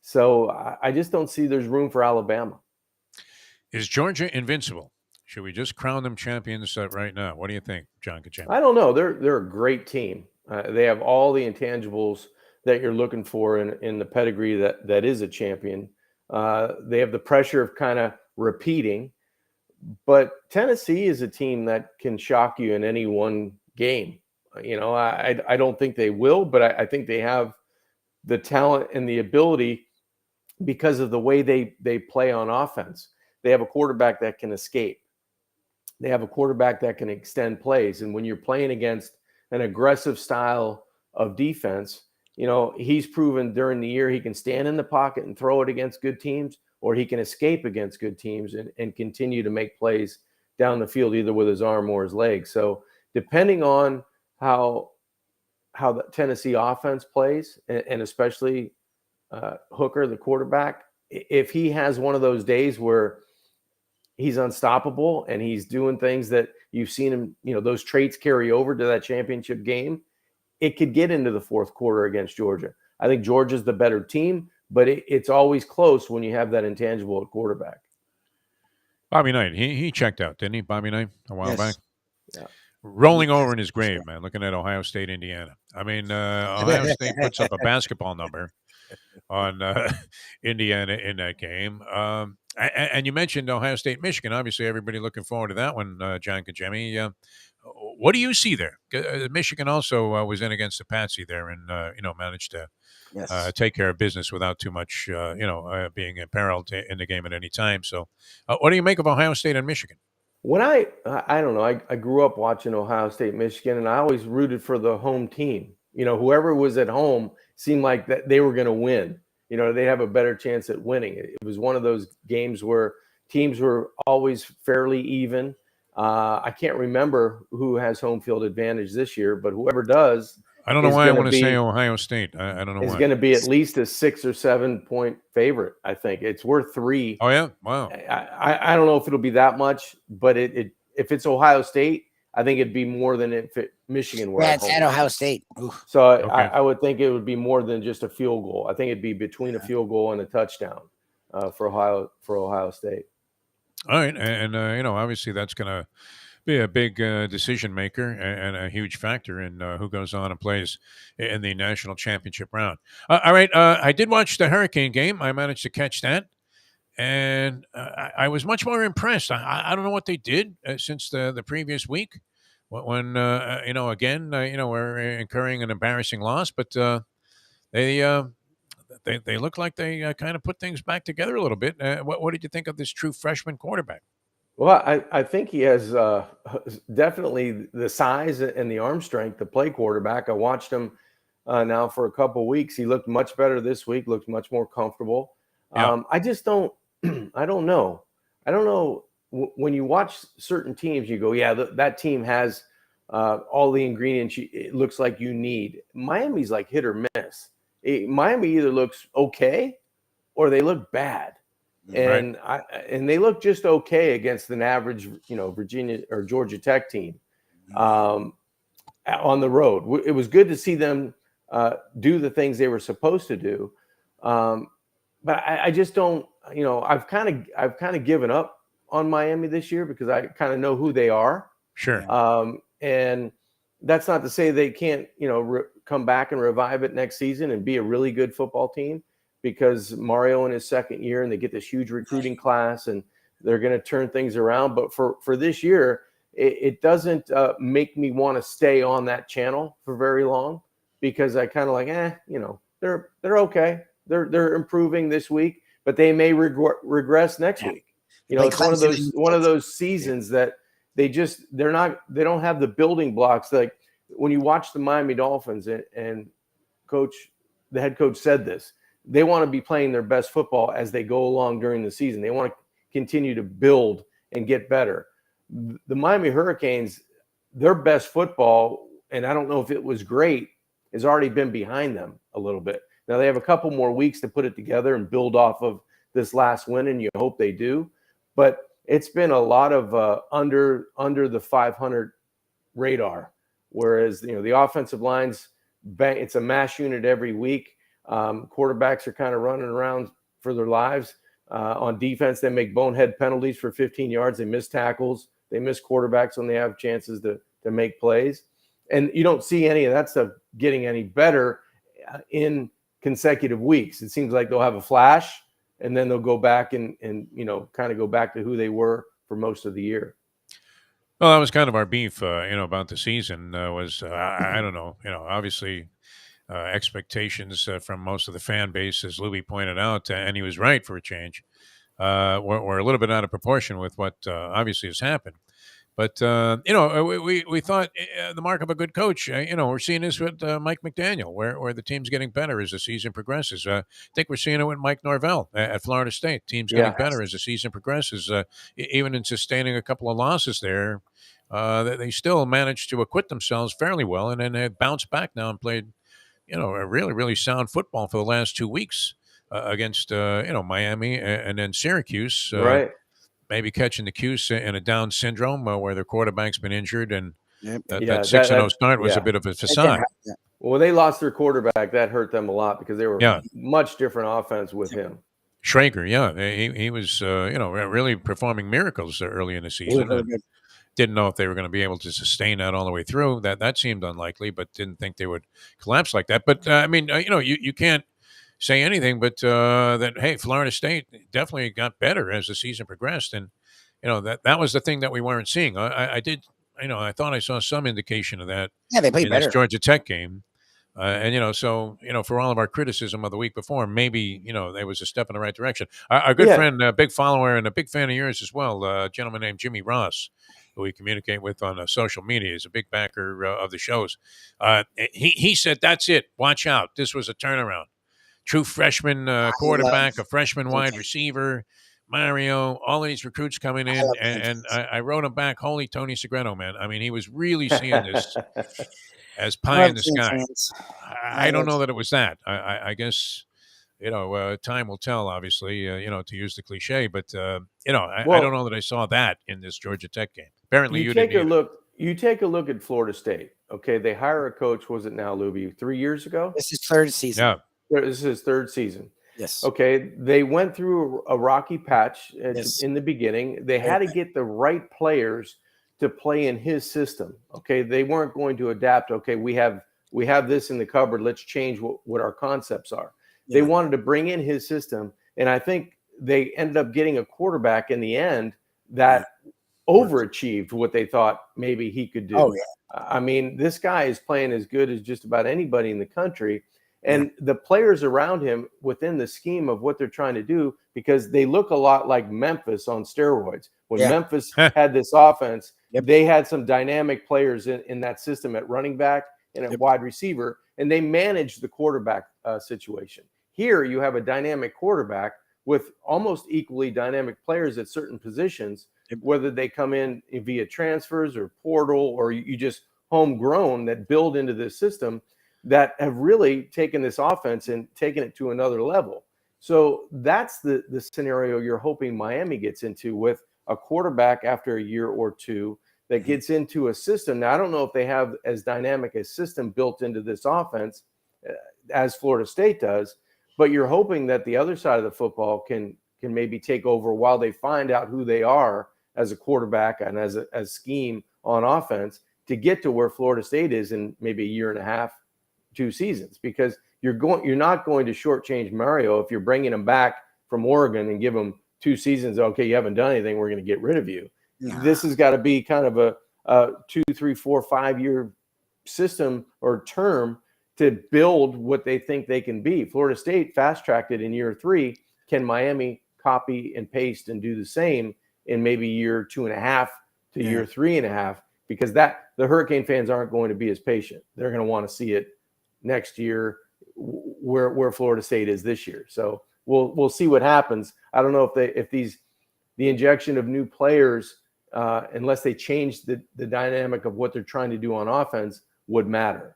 So I just don't see there's room for Alabama. Is Georgia invincible? Should we just crown them champions right now? What do you think, John Congemi? I don't know. They're a great team. They have all the intangibles that you're looking for in the pedigree that is a champion. They have the pressure of kind of repeating. But Tennessee is a team that can shock you in any one game. I don't think they will, but I think they have the talent and the ability because of the way they play on offense. They have a quarterback that can escape. They have a quarterback that can extend plays. And when you're playing against an aggressive style of defense, he's proven during the year he can stand in the pocket and throw it against good teams, or he can escape against good teams and continue to make plays down the field, either with his arm or his leg. So depending on how how the Tennessee offense plays, and especially Hooker, the quarterback. If he has one of those days where he's unstoppable and he's doing things that you've seen him, those traits carry over to that championship game, it could get into the fourth quarter against Georgia. I think Georgia's the better team, but it's always close when you have that intangible at quarterback. Bobby Knight, he checked out, didn't he, Bobby Knight, a while back? Yeah. Rolling over in his grave, man, looking at Ohio State, Indiana. I mean, Ohio State puts up a basketball number on Indiana in that game. And you mentioned Ohio State, Michigan. Obviously, everybody looking forward to that one, John Congemi. What do you see there? Michigan also was in against the Patsy there and, managed to take care of business without too much, being imperiled in the game at any time. So what do you make of Ohio State and Michigan? When I don't know, I grew up watching Ohio State, Michigan, and I always rooted for the home team. Whoever was at home seemed like that they were going to win. They have a better chance at winning. It was one of those games where teams were always fairly even. I can't remember who has home field advantage this year, but whoever does, I don't know why I want to say Ohio State. I don't know why. It's going to be at least a 6 or 7 point favorite. I think it's worth 3. Oh yeah, wow. I don't know if it'll be that much, but if it's Ohio State, I think it'd be more than if Michigan were. Yeah, it's at Ohio State. Oof. So I would think it would be more than just a field goal. I think it'd be between a field goal and a touchdown for Ohio State. All right, and obviously that's going to be a big decision maker and a huge factor in who goes on and plays in the national championship round. All right, I did watch the Hurricane game. I managed to catch that, and I was much more impressed. I don't know what they did since the previous week when again we're incurring an embarrassing loss, but they look like they kind of put things back together a little bit. What did you think of this true freshman quarterback? Well, I think he has definitely the size and the arm strength to play quarterback. I watched him now for a couple weeks. He looked much better this week, looked much more comfortable. Yeah. I just don't I don't know. When you watch certain teams, you go, yeah, that team has all the ingredients it looks like you need. Miami's like hit or miss. Miami either looks okay or they look bad. And Right. And they look just okay against an average, Virginia or Georgia Tech team on the road. It was good to see them do the things they were supposed to do, but I just don't. I've kind of given up on Miami this year because I kind of know who they are. Sure. And that's not to say they can't, come back and revive it next season and be a really good football team. Because Mario in his second year and they get this huge recruiting class and they're going to turn things around. But for this year, it doesn't make me want to stay on that channel for very long because I kind of like, they're okay. They're improving this week, but they may regress next week. It's one of those seasons that they don't have the building blocks. Like when you watch the Miami Dolphins and the head coach said this. They want to be playing their best football as they go along during the season. They want to continue to build and get better. The Miami Hurricanes, their best football, and I don't know if it was great, has already been behind them a little bit. Now they have a couple more weeks to put it together and build off of this last win, and you hope they do. But it's been a lot of under the 500 radar, whereas the offensive lines, it's a mash unit every week. Quarterbacks are kind of running around for their lives. On defense, they make bonehead penalties for 15 yards. They miss tackles. They miss quarterbacks when they have chances to make plays. And you don't see any of that stuff getting any better in consecutive weeks. It seems like they'll have a flash, and then they'll go back and kind of go back to who they were for most of the year. Well, that was kind of our beef, about the season was, I don't know, obviously expectations from most of the fan base, as Lubie pointed out, and he was right for a change, were a little bit out of proportion with what obviously has happened. But we thought the mark of a good coach. We're seeing this with Mike McDaniel, where the team's getting better as the season progresses. I think we're seeing it with Mike Norvell at Florida State. Team's getting better as the season progresses. Even in sustaining a couple of losses there, they still managed to acquit themselves fairly well, and then they bounced back now and played, a really, really sound football for the last 2 weeks against, Miami and then Syracuse. Right. Maybe catching the cuse in a Down syndrome where their quarterback's been injured, and Yep. that Yeah, 6-0 start was a yeah. bit of a That can facade. happen. Well, they lost their quarterback. That hurt them a lot because they were Yeah. much different offense with him. Schrager, yeah, he was, really performing miracles early in the He was season. really And good. didn't know if they were going to be able to sustain that all the way through. That seemed unlikely, but didn't think they would collapse like that. But you can't say anything but that. Hey, Florida State definitely got better as the season progressed, and that was the thing that we weren't seeing. I did, I thought I saw some indication of that Yeah, they played in this better. Georgia Tech game. For all of our criticism of the week before, maybe, there was a step in the right direction. Our good Yeah. friend, a big follower and a big fan of yours as well, a gentleman named Jimmy Ross, who we communicate with on social media, is a big backer of the shows. He said, that's it. Watch out. This was a turnaround. True freshman quarterback, a freshman wide receiver, Mario, all of these recruits coming in. love And I wrote him back, holy Tony Segreto, man. I mean, he was really seeing this as pie in the sky. I don't know that it was that. I guess, time will tell, obviously, to use the cliche. But, I don't know that I saw that in this Georgia Tech game. Apparently, you take didn't a either. look. You take a look at Florida State. Okay, they hire a coach. Was it now, Lubie? 3 years ago. This is third season. Yeah. This is his third season. Yes. Okay, they went through a rocky patch Yes. in the beginning. They had to get the right players to play in his system. Okay, they weren't going to adapt. Okay, we have this in the cupboard. Let's change what our concepts are. They wanted to bring in his system, and I think they ended up getting a quarterback in the end that overachieved what they thought maybe he could do. Oh, yeah. I mean, this guy is playing as good as just about anybody in the country. And the players around him within the scheme of what they're trying to do, because they look a lot like Memphis on steroids. When Memphis had this offense, they had some dynamic players in that system at running back and at wide receiver, and they managed the quarterback situation. Here you have a dynamic quarterback with almost equally dynamic players at certain positions, whether they come in via transfers or portal or you just homegrown that build into this system, that have really taken this offense and taken it to another level. So that's the scenario you're hoping Miami gets into, with a quarterback after a year or two that gets into a system. Now, I don't know if they have as dynamic a system built into this offense as Florida State does, but you're hoping that the other side of the football can maybe take over while they find out who they are as a quarterback and as scheme on offense, to get to where Florida State is in maybe a year and a half, 2 seasons, because you're not going to shortchange Mario if you're bringing him back from Oregon and give him 2 seasons. Okay, you haven't done anything, we're going to get rid of you. This has got to be kind of a 2, 3, 4, 5 year system or term to build what they think they can be. Florida State fast tracked it in year 3. Can Miami copy and paste and do the same in maybe year 2.5 to year 3.5? Because the Hurricane fans aren't going to be as patient. They're going to want to see it next year where Florida State is this year. So we'll see what happens. I don't know if the injection of new players, unless they change the dynamic of what they're trying to do on offense, would matter.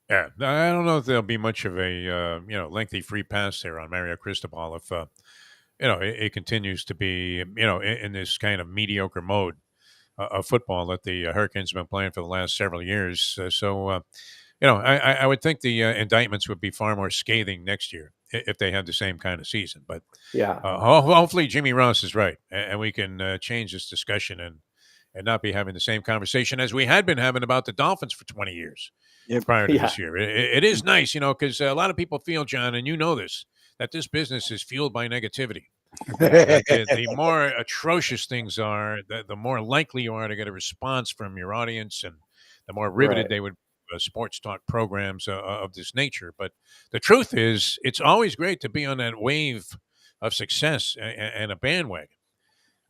Yeah, I don't know if there'll be much of a lengthy free pass there on Mario Cristobal if it continues to be in this kind of mediocre mode of football that the Hurricanes have been playing for the last several years. I would think the indictments would be far more scathing next year if they had the same kind of season. But hopefully Jimmy Ross is right, and we can change this discussion and not be having the same conversation as we had been having about the Dolphins for 20 years prior to this year. It is nice, because a lot of people feel, John, and you know this, that this business is fueled by negativity. The more atrocious things are, the more likely you are to get a response from your audience, and the more riveted they would be sports talk programs of this nature. But the truth is, it's always great to be on that wave of success and a bandwagon.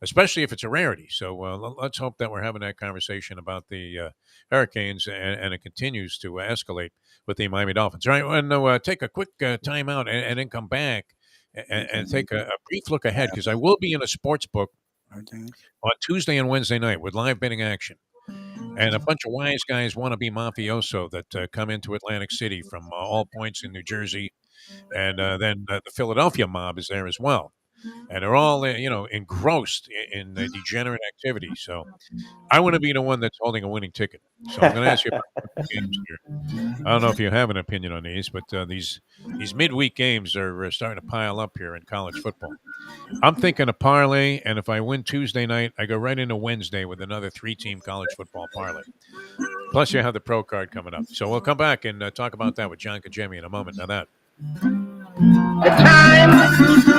especially if it's a rarity. So let's hope that we're having that conversation about the Hurricanes, and it continues to escalate with the Miami Dolphins. All right, we're going to take a quick time out and then come back and take a brief look ahead, because I will be in a sports book on Tuesday and Wednesday night with live betting action. And a bunch of wise guys wannabe mafioso that come into Atlantic City from all points in New Jersey. And then the Philadelphia mob is there as well. And they're all, engrossed in the degenerate activity. So I want to be the one that's holding a winning ticket. So I'm going to ask you about games here. I don't know if you have an opinion on these, but these midweek games are starting to pile up here in college football. I'm thinking a parlay, and if I win Tuesday night, I go right into Wednesday with another 3-team college football parlay. Plus, you have the pro card coming up. So we'll come back and talk about that with John Congemi in a moment. Now that. Do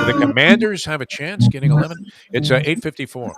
the Commanders have a chance getting 11? It's 8:54.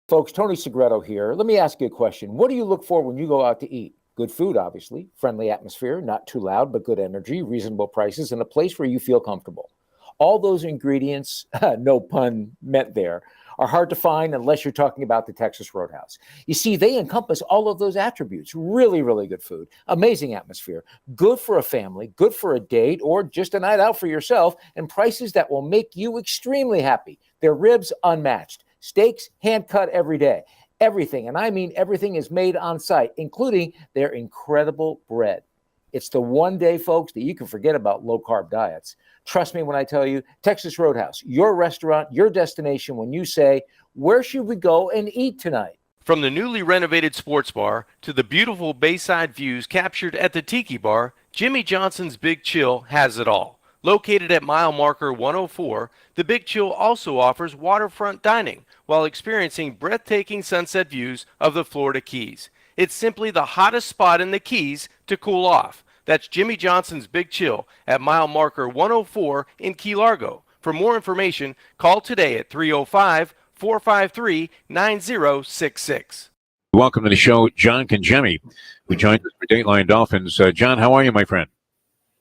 Folks, Tony Segreto here. Let me ask you a question. What do you look for when you go out to eat? Good food, obviously, friendly atmosphere, not too loud, but good energy, reasonable prices, and a place where you feel comfortable. All those ingredients, no pun meant there, are hard to find unless you're talking about the Texas Roadhouse. You see, they encompass all of those attributes. Really, really good food, amazing atmosphere, good for a family, good for a date, or just a night out for yourself, and prices that will make you extremely happy. Their ribs unmatched, steaks hand-cut every day. Everything, and I mean everything, is made on site, including their incredible bread. It's the one day, folks, that you can forget about low-carb diets. Trust me when I tell you, Texas Roadhouse, your restaurant, your destination when you say, where should we go and eat tonight? From the newly renovated sports bar to the beautiful bayside views captured at the Tiki Bar, Jimmy Johnson's Big Chill has it all. Located at mile marker 104, the Big Chill also offers waterfront dining while experiencing breathtaking sunset views of the Florida Keys. It's simply the hottest spot in the Keys to cool off. That's Jimmy Johnson's Big Chill at mile marker 104 in Key Largo. For more information, call today at 305-453-9066. Welcome to the show, John Congemi, who joins us for Dateline Dolphins. John, how are you, my friend?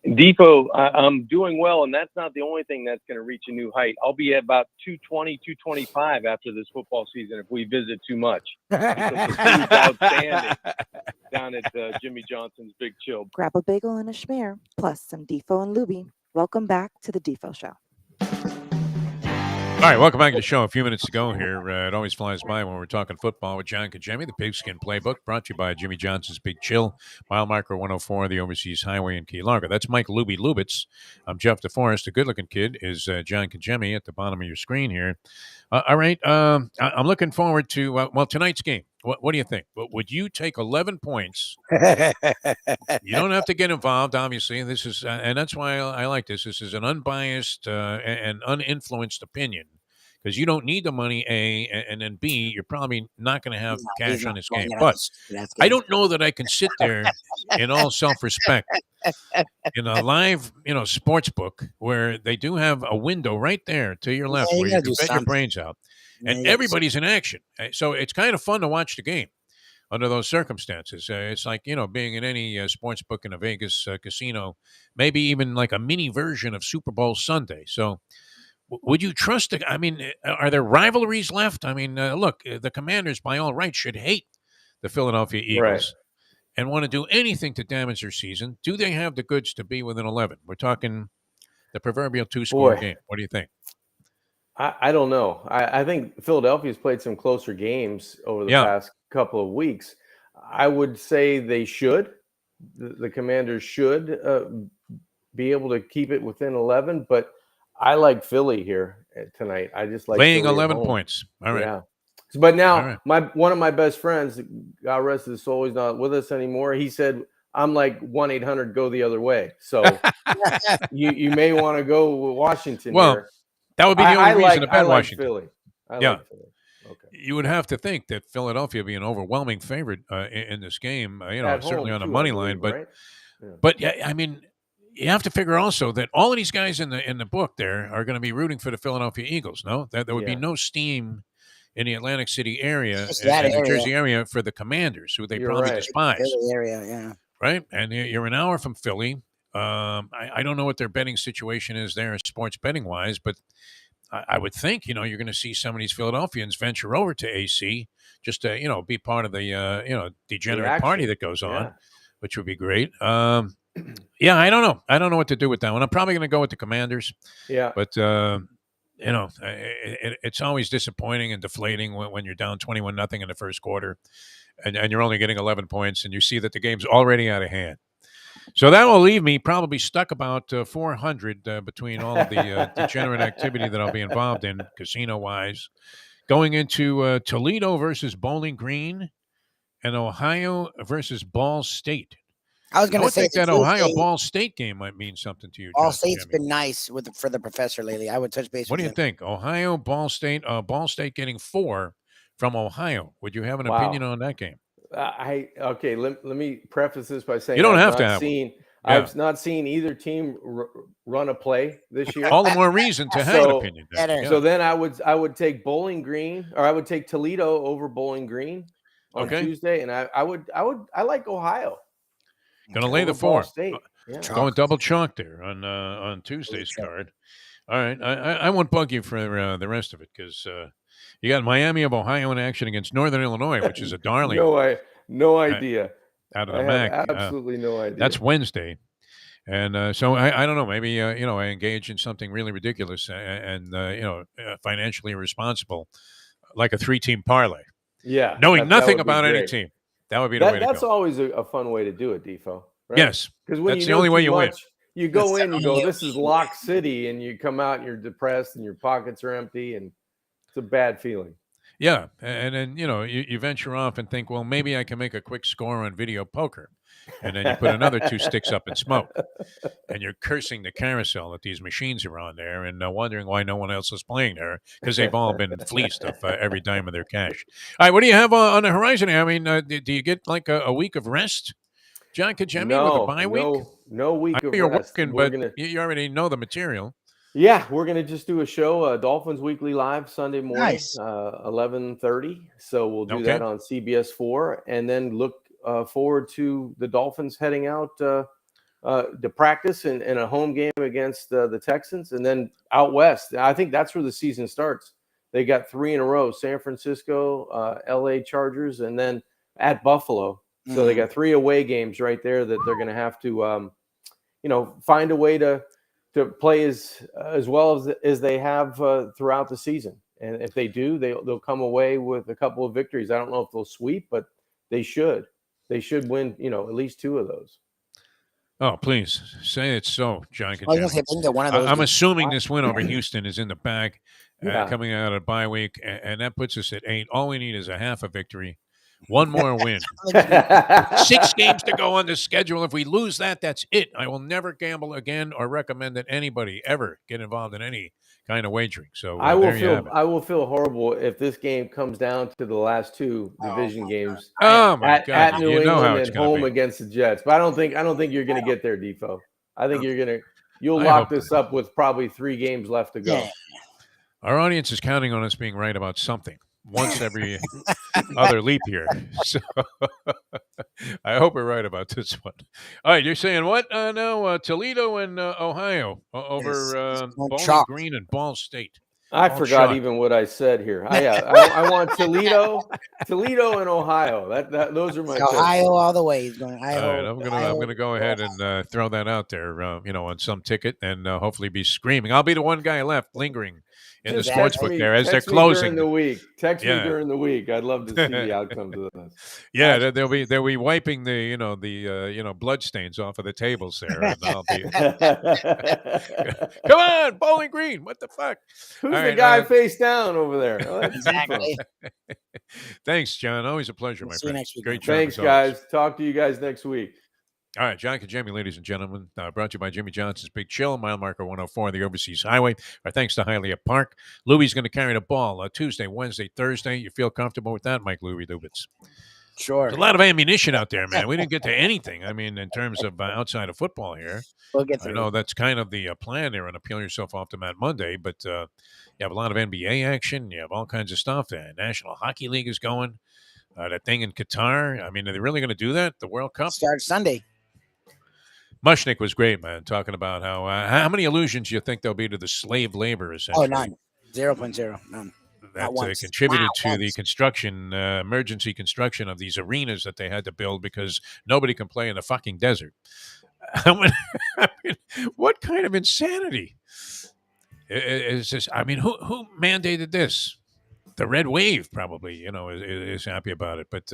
Defo, I'm doing well, and that's not the only thing that's going to reach a new height. I'll be at about 220, 225 after this football season if we visit too much. Because the food's outstanding down at Jimmy Johnson's Big Chill. Grab a bagel and a schmear, plus some Defo and Lubie. Welcome back to the Defo Show. All right, welcome back to the show. A few minutes to go here. It always flies by when we're talking football with John Congemi, the Pigskin Playbook, brought to you by Jimmy Johnson's Big Chill, mile marker 104, the Overseas Highway in Key Largo. That's Mike Lubie Lubitz. I'm Jeff DeForest. The good-looking kid is John Congemi at the bottom of your screen here. All right, I'm looking forward to, tonight's game. What do you think? Would you take 11 points? You don't have to get involved, obviously. This is, and that's why I like this. This is an unbiased and uninfluenced opinion, because you don't need the money, A, and then B, you're probably not going to have cash on this game. But I don't know that I can sit there in all self-respect in a live, sports book where they do have a window right there to your left where you can bet your brains out. And everybody's in action. So it's kind of fun to watch the game under those circumstances. It's like, being in any sports book in a Vegas casino, maybe even like a mini version of Super Bowl Sunday. So would you trust it? I mean, are there rivalries left? I mean, look, the Commanders, by all rights, should hate the Philadelphia Eagles and want to do anything to damage their season. Do they have the goods to be within 11? We're talking the proverbial two-score game. What do you think? I don't know. I think Philadelphia's played some closer games over the past couple of weeks. I would say they should. The Commanders should be able to keep it within 11, but I like Philly here tonight. I just like laying Philly 11 points. All right. Yeah. But now one of my best friends, God rest his soul, he's not with us anymore. He said, I'm like 1-800 go the other way. So you may want to go with Washington here. That would be the only reason to bet Washington. Philly. I like Philly. Okay. You would have to think that Philadelphia would be an overwhelming favorite in this game, certainly on a money line. But, I mean, you have to figure also that all of these guys in the book there are going to be rooting for the Philadelphia Eagles, no? That there would be no steam in the Atlantic City area, New Jersey area, for the Commanders, who they probably despise. Philly area, right? And you're an hour from Philly. I don't know what their betting situation is there, sports betting wise, but I would think, you're going to see some of these Philadelphians venture over to AC just to, be part of the, degenerate party that goes on, which would be great. Yeah, I don't know. I don't know what to do with that one. I'm probably going to go with the Commanders. Yeah. But, it's always disappointing and deflating when you're down 21-0 in the first quarter and you're only getting 11 points and you see that the game's already out of hand. So that will leave me probably stuck about 400 between all of the degenerate activity that I'll be involved in casino-wise. Going into Toledo versus Bowling Green and Ohio versus Ball State. I was going to say think that Ohio Ball State game might mean something to you. Ball John State's Congemi. been nice for the professor lately. I would touch base. What with do you him. think? Ohio Ball State getting 4 from Ohio. Would you have an opinion on that game? Let me preface this by saying you don't have to have I've not seen either team run a play this year. All the more reason to have an opinion. So then I would take Bowling Green, or I would take Toledo over Bowling Green on Tuesday, and I like Ohio. Going to lay the 4. Yeah. Going double chalk there on Tuesday's card. All right, I won't bug you for the rest of it because you got Miami of Ohio in action against Northern Illinois, which is a darling. No idea. Out of the MAC. Absolutely no idea. That's Wednesday. And so I don't know. Maybe I engage in something really ridiculous and financially irresponsible, like a 3-team parlay. Yeah, knowing nothing about any team. That would be the way to go. That's always a fun way to do it, Defo. Right? Yes, because when that's the only way you win. You go in, you go, this is Lock City, and you come out and you're depressed and your pockets are empty, and it's a bad feeling. Yeah, and then you venture off and think, well, maybe I can make a quick score on video poker, and then you put another 2 sticks up in smoke, and you're cursing the carousel that these machines are on there, and wondering why no one else is playing there because they've all been fleeced of every dime of their cash. All right, what do you have on the horizon? I mean, do you get like a week of rest, John Congemi, with a bye week? No week of you're rest. Working, but you already know the material. Yeah, we're going to just do a show, Dolphins Weekly Live Sunday morning, Nice. 11:30. So we'll do that on CBS 4, and then look forward to the Dolphins heading out to practice in a home game against the Texans, and then out west. I think that's where the season starts. They got 3 in a row: San Francisco, LA Chargers, and then at Buffalo. So they got 3 away games right there that they're going to have to, find a way to play as well as they have throughout the season. And if they do, they'll come away with a couple of victories. I don't know if they'll sweep, but they should. They should win, at least 2 of those. Oh, please say it's so, John. I'm assuming this win over Houston is in the bag coming out of bye week, and that puts us at 8. All we need is a half a victory. 1 more win. 6 games to go on the schedule. If we lose that, that's it. I will never gamble again or recommend that anybody ever get involved in any kind of wagering. So I will feel horrible if this game comes down to the last 2 division games. Oh my God! At New England and home against the Jets. But I don't think you're going to get there, Defo. I think you'll lock this up with probably 3 games left to go. Yeah. Our audience is counting on us being right about something once every other leap year. So I hope we're right about this one. All right, you're saying what now? Toledo and Ohio over Bowling Green and Ball State. I forgot even what I said here. I want Toledo and Ohio. Those are my Ohio picks. All the way. He's going Ohio. All right, I'm gonna go ahead and throw that out there. On some ticket and hopefully be screaming. I'll be the one guy left lingering in the sportsbook there as they're closing. Text me during the week. I'd love to see the outcomes of this. Yeah, they'll be wiping the blood stains off of the tables there. And I'll be come on, Bowling Green. What the fuck? Who's the guy face down over there? Oh, exactly. Thanks, John. Always a pleasure, my friend. Great job. Thanks, guys. Talk to you guys next week. All right, John Congemi, ladies and gentlemen, brought to you by Jimmy Johnson's Big Chill, mile marker 104 on the Overseas Highway. Our thanks to Hialeah Park. Lubie's going to carry the ball Tuesday, Wednesday, Thursday. You feel comfortable with that, Mike Lubitz? Sure. There's a lot of ammunition out there, man. We didn't get to anything. I mean, in terms of outside of football here. We'll get through. I know that's kind of the plan there on Appeal Yourself Off to Matt Monday, but you have a lot of NBA action. You have all kinds of stuff. The National Hockey League is going. That thing in Qatar. I mean, are they really going to do that? The World Cup? Starts Sunday. Mushnick was great, man, talking about how many allusions you think there'll be to the slave labor, essentially. Oh, none. 0.0. None. That once. contributed Not to the once. construction, emergency construction of these arenas that they had to build because nobody can play in the fucking desert. I mean, what kind of insanity is this? I mean, who mandated this? The red wave probably, is happy about it. But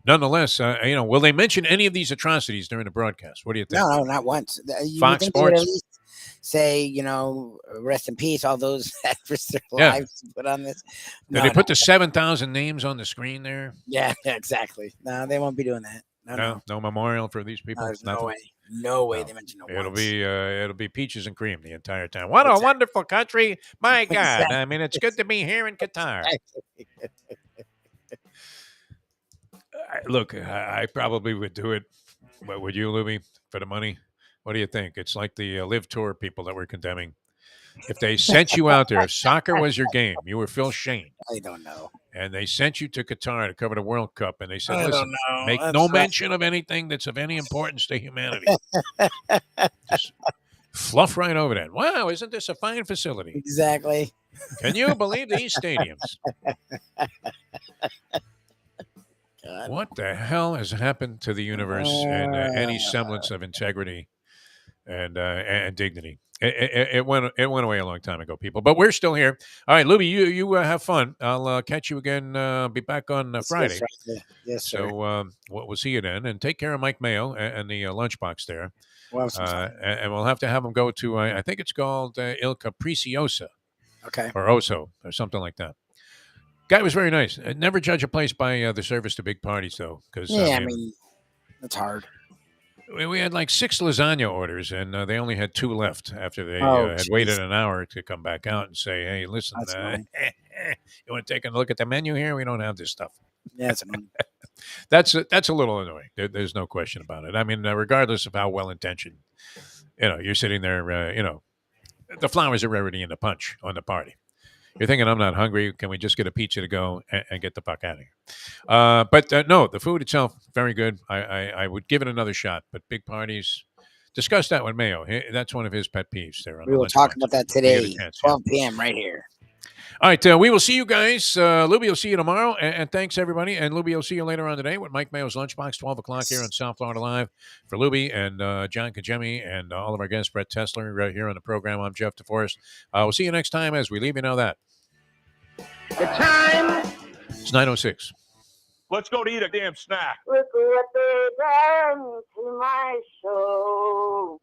nonetheless, will they mention any of these atrocities during the broadcast? What do you think? No, not once. You would Fox think they would at Sports? least say, rest in peace, all those that risked their Yeah. lives to put on this. Did they put the 7,000 names on the screen there? Yeah, exactly. No, they won't be doing that. No memorial for these people. There's no Nothing? way. No way they mentioned it It'll once. it'll be peaches and cream the entire time. What a wonderful country! My God, Exactly. I mean, it's good to be here in Qatar. Look, I probably would do it. But would you, Lubie, for the money? What do you think? It's like the Live Tour people that we're condemning. If they sent you out there, if soccer was your game, you were Phil Shane. I don't know. And they sent you to Qatar to cover the World Cup, and they said, I listen, don't know. make That's no rough. mention of anything that's of any importance to humanity. Just fluff right over that. Wow, isn't this a fine facility? Exactly. Can you believe these stadiums? God. What the hell has happened to the universe and any semblance of integrity and dignity? It went away a long time ago, people. But we're still here. All right, Lubie, you have fun. I'll catch you again. Be back on Friday. Yes, sir. So we'll see you then, and take care of Mike Mayo and the lunchbox there. We'll have some fun. And we'll have to have him go to I think it's called Il Capriciosa. Okay. Or Oso or something like that. Guy was very nice. Never judge a place by the service to big parties, though, because I mean, it's hard. We had like 6 lasagna orders, and they only had 2 left after they had geez. waited an hour to come back out and say, "Hey, listen, you want to take a look at the menu here? We don't have this stuff." Yeah, it's annoying. That's a little annoying. There's no question about it. I mean, regardless of how well intentioned, you're sitting there. The flowers are already in the punch on the party. You're thinking, I'm not hungry. Can we just get a pizza to go and get the fuck out of here? But no, the food itself, very good. I would give it another shot. But big parties, discuss that with Mayo. That's one of his pet peeves there. On We will talk about that today, 12 p.m. right here. All right, we will see you guys. Lubie will see you tomorrow. And thanks, everybody. And Lubie will see you later on today with Mike Mayo's Lunchbox, 12 o'clock here on South Florida Live. For Lubie and John Congemi and all of our guests, Brett Tessler, right here on the program. I'm Jeff DeForest. We'll see you next time as we leave you now that. The time. It's 9:06. Let's go to eat a damn snack. Look what they done to my soul.